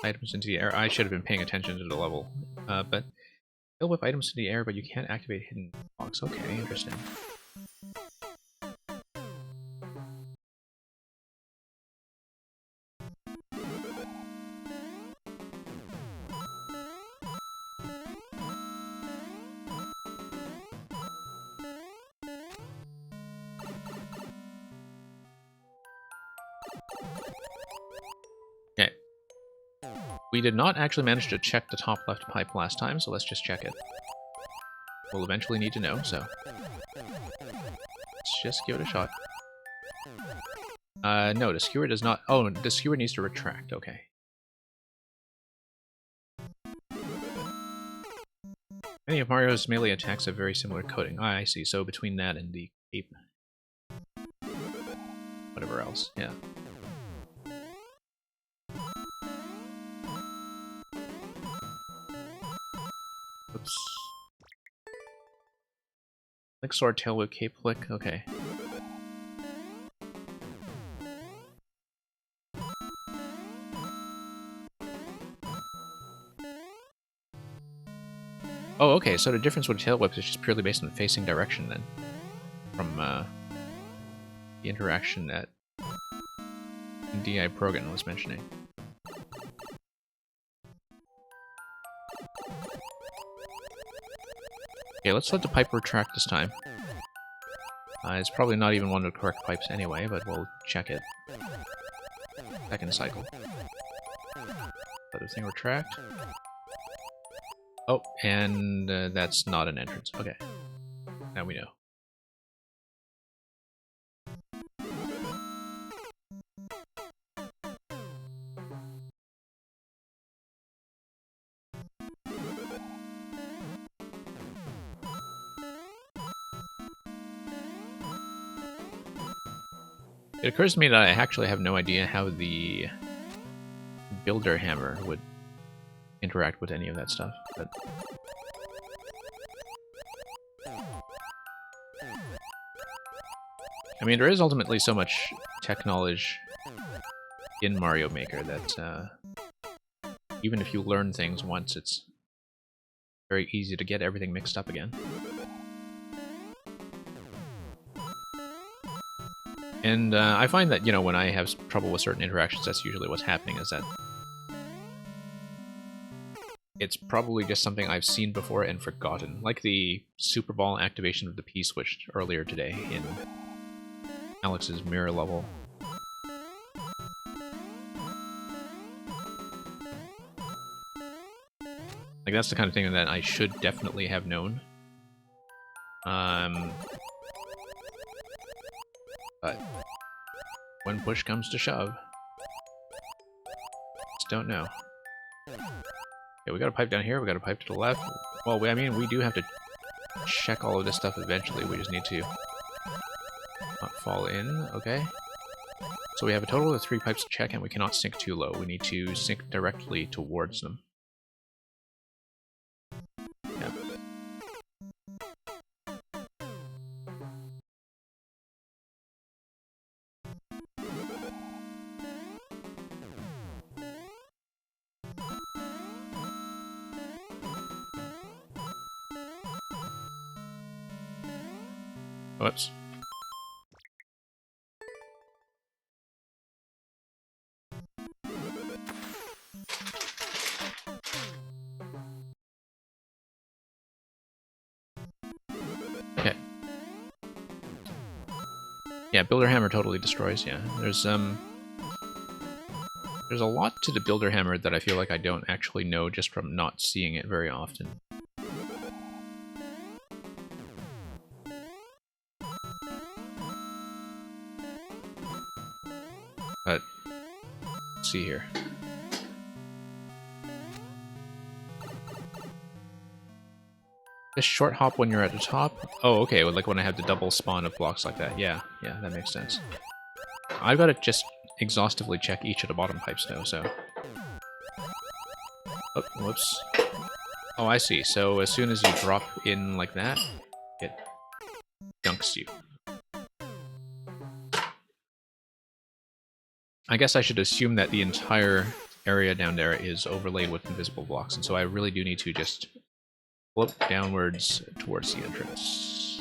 items into the air. I should have been paying attention to the level. But tail whip items to the air, but you can't activate hidden blocks. Okay, interesting. Okay. We did not actually manage to check the top left pipe last time, so let's just check it. We'll eventually need to know, so... let's just give it a shot. No, the skewer does not... Oh, the skewer needs to retract, okay. Many of Mario's melee attacks have very similar coding. Ah, I see. So between that and the cape... whatever else, yeah. Oops. Flick sword, tail whip, cape flick, okay. Oh, okay, so the difference with tail whip is just purely based on facing direction then. From the interaction that D.I. Brogan was mentioning. Okay, let's let the pipe retract this time. It's probably not even one of the correct pipes anyway, but we'll check it. Second cycle. Let the thing retract. Oh, and that's not an entrance. Okay. Now we know. It occurs to me that I actually have no idea how the Builder Hammer would interact with any of that stuff, but... I mean, there is ultimately so much tech knowledge in Mario Maker that even if you learn things once, it's very easy to get everything mixed up again. And I find that, you know, when I have trouble with certain interactions, that's usually what's happening, is that it's probably just something I've seen before and forgotten. Like the Super Ball activation of the P-switch earlier today in Alex's mirror level. Like, that's the kind of thing that I should definitely have known. But when push comes to shove, just don't know. Okay, we got a pipe down here, we got a pipe to the left. Well, I mean, we do have to check all of this stuff eventually, we just need to not fall in, okay? So we have a total of 3 pipes to check, and we cannot sink too low. We need to sink directly towards them. Yeah. Whoops. Okay. Yeah, Builder Hammer totally destroys, yeah. There's a lot to the Builder Hammer that I feel like I don't actually know just from not seeing it very often. But, let's see here. Just short hop when you're at the top? Oh, okay, like when I have the double spawn of blocks like that. Yeah, that makes sense. I've got to just exhaustively check each of the bottom pipes though, so... Oh, whoops. Oh, I see. So as soon as you drop in like that, it dunks you. I guess I should assume that the entire area down there is overlaid with invisible blocks, and so I really do need to just flip downwards towards the entrance.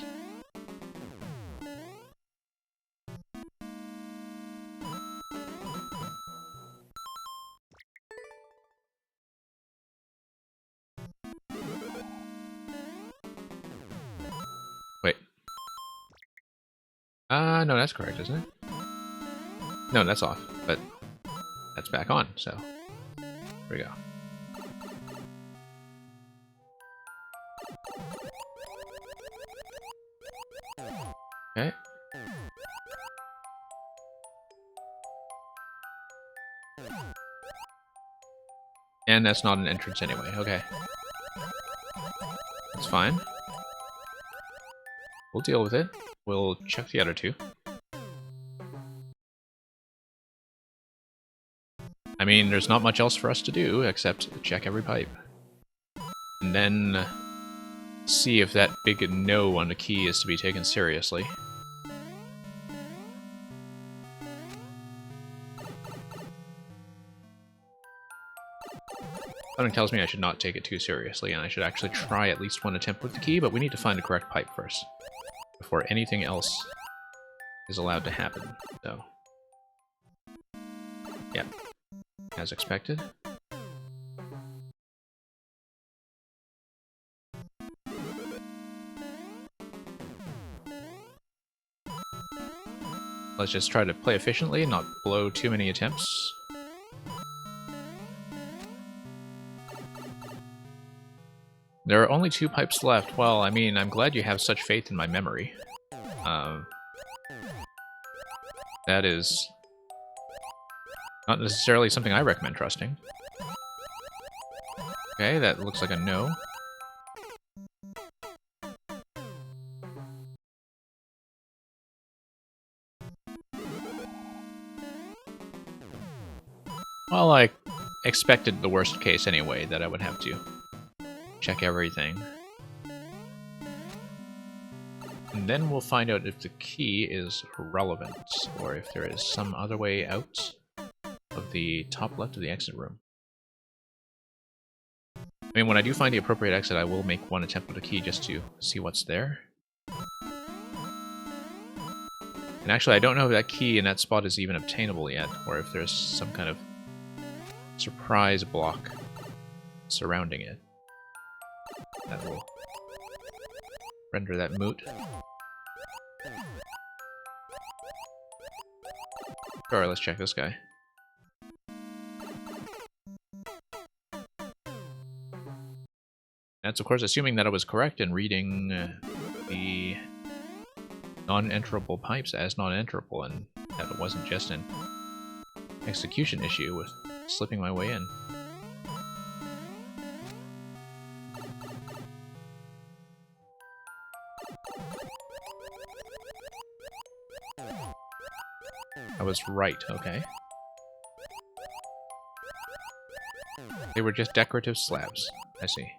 Wait. No, that's correct, isn't it? No, that's off, but that's back on, so there we go. Okay. And that's not an entrance anyway. Okay. That's fine. We'll deal with it. We'll check the other two. I mean, there's not much else for us to do except check every pipe. And then see if that big no on the key is to be taken seriously. Something tells me I should not take it too seriously, and I should actually try at least one attempt with the key, but we need to find the correct pipe first, before anything else is allowed to happen. So, yeah, as expected. Let's just try to play efficiently, not blow too many attempts. There are only 2 pipes left. Well, I mean, I'm glad you have such faith in my memory. That is not necessarily something I recommend trusting. Okay, that looks like a no. Well, I expected the worst case anyway, that I would have to check everything. And then we'll find out if the key is relevant, or if there is some other way out of the top left of the exit room. I mean, when I do find the appropriate exit, I will make one attempt with the key just to see what's there. And actually, I don't know if that key in that spot is even obtainable yet, or if there's some kind of surprise block surrounding it that will render that moot. Alright, let's check this guy. That's of course assuming that I was correct in reading the non-enterable pipes as non-enterable, and that it wasn't just an execution issue with slipping my way in. I was right, okay. They were just decorative slabs. I see.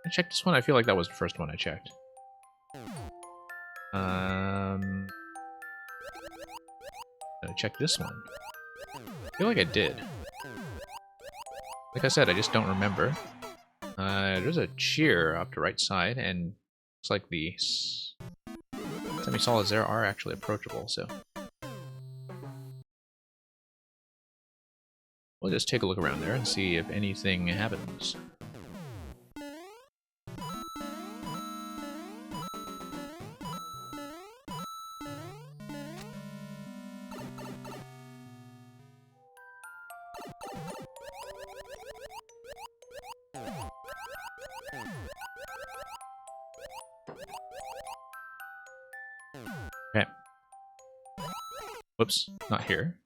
I checked this one. I feel like that was the first one I checked. Did I check this one? I feel like I did. Like I said, I just don't remember. There's a cheer up the right side, and looks like the semi-solids there are actually approachable, so we'll just take a look around there and see if anything happens. Okay. Whoops, not here.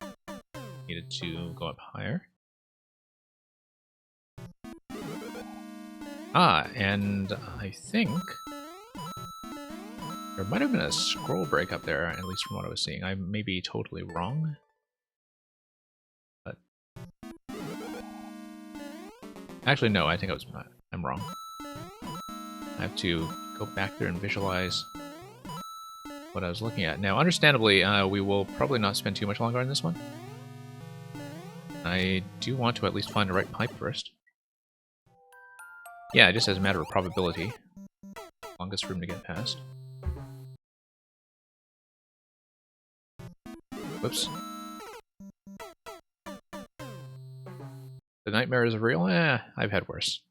Needed to go up higher. Ah, and I think there might have been a scroll break up there, at least from what I was seeing. I may be totally wrong, but actually no, I think I'm wrong. I have to go back there and visualize what I was looking at. Now, understandably, we will probably not spend too much longer on this one. I do want to at least find the right pipe first. Yeah, just as a matter of probability. Longest room to get past. Whoops. The nightmare is real? I've had worse.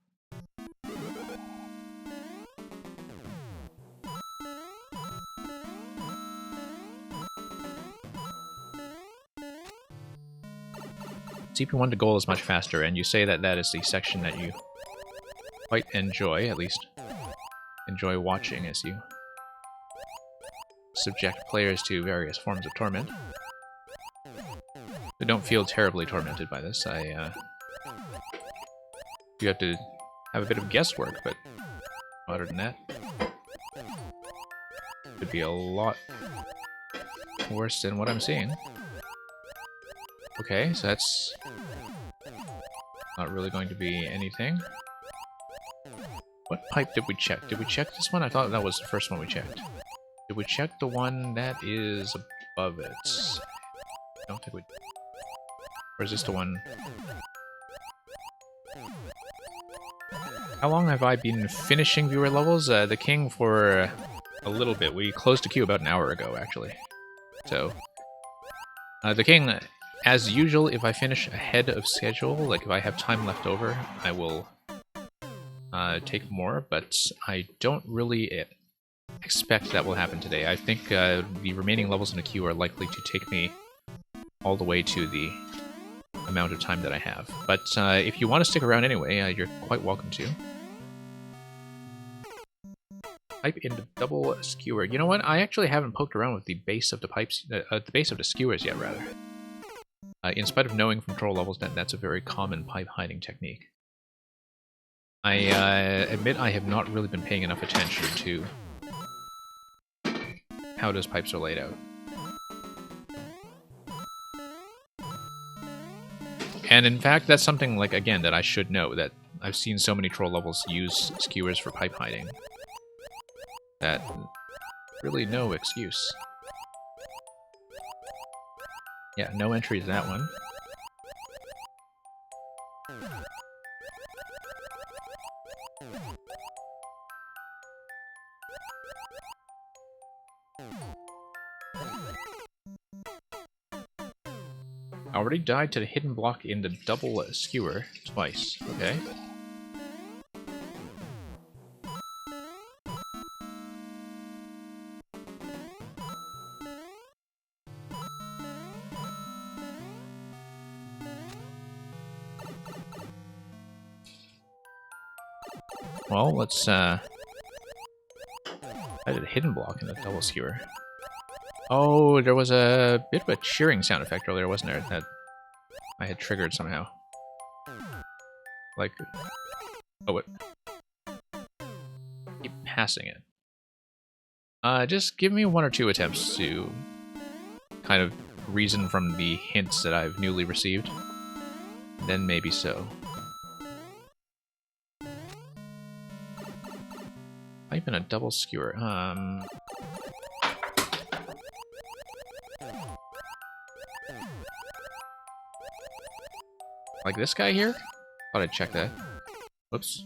CP1 to goal is much faster, and you say that that is the section that you quite enjoy, at least enjoy watching as you subject players to various forms of torment. I don't feel terribly tormented by this. You have to have a bit of guesswork, but other than that, could be a lot worse than what I'm seeing. Okay, so that's not really going to be anything. What pipe did we check? Did we check this one? I thought that was the first one we checked. Did we check the one that is above it? I don't think we... Or is this the one... How long have I been finishing viewer levels? The King for a little bit. We closed the queue about an hour ago, actually. So, the King, as usual, if I finish ahead of schedule, like if I have time left over, I will take more, but I don't really expect that will happen today. I think the remaining levels in the queue are likely to take me all the way to the amount of time that I have. But if you want to stick around anyway, you're quite welcome to. Pipe into double skewer. You know what? I actually haven't poked around with the base of the pipes, the base of the skewers yet, rather. In spite of knowing from troll levels that that's a very common pipe hiding technique. I admit I have not really been paying enough attention to how those pipes are laid out. And in fact, that's something, like, again, that I should know, that I've seen so many troll levels use skewers for pipe hiding. That really no excuse. Yeah, no entry to that one. I already died to the hidden block in the double skewer twice. Okay. Well, let's I did a hidden block in the double skewer. Oh, there was a bit of a cheering sound effect earlier, wasn't there? That I had triggered somehow. Like, oh, wait. Keep passing it. Just give me one or two attempts to kind of reason from the hints that I've newly received. Then maybe so. Pipe in a double skewer. Like this guy here? Thought I'd check that. Whoops.